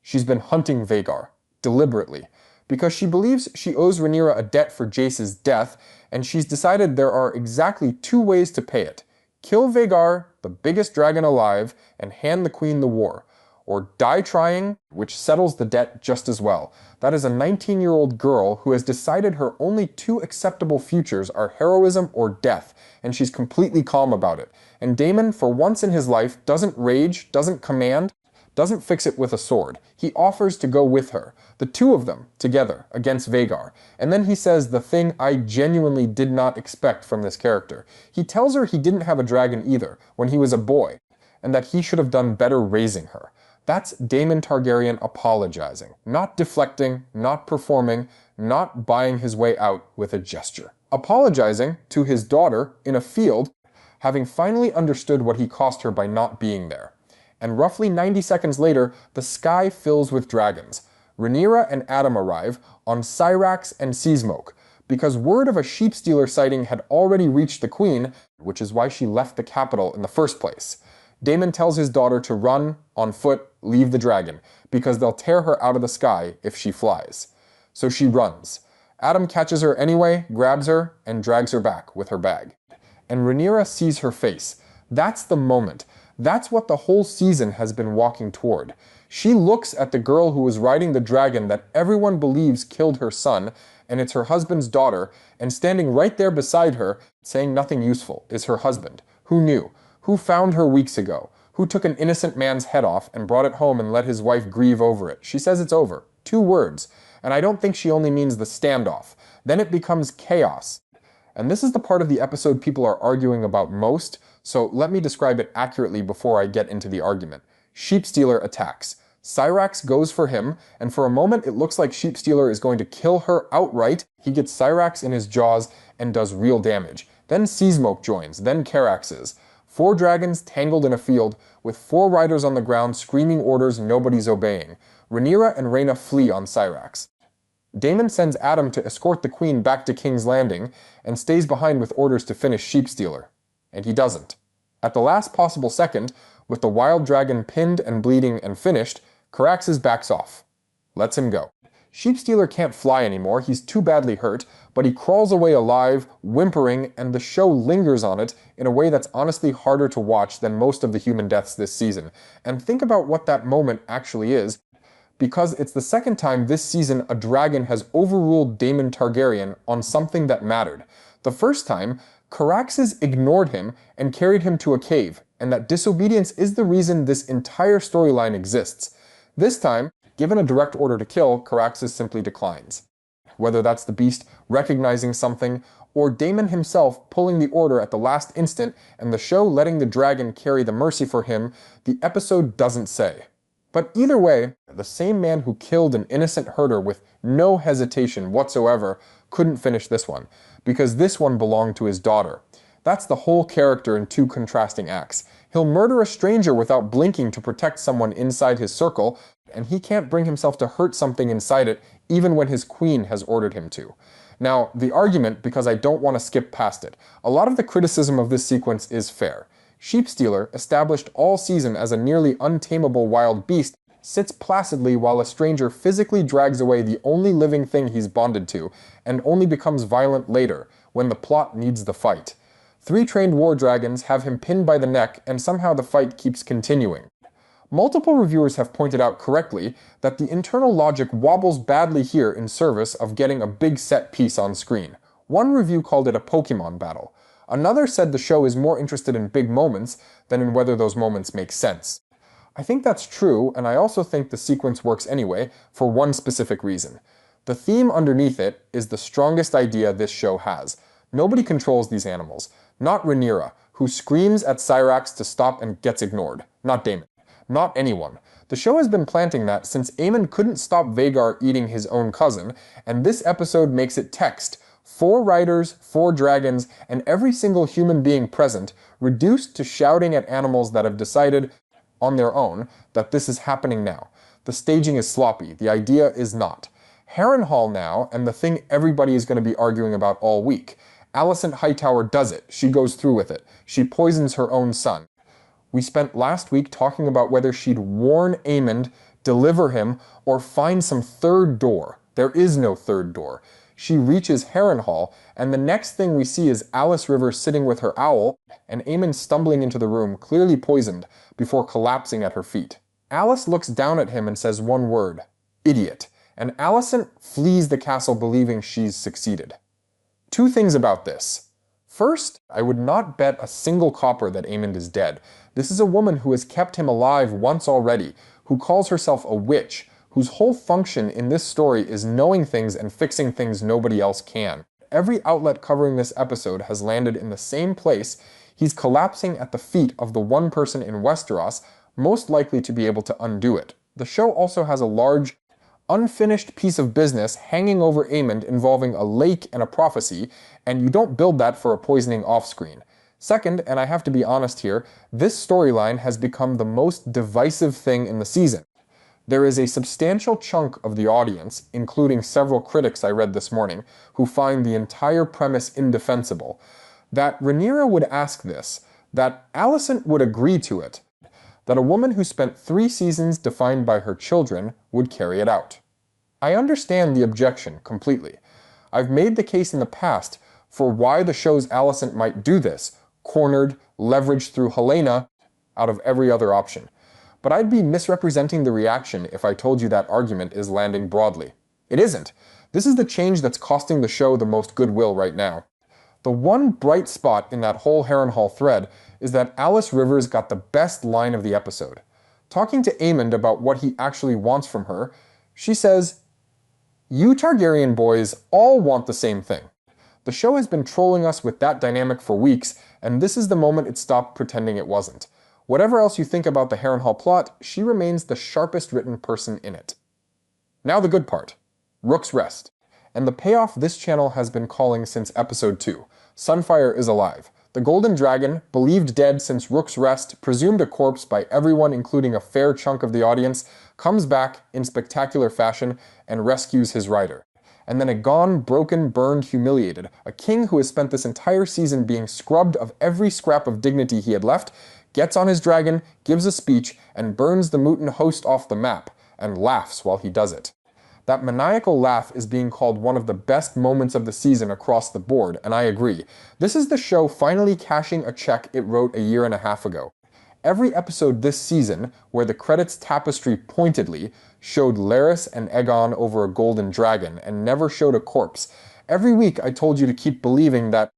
She's been hunting Vhagar, deliberately, because she believes she owes Rhaenyra a debt for Jace's death, and she's decided there are exactly 2 ways to pay it. Kill Vhagar, the biggest dragon alive, and hand the queen the war. Or die trying, which settles the debt just as well. That is a 19-year-old girl who has decided her only 2 acceptable futures are heroism or death, and she's completely calm about it. And Daemon, for once in his life, doesn't rage, doesn't command, doesn't fix it with a sword. He offers to go with her, the 2 of them, together, against Vhagar. And then he says the thing I genuinely did not expect from this character. He tells her he didn't have a dragon either, when he was a boy, and that he should have done better raising her. That's Daemon Targaryen apologizing, not deflecting, not performing, not buying his way out with a gesture. Apologizing to his daughter in a field, having finally understood what he cost her by not being there. And roughly 90 seconds later, the sky fills with dragons. Rhaenyra and Adam arrive on Syrax and Seasmoke, because word of a sheep-stealer sighting had already reached the queen, which is why she left the capital in the first place. Daemon tells his daughter to run, on foot, leave the dragon, because they'll tear her out of the sky if she flies. So she runs. Adam catches her anyway, grabs her, and drags her back with her bag. And Rhaenyra sees her face. That's the moment. That's what the whole season has been walking toward. She looks at the girl who was riding the dragon that everyone believes killed her son, and it's her husband's daughter, and standing right there beside her, saying nothing useful, is her husband. Who knew? Who found her weeks ago? Who took an innocent man's head off and brought it home and let his wife grieve over it? She says it's over. 2 words. And I don't think she only means the standoff. Then it becomes chaos. And this is the part of the episode people are arguing about most, so let me describe it accurately before I get into the argument. Sheepstealer attacks. Syrax goes for him, and for a moment it looks like Sheepstealer is going to kill her outright. He gets Syrax in his jaws and does real damage. Then Seasmoke joins, then Caraxes. 4 dragons tangled in a field, with 4 riders on the ground screaming orders nobody's obeying. Rhaenyra and Rhaena flee on Syrax. Daemon sends Adam to escort the queen back to King's Landing, and stays behind with orders to finish Sheepstealer. And he doesn't. At the last possible second, with the wild dragon pinned and bleeding and finished, Caraxes backs off. Lets him go. Sheepstealer can't fly anymore, he's too badly hurt, but he crawls away alive, whimpering, and the show lingers on it in a way that's honestly harder to watch than most of the human deaths this season. And think about what that moment actually is, because it's the second time this season a dragon has overruled Daemon Targaryen on something that mattered. The first time, Caraxes ignored him and carried him to a cave, and that disobedience is the reason this entire storyline exists. This time, given a direct order to kill, Caraxes simply declines. Whether that's the beast recognizing something, or Daemon himself pulling the order at the last instant and the show letting the dragon carry the mercy for him, the episode doesn't say. But either way, the same man who killed an innocent herder with no hesitation whatsoever couldn't finish this one, because this one belonged to his daughter. That's the whole character in 2 contrasting acts. He'll murder a stranger without blinking to protect someone inside his circle, and he can't bring himself to hurt something inside it even when his queen has ordered him to. Now, the argument, because I don't want to skip past it, a lot of the criticism of this sequence is fair. Sheepstealer, established all season as a nearly untamable wild beast, sits placidly while a stranger physically drags away the only living thing he's bonded to, and only becomes violent later, when the plot needs the fight. 3 trained war dragons have him pinned by the neck, and somehow the fight keeps continuing. Multiple reviewers have pointed out correctly that the internal logic wobbles badly here in service of getting a big set piece on screen. One review called it a Pokemon battle. Another said the show is more interested in big moments than in whether those moments make sense. I think that's true, and I also think the sequence works anyway, for one specific reason. The theme underneath it is the strongest idea this show has. Nobody controls these animals. Not Rhaenyra, who screams at Syrax to stop and gets ignored. Not Daemon. Not anyone. The show has been planting that since Aemon couldn't stop Vhagar eating his own cousin, and this episode makes it text. 4 riders, 4 dragons, and every single human being present, reduced to shouting at animals that have decided, on their own, that this is happening now. The staging is sloppy, the idea is not. Harrenhal now, and the thing everybody is going to be arguing about all week. Alicent Hightower does it, she goes through with it. She poisons her own son. We spent last week talking about whether she'd warn Aemond, deliver him, or find some third door. There is no third door. She reaches Harrenhal, and the next thing we see is Alice River sitting with her owl, and Aemon stumbling into the room, clearly poisoned, before collapsing at her feet. Alice looks down at him and says one word, idiot, and Alicent flees the castle believing she's succeeded. 2 things about this. First, I would not bet a single copper that Aemond is dead. This is a woman who has kept him alive once already, who calls herself a witch, whose whole function in this story is knowing things and fixing things nobody else can. Every outlet covering this episode has landed in the same place. He's collapsing at the feet of the one person in Westeros most likely to be able to undo it. The show also has a large, unfinished piece of business hanging over Aemond involving a lake and a prophecy, and you don't build that for a poisoning off-screen. Second, and I have to be honest here, this storyline has become the most divisive thing in the season. There is a substantial chunk of the audience, including several critics I read this morning, who find the entire premise indefensible. That Rhaenyra would ask this, that Alicent would agree to it, that a woman who spent 3 seasons defined by her children would carry it out. I understand the objection completely. I've made the case in the past for why the show's Alicent might do this, cornered, leveraged through Helena, out of every other option. But I'd be misrepresenting the reaction if I told you that argument is landing broadly. It isn't. This is the change that's costing the show the most goodwill right now. The one bright spot in that whole Harrenhal thread is that Alice Rivers got the best line of the episode. Talking to Aemond about what he actually wants from her, she says, "You Targaryen boys all want the same thing." The show has been trolling us with that dynamic for weeks, and this is the moment it stopped pretending it wasn't. Whatever else you think about the Harrenhal plot, she remains the sharpest written person in it. Now the good part. Rook's Rest. And the payoff this channel has been calling since episode 2. Sunfire is alive. The Golden Dragon, believed dead since Rook's Rest, presumed a corpse by everyone including a fair chunk of the audience, comes back in spectacular fashion and rescues his rider. And then a gone, broken, burned, humiliated, a king who has spent this entire season being scrubbed of every scrap of dignity he had left, gets on his dragon, gives a speech, and burns the mutant host off the map, and laughs while he does it. That maniacal laugh is being called one of the best moments of the season across the board, and I agree. This is the show finally cashing a check it wrote a year and a half ago. Every episode this season, where the credits tapestry pointedly showed Larys and Aegon over a golden dragon and never showed a corpse, every week I told you to keep believing that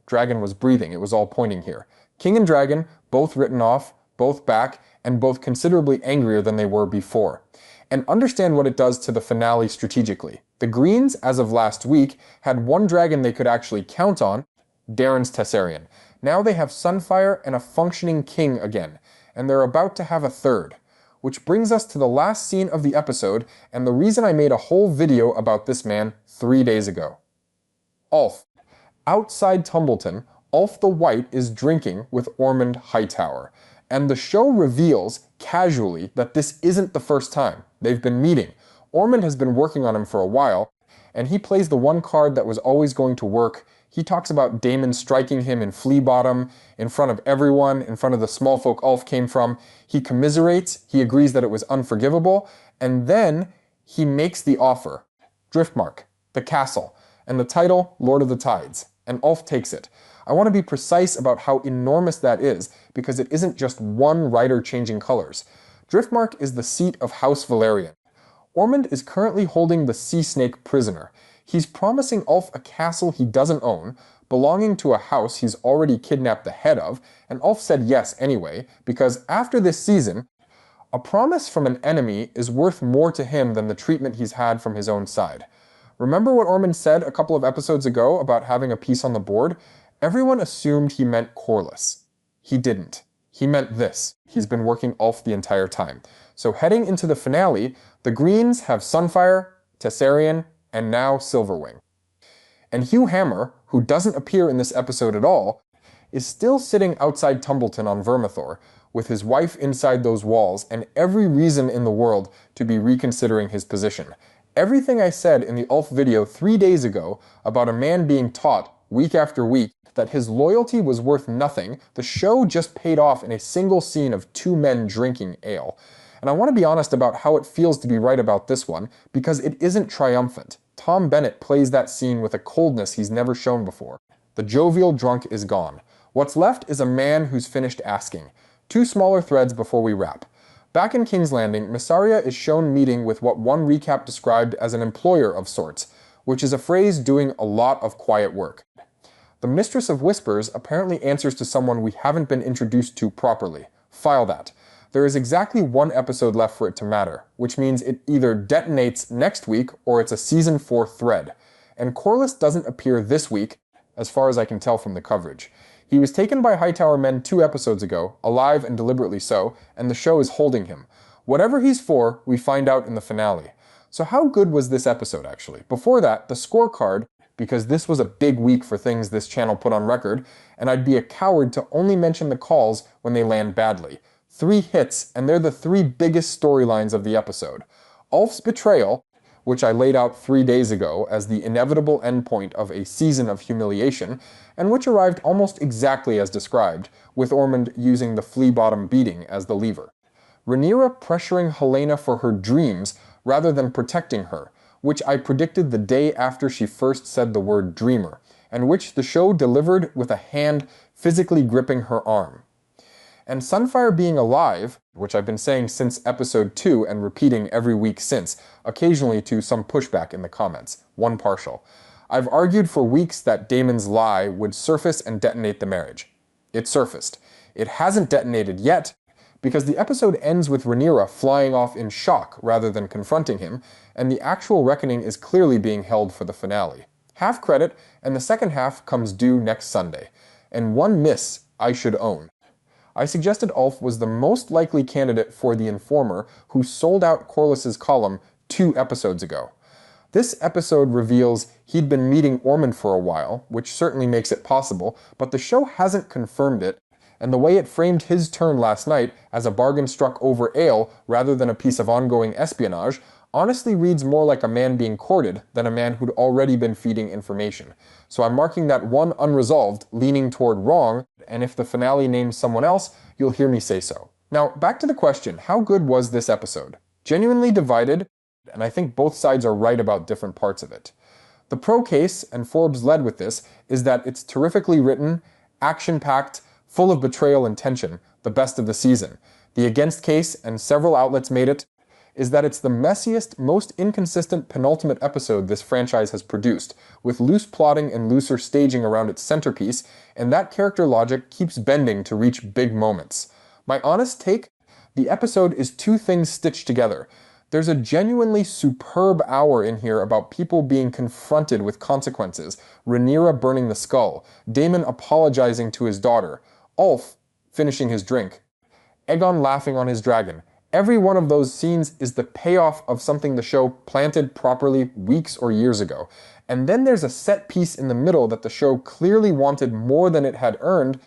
dragon was breathing. It was all pointing here. King and dragon, both written off, both back, and both considerably angrier than they were before. And understand what it does to the finale strategically. The Greens, as of last week, had one dragon they could actually count on, Daenerys Targaryen. Now they have Sunfire and a functioning king again, and they're about to have a third. Which brings us to the last scene of the episode, and the reason I made a whole video about this man 3 days ago. Ulf. Outside Tumbleton, Ulf the White is drinking with Ormond Hightower. And the show reveals, casually, that this isn't the first time. They've been meeting. Ormond has been working on him for a while, and he plays the one card that was always going to work. He talks about Daemon striking him in Flea Bottom, in front of everyone, in front of the small folk Ulf came from. He commiserates, he agrees that it was unforgivable, and then he makes the offer. Driftmark, the castle, and the title, Lord of the Tides. And Ulf takes it. I want to be precise about how enormous that is, because it isn't just one writer changing colors. Driftmark is the seat of House Targaryen. Ormond is currently holding the Sea Snake prisoner. He's promising Ulf a castle he doesn't own, belonging to a house he's already kidnapped the head of, and Ulf said yes anyway, because after this season, a promise from an enemy is worth more to him than the treatment he's had from his own side. Remember what Ormond said a couple of episodes ago about having a piece on the board? Everyone assumed he meant Corlys. He didn't. He meant this. He's been working Ulf the entire time. So heading into the finale, the Greens have Sunfire, Targaryen, and now Silverwing. And Hugh Hammer, who doesn't appear in this episode at all, is still sitting outside Tumbleton on Vermithor, with his wife inside those walls, and every reason in the world to be reconsidering his position. Everything I said in the Ulf video 3 days ago about a man being taught, week after week, that his loyalty was worth nothing, the show just paid off in a single scene of 2 men drinking ale. And I want to be honest about how it feels to be right about this one, because it isn't triumphant. Tom Bennett plays that scene with a coldness he's never shown before. The jovial drunk is gone. What's left is a man who's finished asking. 2 smaller threads before we wrap. Back in King's Landing, Mysaria is shown meeting with what one recap described as an employer of sorts, which is a phrase doing a lot of quiet work. The Mistress of Whispers apparently answers to someone we haven't been introduced to properly. File that. There is exactly 1 episode left for it to matter, which means it either detonates next week or it's a season 4 thread. And Corlys doesn't appear this week, as far as I can tell from the coverage. He was taken by Hightower men 2 episodes ago, alive and deliberately so, and the show is holding him. Whatever he's for, we find out in the finale. So how good was this episode actually? Before that, the scorecard, because this was a big week for things this channel put on record, and I'd be a coward to only mention the calls when they land badly. 3 hits, and they're the 3 biggest storylines of the episode. Ulf's betrayal, which I laid out 3 days ago as the inevitable endpoint of a season of humiliation, and which arrived almost exactly as described, with Ormond using the flea bottom beating as the lever. Rhaenyra pressuring Helaena for her dreams rather than protecting her, which I predicted the day after she first said the word dreamer, and which the show delivered with a hand physically gripping her arm. And Sunfire being alive, which I've been saying since episode 2 and repeating every week since, occasionally to some pushback in the comments, one partial. I've argued for weeks that Daemon's lie would surface and detonate the marriage. It surfaced. It hasn't detonated yet, because the episode ends with Rhaenyra flying off in shock rather than confronting him, and the actual reckoning is clearly being held for the finale. Half credit, and the second half comes due next Sunday. And one miss I should own. I suggested Ulf was the most likely candidate for the informer who sold out Corlys's column 2 episodes ago. This episode reveals he'd been meeting Ormond for a while, which certainly makes it possible, but the show hasn't confirmed it, and the way it framed his turn last night as a bargain struck over ale rather than a piece of ongoing espionage honestly reads more like a man being courted than a man who'd already been feeding information. So I'm marking that one unresolved, leaning toward wrong, and if the finale names someone else, you'll hear me say so. Now, back to the question, how good was this episode? Genuinely divided, and I think both sides are right about different parts of it. The pro case, and Forbes led with this, is that it's terrifically written, action-packed, full of betrayal and tension, the best of the season. The against case, and several outlets made it, is that it's the messiest, most inconsistent penultimate episode this franchise has produced, with loose plotting and looser staging around its centerpiece, and that character logic keeps bending to reach big moments. My honest take? The episode is 2 things stitched together. There's a genuinely superb hour in here about people being confronted with consequences, Rhaenyra burning the skull, Daemon apologizing to his daughter, Ulf finishing his drink, Aegon laughing on his dragon. Every one of those scenes is the payoff of something the show planted properly weeks or years ago. And then there's a set piece in the middle that the show clearly wanted more than it had earned,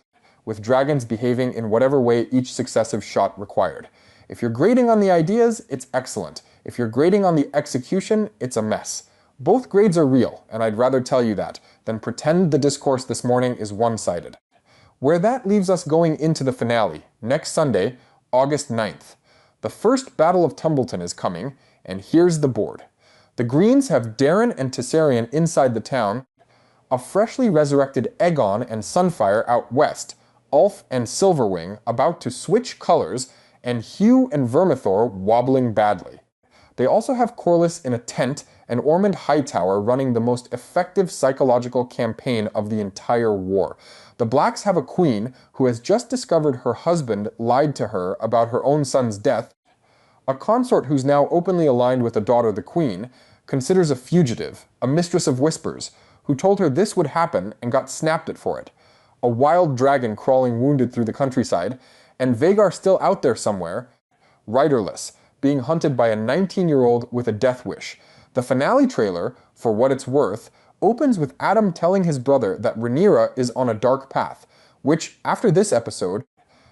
with dragons behaving in whatever way each successive shot required. If you're grading on the ideas, it's excellent. If you're grading on the execution, it's a mess. Both grades are real, and I'd rather tell you that than pretend the discourse this morning is one-sided. Where that leaves us going into the finale, next Sunday, August 9th. The first Battle of Tumbleton is coming, and here's the board. The Greens have Darren and Tessarion inside the town, a freshly resurrected Aegon and Sunfire out west, Ulf and Silverwing about to switch colors, and Hugh and Vermithor wobbling badly. They also have Corlys in a tent and Ormond Hightower running the most effective psychological campaign of the entire war. The Blacks have a queen who has just discovered her husband lied to her about her own son's death, a consort who's now openly aligned with the daughter the queen, considers a fugitive, a mistress of whispers, who told her this would happen and got snapped at for it, a wild dragon crawling wounded through the countryside, and Vhagar still out there somewhere, riderless, being hunted by a 19-year-old with a death wish. The finale trailer, for what it's worth, opens with Adam telling his brother that Rhaenyra is on a dark path, which, after this episode,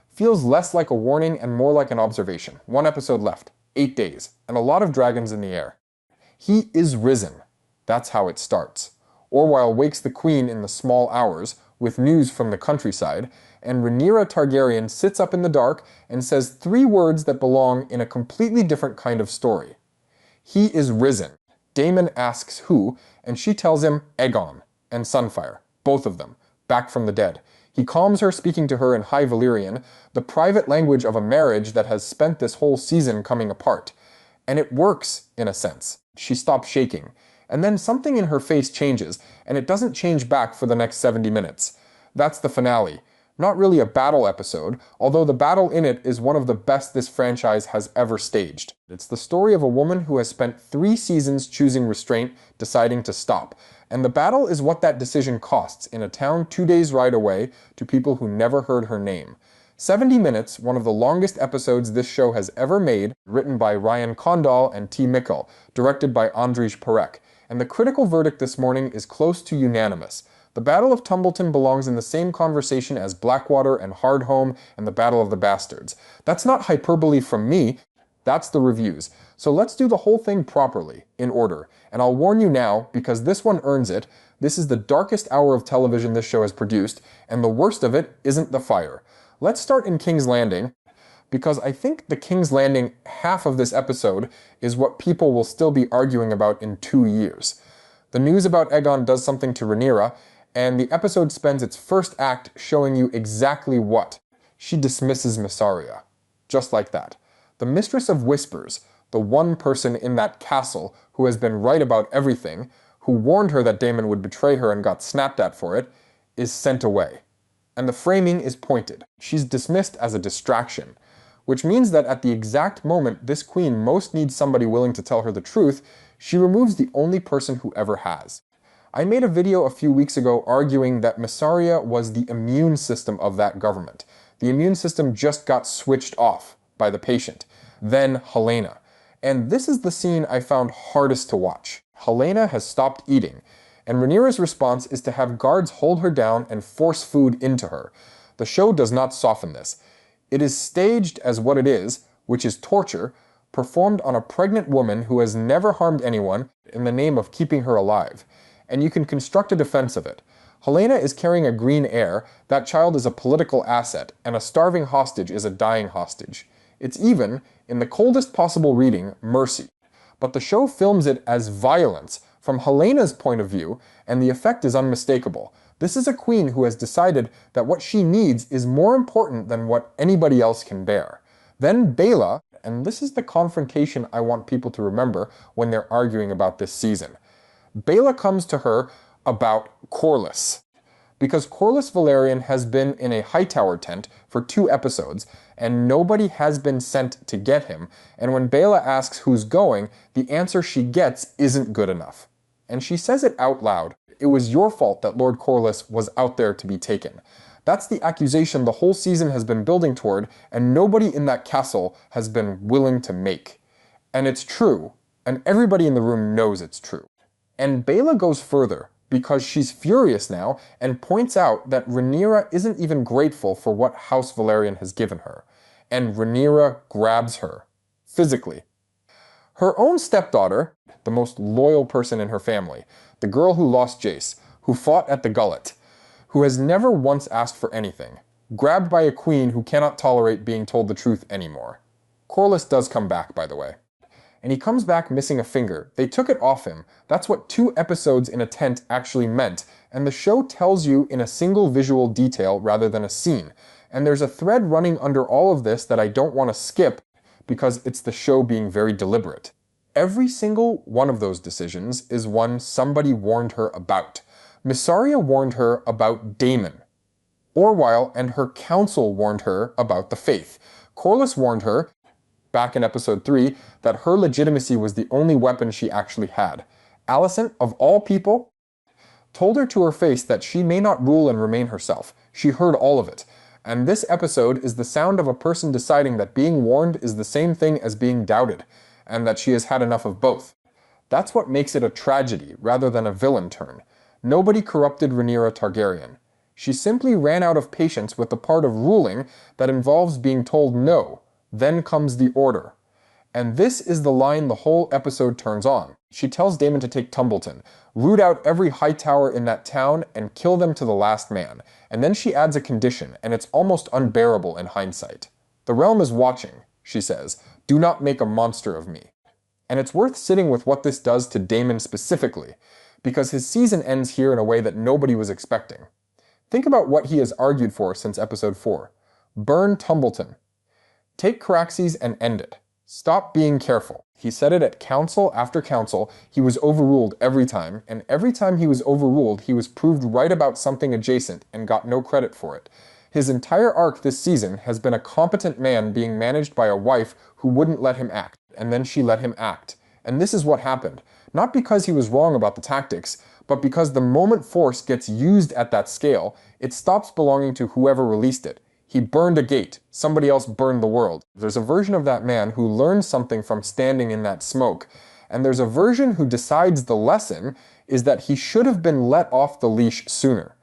feels less like a warning and more like an observation. 1 episode left, 8 days, and a lot of dragons in the air. He is risen. That's how it starts. Orwell wakes the queen in the small hours with news from the countryside, and Rhaenyra Targaryen sits up in the dark and says 3 words that belong in a completely different kind of story. He is risen. Daemon asks who, and she tells him Aegon and Sunfire, both of them, back from the dead. He calms her, speaking to her in High Valyrian, the private language of a marriage that has spent this whole season coming apart. And it works, in a sense. She stops shaking. And then something in her face changes, and it doesn't change back for the next 70 minutes. That's the finale. Not really a battle episode, although the battle in it is one of the best this franchise has ever staged. It's the story of a woman who has spent 3 seasons choosing restraint, deciding to stop. And the battle is what that decision costs in a town 2 days' ride away to people who never heard her name. 70 minutes, one of the longest episodes this show has ever made, written by Ryan Condal and T. Mickle, directed by Andrzej Perek. And the critical verdict this morning is close to unanimous. The Battle of Tumbleton belongs in the same conversation as Blackwater and Hardhome and the Battle of the Bastards. That's not hyperbole from me, that's the reviews. So let's do the whole thing properly, in order. And I'll warn you now, because this one earns it, this is the darkest hour of television this show has produced, and the worst of it isn't the fire. Let's start in King's Landing, because I think the King's Landing half of this episode is what people will still be arguing about in 2 years. The news about Aegon does something to Rhaenyra, and the episode spends its first act showing you exactly what. she dismisses Mysaria. Just like that. The Mistress of Whispers, the one person in that castle who has been right about everything, who warned her that Daemon would betray her and got snapped at for it, is sent away. And the framing is pointed. She's dismissed as a distraction, which means that at the exact moment this queen most needs somebody willing to tell her the truth, she removes the only person who ever has. I made a video a few weeks ago arguing that Mysaria was the immune system of that government. The immune system just got switched off by the patient. Then Helaena. And this is the scene I found hardest to watch. Helaena has stopped eating, and Rhaenyra's response is to have guards hold her down and force food into her. The show does not soften this. It is staged as what it is, which is torture, performed on a pregnant woman who has never harmed anyone in the name of keeping her alive. And you can construct a defense of it. Helaena is carrying a green heir, that child is a political asset, and a starving hostage is a dying hostage. It's even, in the coldest possible reading, mercy. But the show films it as violence from Helena's point of view, and the effect is unmistakable. This is a queen who has decided that what she needs is more important than what anybody else can bear. Then Baela, and this is the confrontation I want people to remember when they're arguing about this season. Baela comes to her about Corlys, because Corlys Velaryon has been in a Hightower tent for 2 episodes, and nobody has been sent to get him, and when Baela asks who's going, the answer she gets isn't good enough. And she says it out loud. It was your fault that Lord Corlys was out there to be taken. That's the accusation the whole season has been building toward, and nobody in that castle has been willing to make. And it's true, and everybody in the room knows it's true. And Baela goes further, because she's furious now and points out that Rhaenyra isn't even grateful for what House Velaryon has given her. And Rhaenyra grabs her, physically. Her own stepdaughter, the most loyal person in her family, the girl who lost Jace, who fought at the Gullet, who has never once asked for anything, grabbed by a queen who cannot tolerate being told the truth anymore. Corlys does come back, by the way. And he comes back missing a finger. They took it off him. That's what 2 episodes in a tent actually meant, and the show tells you in a single visual detail rather than a scene. And there's a thread running under all of this that I don't want to skip because it's the show being very deliberate. Every single one of those decisions is one somebody warned her about. Mysaria warned her about Daemon. Orwyle and her council warned her about the faith. Corlys warned her, back in episode 3, that her legitimacy was the only weapon she actually had. Alicent, of all people, told her to her face that she may not rule and remain herself. She heard all of it. And this episode is the sound of a person deciding that being warned is the same thing as being doubted, and that she has had enough of both. That's what makes it a tragedy rather than a villain turn. Nobody corrupted Rhaenyra Targaryen. She simply ran out of patience with the part of ruling that involves being told no. Then comes the order. And this is the line the whole episode turns on. She tells Daemon to take Tumbleton, root out every Hightower in that town, and kill them to the last man. And then she adds a condition, and it's almost unbearable in hindsight. The realm is watching, she says. Do not make a monster of me. And it's worth sitting with what this does to Daemon specifically, because his season ends here in a way that nobody was expecting. Think about what he has argued for since episode 4. Burn Tumbleton. Take Caraxes and end it. Stop being careful. He said it at council after council. He was overruled every time, and every time he was overruled, he was proved right about something adjacent and got no credit for it. His entire arc this season has been a competent man being managed by a wife who wouldn't let him act, and then she let him act. And this is what happened. Not because he was wrong about the tactics, but because the moment force gets used at that scale, it stops belonging to whoever released it. He burned a gate. Somebody else burned the world. There's a version of that man who learned something from standing in that smoke. And there's a version who decides the lesson is that he should have been let off the leash sooner.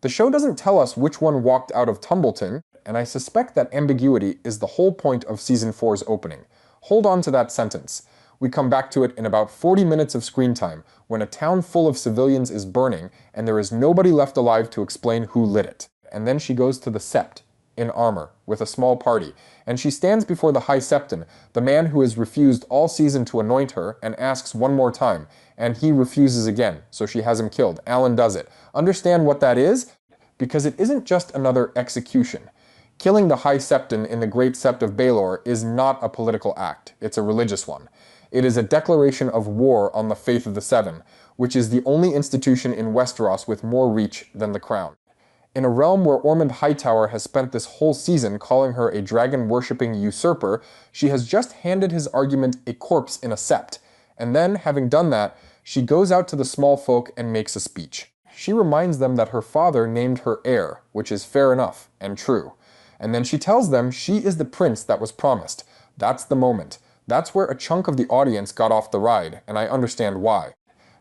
The show doesn't tell us which one walked out of Tumbleton, and I suspect that ambiguity is the whole point of Season 4's opening. Hold on to that sentence. We come back to it in about 40 minutes of screen time, when a town full of civilians is burning, and there is nobody left alive to explain who lit it. And then she goes to the Sept, in armor, with a small party, and she stands before the High Septon, the man who has refused all season to anoint her, and asks one more time, and he refuses again, so she has him killed. Alan does it. Understand what that is? Because it isn't just another execution. Killing the High Septon in the Great Sept of Baelor is not a political act, it's a religious one. It is a declaration of war on the faith of the Seven, which is the only institution in Westeros with more reach than the crown. In a realm where Ormond Hightower has spent this whole season calling her a dragon-worshipping usurper, she has just handed his argument a corpse in a sept, and then, having done that, she goes out to the small folk and makes a speech. She reminds them that her father named her heir, which is fair enough and true. And then she tells them she is the prince that was promised. That's the moment. That's where a chunk of the audience got off the ride, and I understand why.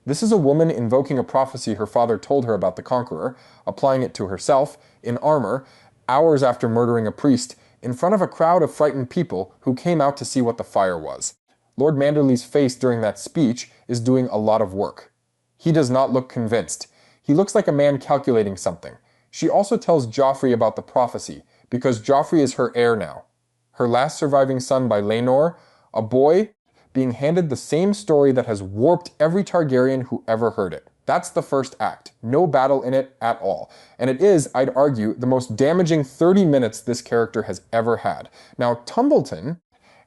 This is a woman invoking a prophecy her father told her about the Conqueror, applying it to herself, in armor, hours after murdering a priest, in front of a crowd of frightened people who came out to see what the fire was. Lord Manderly's face during that speech is doing a lot of work. He does not look convinced. He looks like a man calculating something. She also tells Joffrey about the prophecy, because Joffrey is her heir now. Her last surviving son by Laenor, a boy, being handed the same story that has warped every Targaryen who ever heard it. That's the first act. No battle in it at all. And it is, I'd argue, the most damaging 30 minutes this character has ever had. Now, Tumbleton,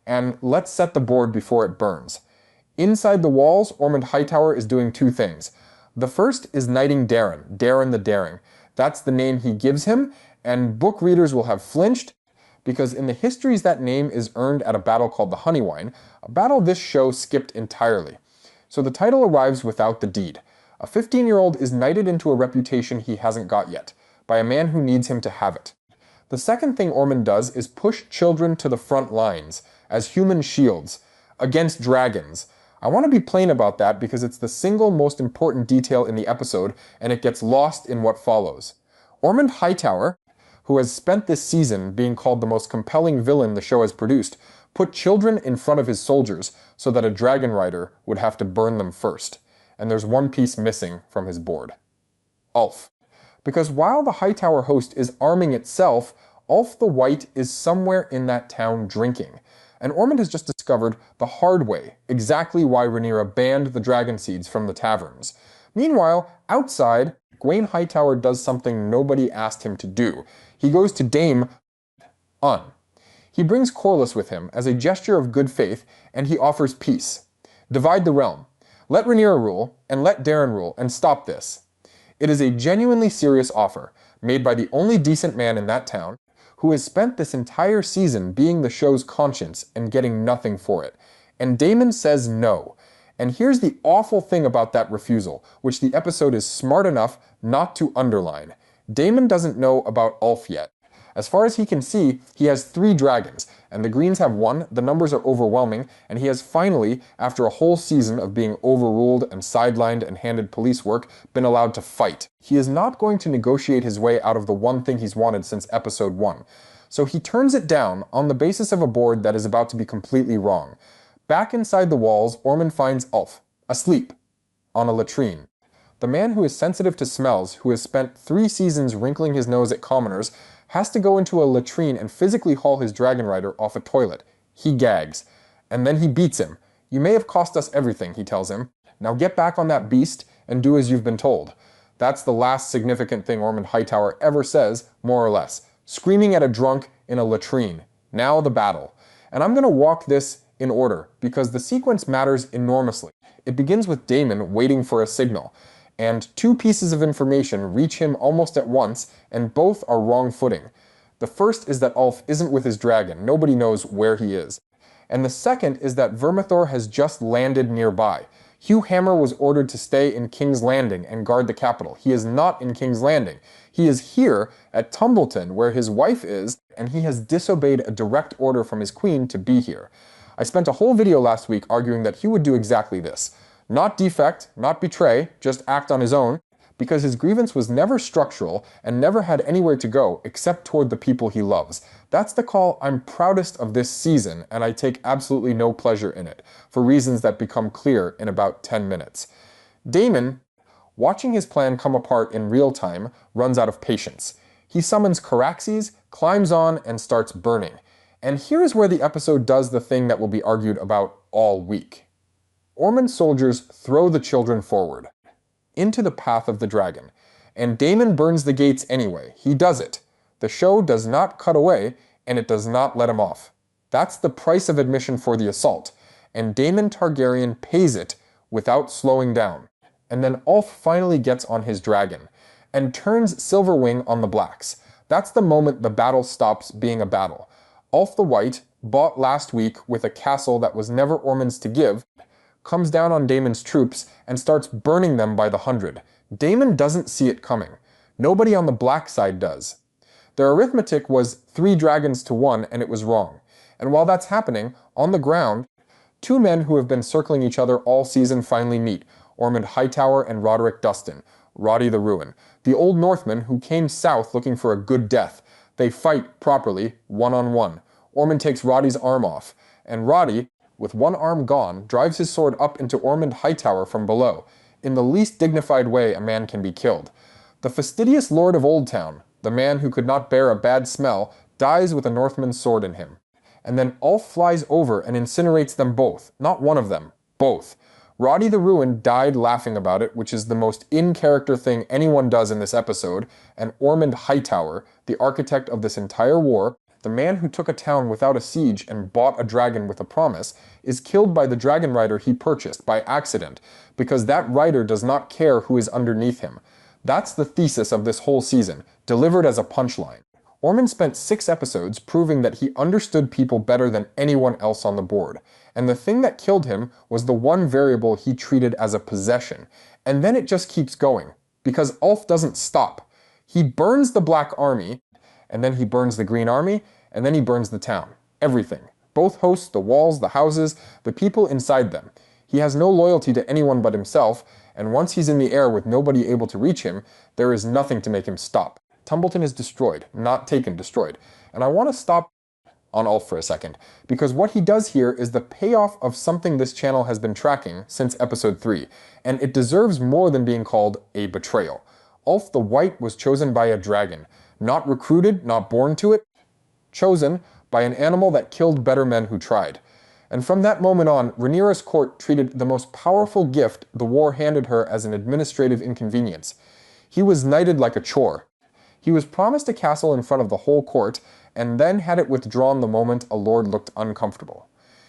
and let's set the board before it burns. Inside the walls, Ormond Hightower is doing two things. The first is knighting Daeron the Daring. That's the name he gives him, and book readers will have flinched, because in the histories that name is earned at a battle called the Honeywine, a battle this show skipped entirely. So the title arrives without the deed. A 15-year-old is knighted into a reputation he hasn't got yet, by a man who needs him to have it. The second thing Ormond does is push children to the front lines, as human shields, against dragons. I want to be plain about that because it's the single most important detail in the episode, and it gets lost in what follows. Ormond Hightower, who has spent this season being called the most compelling villain the show has produced, put children in front of his soldiers so that a dragon rider would have to burn them first. And there's one piece missing from his board. Ulf. Because while the Hightower host is arming itself, Ulf the White is somewhere in that town drinking. And Ormond has just discovered the hard way exactly why Rhaenyra banned the dragon seeds from the taverns. Meanwhile, outside, Gwaine Hightower does something nobody asked him to do. He goes to Dame Un. He brings Corlys with him as a gesture of good faith, and he offers peace. Divide the realm. Let Rhaenyra rule, and let Daeron rule, and stop this. It is a genuinely serious offer, made by the only decent man in that town, who has spent this entire season being the show's conscience and getting nothing for it. And Daemon says no. And here's the awful thing about that refusal, which the episode is smart enough not to underline. Daemon doesn't know about Ulf yet. As far as he can see, he has 3 dragons, and the Greens have 1, the numbers are overwhelming, and he has finally, after a whole season of being overruled and sidelined and handed police work, been allowed to fight. He is not going to negotiate his way out of the one thing he's wanted since episode 1. So he turns it down on the basis of a board that is about to be completely wrong. Back inside the walls, Ormond finds Ulf, asleep, on a latrine. The man who is sensitive to smells, who has spent 3 seasons wrinkling his nose at commoners, has to go into a latrine and physically haul his dragon rider off a toilet. He gags. And then he beats him. You may have cost us everything, he tells him. Now get back on that beast and do as you've been told. That's the last significant thing Ormond Hightower ever says, more or less. Screaming at a drunk in a latrine. Now the battle. And I'm going to walk this in order, because the sequence matters enormously. It begins with Daemon waiting for a signal, and 2 pieces of information reach him almost at once, and both are wrong footing. The first is that Ulf isn't with his dragon, nobody knows where he is. And the second is that Vermithor has just landed nearby. Hugh Hammer was ordered to stay in King's Landing and guard the capital. He is not in King's Landing. He is here at Tumbleton, where his wife is, and he has disobeyed a direct order from his queen to be here. I spent a whole video last week arguing that he would do exactly this. Not defect, not betray, just act on his own, because his grievance was never structural and never had anywhere to go except toward the people he loves. That's the call I'm proudest of this season, and I take absolutely no pleasure in it, for reasons that become clear in about 10 minutes. Daemon, watching his plan come apart in real time, runs out of patience. He summons Caraxes, climbs on, and starts burning. And here's where the episode does the thing that will be argued about all week. Ormond's soldiers throw the children forward, into the path of the dragon, and Daemon burns the gates anyway. He does it. The show does not cut away, and it does not let him off. That's the price of admission for the assault, and Daemon Targaryen pays it without slowing down. And then Ulf finally gets on his dragon, and turns Silverwing on the Blacks. That's the moment the battle stops being a battle. Ulf the White, bought last week with a castle that was never Ormond's to give, comes down on Daemon's troops and starts burning them by the hundred. Daemon doesn't see it coming. Nobody on the Black side does. Their arithmetic was 3 dragons to 1, and it was wrong. And while that's happening, on the ground, 2 men who have been circling each other all season finally meet, Ormond Hightower and Roderick Dustin, Roddy the Ruin, the old Northmen who came south looking for a good death. They fight properly, one-on-one. Ormond takes Roddy's arm off, and Roddy, with one arm gone, drives his sword up into Ormond Hightower from below, in the least dignified way a man can be killed. The fastidious lord of Oldtown, the man who could not bear a bad smell, dies with a Northman's sword in him. And then Ulf flies over and incinerates them both, not one of them, both. Roddy the Ruin died laughing about it, which is the most in-character thing anyone does in this episode, and Ormond Hightower, the architect of this entire war, the man who took a town without a siege and bought a dragon with a promise, is killed by the dragon rider he purchased by accident, because that rider does not care who is underneath him. That's the thesis of this whole season, delivered as a punchline. Ormond spent 6 episodes proving that he understood people better than anyone else on the board, and the thing that killed him was the one variable he treated as a possession, and then it just keeps going, because Ulf doesn't stop. He burns the Black Army, and then he burns the Green Army, and then he burns the town. Everything. Both hosts, the walls, the houses, the people inside them. He has no loyalty to anyone but himself, and once he's in the air with nobody able to reach him, there is nothing to make him stop. Tumbleton is destroyed, not taken, destroyed. And I want to stop on Ulf for a second, because what he does here is the payoff of something this channel has been tracking since episode 3, and it deserves more than being called a betrayal. Ulf the White was chosen by a dragon, not recruited, not born to it, chosen by an animal that killed better men who tried. And from that moment on, Rhaenyra's court treated the most powerful gift the war handed her as an administrative inconvenience. He was knighted like a chore. He was promised a castle in front of the whole court, and then had it withdrawn the moment a lord looked uncomfortable.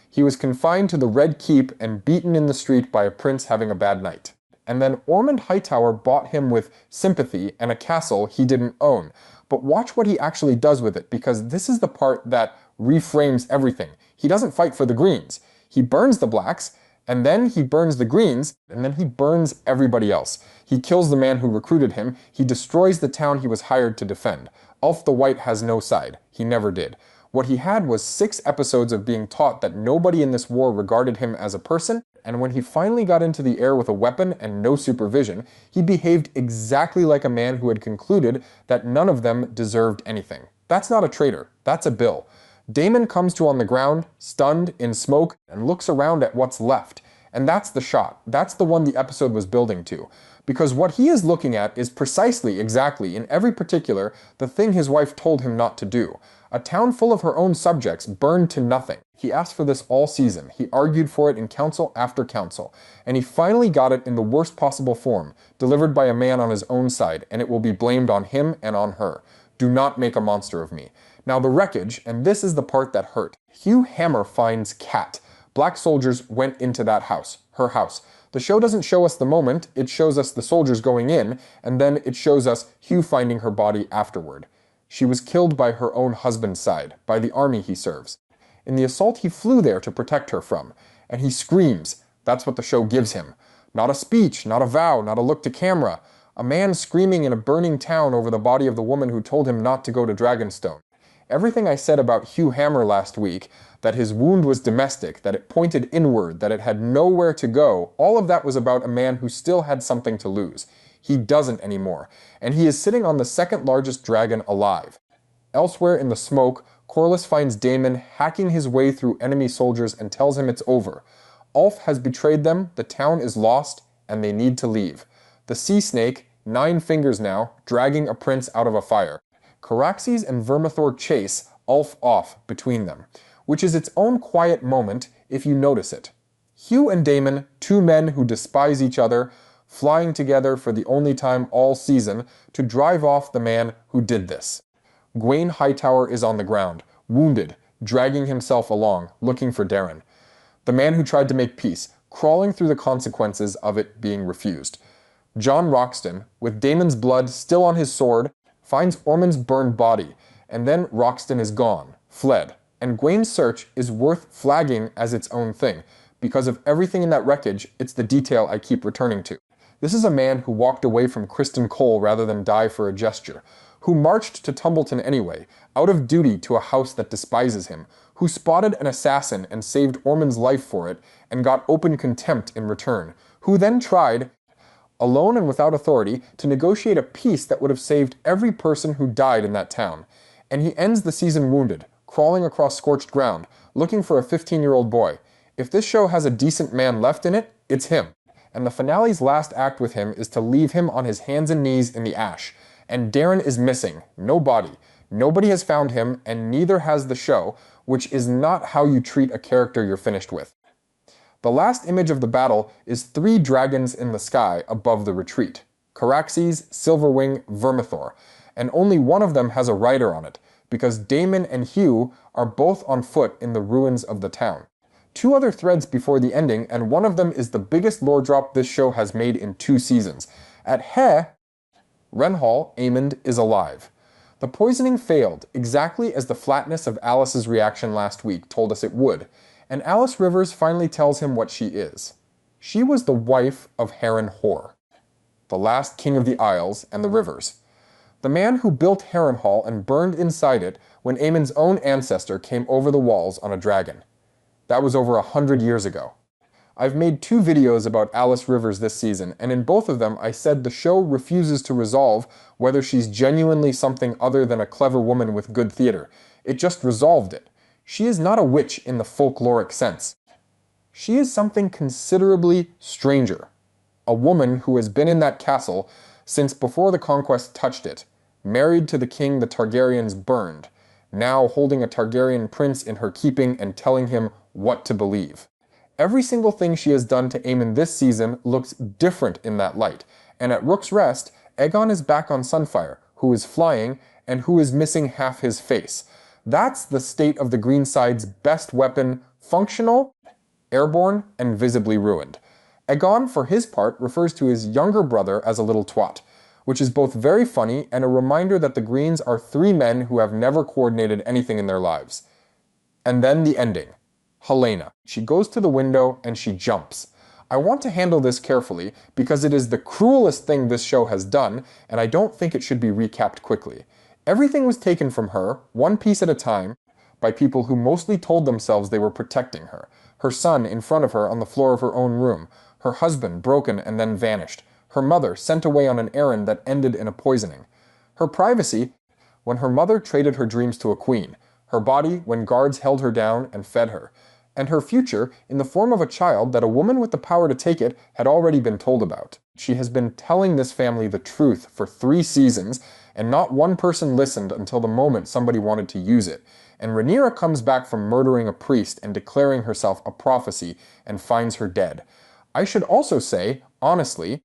He was confined to the Red Keep and beaten in the street by a prince having a bad night. And then Ormond Hightower bought him with sympathy and a castle he didn't own. But watch what he actually does with it, because this is the part that reframes everything. He doesn't fight for the Greens. He burns the Blacks, and then he burns the Greens, and then he burns everybody else. He kills the man who recruited him. He destroys the town he was hired to defend. Ulf the White has no side. He never did. What he had was 6 episodes of being taught that nobody in this war regarded him as a person, and when he finally got into the air with a weapon and no supervision, he behaved exactly like a man who had concluded that none of them deserved anything. That's not a traitor. That's a Bill. Daemon comes to on the ground, stunned, in smoke, and looks around at what's left. And that's the shot. That's the one the episode was building to. Because what he is looking at is precisely, exactly, in every particular, the thing his wife told him not to do. A town full of her own subjects burned to nothing. He asked for this all season. He argued for it in council after council. And he finally got it in the worst possible form, delivered by a man on his own side, and it will be blamed on him and on her. Do not make a monster of me. Now the wreckage, and this is the part that hurt. Hugh Hammer finds Cat. Black soldiers went into that house, her house. The show doesn't show us the moment, it shows us the soldiers going in, and then it shows us Hugh finding her body afterward. She was killed by her own husband's side, by the army he serves. In the assault he flew there to protect her from, and he screams. That's what the show gives him. Not a speech, not a vow, not a look to camera. A man screaming in a burning town over the body of the woman who told him not to go to Dragonstone. Everything I said about Hugh Hammer last week, that his wound was domestic, that it pointed inward, that it had nowhere to go, all of that was about a man who still had something to lose. He doesn't anymore, and he is sitting on the second largest dragon alive. Elsewhere in the smoke, Corlys finds Daemon hacking his way through enemy soldiers and tells him it's over. Ulf has betrayed them, the town is lost, and they need to leave. The sea snake, 9 fingers now, dragging a prince out of a fire. Caraxes and Vermithor chase Ulf off between them, which is its own quiet moment if you notice it. Hugh and Daemon, 2 men who despise each other, flying together for the only time all season to drive off the man who did this. Gwaine Hightower is on the ground, wounded, dragging himself along, looking for Darren, the man who tried to make peace, crawling through the consequences of it being refused. Jon Roxton, with Daemon's blood still on his sword, finds Ormond's burned body, and then Roxton is gone, fled, and Gwaine's search is worth flagging as its own thing. Because of everything in that wreckage, it's the detail I keep returning to. This is a man who walked away from Criston Cole rather than die for a gesture, who marched to Tumbleton anyway, out of duty to a house that despises him, who spotted an assassin and saved Ormond's life for it, and got open contempt in return, who then tried, alone and without authority, to negotiate a peace that would have saved every person who died in that town. And he ends the season wounded, crawling across scorched ground, looking for a 15-year-old boy. If this show has a decent man left in it, it's him. And the finale's last act with him is to leave him on his hands and knees in the ash. And Darren is missing, no body. Nobody has found him, and neither has the show, which is not how you treat a character you're finished with. The last image of the battle is 3 dragons in the sky above the retreat. Caraxes, Silverwing, Vermithor, and only one of them has a rider on it, because Daemon and Hugh are both on foot in the ruins of the town. 2 other threads before the ending, and one of them is the biggest lore drop this show has made in 2 seasons. At Heh, Renhall, Aemond, is alive. The poisoning failed, exactly as the flatness of Alice's reaction last week told us it would, and Alice Rivers finally tells him what she is. She was the wife of Harrenhal, the last king of the Isles and the Rivers. The man who built Harrenhal and burned inside it when Aemon's own ancestor came over the walls on a dragon. That was over 100 years ago. I've made 2 videos about Alice Rivers this season, and in both of them I said the show refuses to resolve whether she's genuinely something other than a clever woman with good theater. It just resolved it. She is not a witch in the folkloric sense. She is something considerably stranger. A woman who has been in that castle since before the conquest touched it, married to the king the Targaryens burned, now holding a Targaryen prince in her keeping and telling him what to believe. Every single thing she has done to Aemon this season looks different in that light, and at Rook's Rest, Aegon is back on Sunfire, who is flying, and who is missing half his face. That's the state of the Green Side's best weapon, functional, airborne, and visibly ruined. Aegon, for his part, refers to his younger brother as a little twat, which is both very funny and a reminder that the Greens are 3 men who have never coordinated anything in their lives. And then the ending. Helaena. She goes to the window and she jumps. I want to handle this carefully because it is the cruelest thing this show has done, and I don't think it should be recapped quickly. Everything was taken from her, one piece at a time, by people who mostly told themselves they were protecting her. Her son in front of her on the floor of her own room. Her husband broken and then vanished. Her mother sent away on an errand that ended in a poisoning. Her privacy when her mother traded her dreams to a queen. Her body when guards held her down and fed her. And her future in the form of a child that a woman with the power to take it had already been told about. She has been telling this family the truth for 3 seasons, and not one person listened until the moment somebody wanted to use it. And Rhaenyra comes back from murdering a priest and declaring herself a prophecy and finds her dead. I should also say, honestly,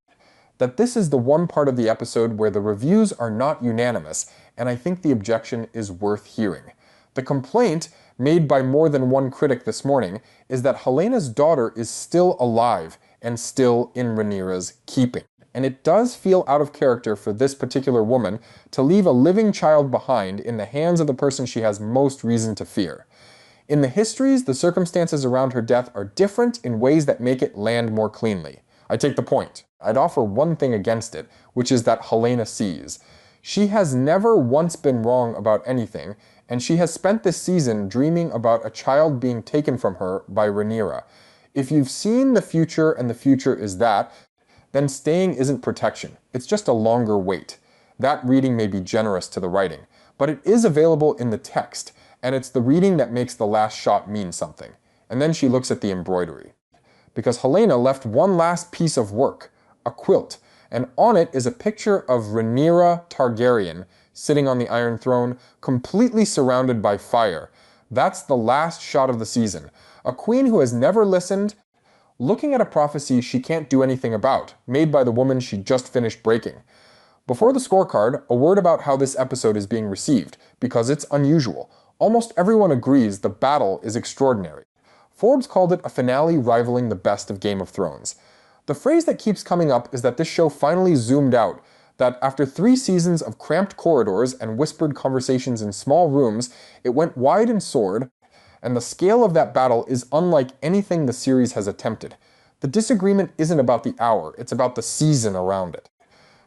that this is the one part of the episode where the reviews are not unanimous, and I think the objection is worth hearing. The complaint, made by more than one critic this morning, is that Helena's daughter is still alive and still in Rhaenyra's keeping. And it does feel out of character for this particular woman to leave a living child behind in the hands of the person she has most reason to fear. In the histories, the circumstances around her death are different in ways that make it land more cleanly. I take the point. I'd offer one thing against it, which is that Helaena sees. She has never once been wrong about anything, and she has spent this season dreaming about a child being taken from her by Rhaenyra. If you've seen the future and the future is that, then staying isn't protection. It's just a longer wait. That reading may be generous to the writing, but it is available in the text, and it's the reading that makes the last shot mean something. And then she looks at the embroidery. Because Helaena left one last piece of work, a quilt, and on it is a picture of Rhaenyra Targaryen sitting on the Iron Throne, completely surrounded by fire. That's the last shot of the season. A queen who has never listened, looking at a prophecy she can't do anything about, made by the woman she just finished breaking. Before the scorecard, a word about how this episode is being received, because it's unusual. Almost everyone agrees the battle is extraordinary. Forbes called it a finale rivaling the best of Game of Thrones. The phrase that keeps coming up is that this show finally zoomed out, that after 3 seasons of cramped corridors and whispered conversations in small rooms, it went wide and soared, and the scale of that battle is unlike anything the series has attempted. The disagreement isn't about the hour, it's about the season around it.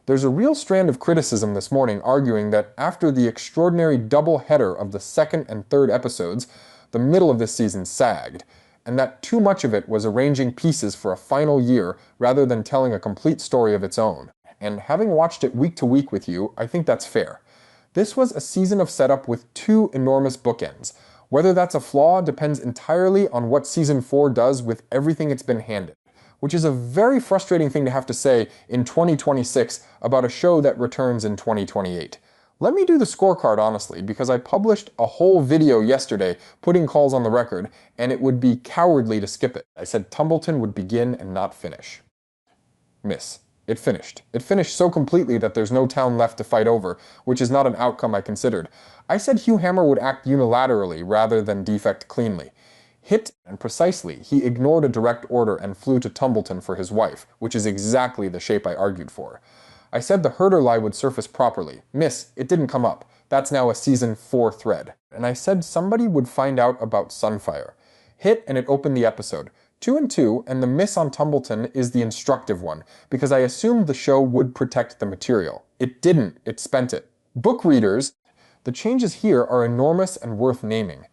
There's a real strand of criticism this morning arguing that after the extraordinary double header of the second and third episodes, the middle of this season sagged, and that too much of it was arranging pieces for a final year rather than telling a complete story of its own. And having watched it week to week with you, I think that's fair. This was a season of setup with 2 enormous bookends. Whether that's a flaw depends entirely on what Season 4 does with everything it's been handed, which is a very frustrating thing to have to say in 2026 about a show that returns in 2028. Let me do the scorecard honestly, because I published a whole video yesterday putting calls on the record, and it would be cowardly to skip it. I said Tumbleton would begin and not finish. Miss. It finished. It finished so completely that there's no town left to fight over, which is not an outcome I considered. I said Hugh Hammer would act unilaterally rather than defect cleanly. Hit and precisely, he ignored a direct order and flew to Tumbleton for his wife, which is exactly the shape I argued for. I said the herder lie would surface properly. Miss, it didn't come up. That's now a Season 4 thread. And I said somebody would find out about Sunfire. Hit and it opened the episode. 2 and 2, and the miss on Tumbleton is the instructive one, because I assumed the show would protect the material. It didn't, it spent it. Book readers, the changes here are enormous and worth naming.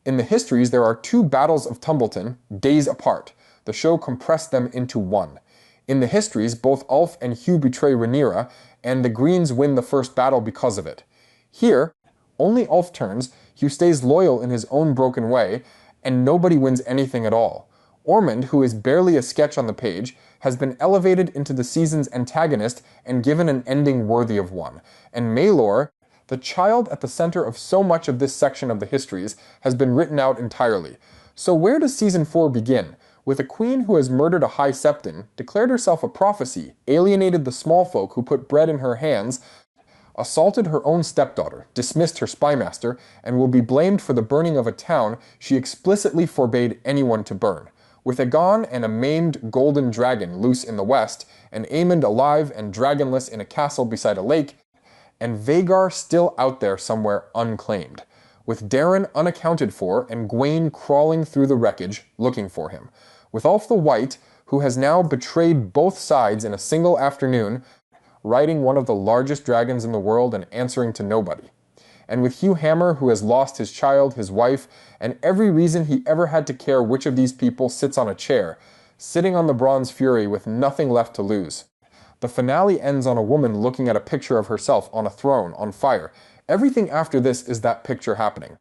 In the histories, there are 2 battles of Tumbleton, days apart. The show compressed them into one. In the histories, both Ulf and Hugh betray Rhaenyra, and the Greens win the first battle because of it. Here, only Ulf turns, Hugh stays loyal in his own broken way, and nobody wins anything at all. Ormond, who is barely a sketch on the page, has been elevated into the season's antagonist and given an ending worthy of one. And Maelor, the child at the center of so much of this section of the histories, has been written out entirely. So where does Season 4 begin? With a queen who has murdered a high septon, declared herself a prophecy, alienated the small folk who put bread in her hands, assaulted her own stepdaughter, dismissed her spymaster, and will be blamed for the burning of a town she explicitly forbade anyone to burn. With Aegon and a maimed golden dragon loose in the west, and Aemond alive and dragonless in a castle beside a lake, and Vhagar still out there somewhere unclaimed. With Darren unaccounted for and Gwaine crawling through the wreckage looking for him. With Ulf the White, who has now betrayed both sides in a single afternoon, riding one of the largest dragons in the world and answering to nobody. And with Hugh Hammer, who has lost his child, his wife, and every reason he ever had to care which of these people sits on a chair, sitting on the Bronze Fury with nothing left to lose. The finale ends on a woman looking at a picture of herself on a throne, on fire. Everything after this is that picture happening.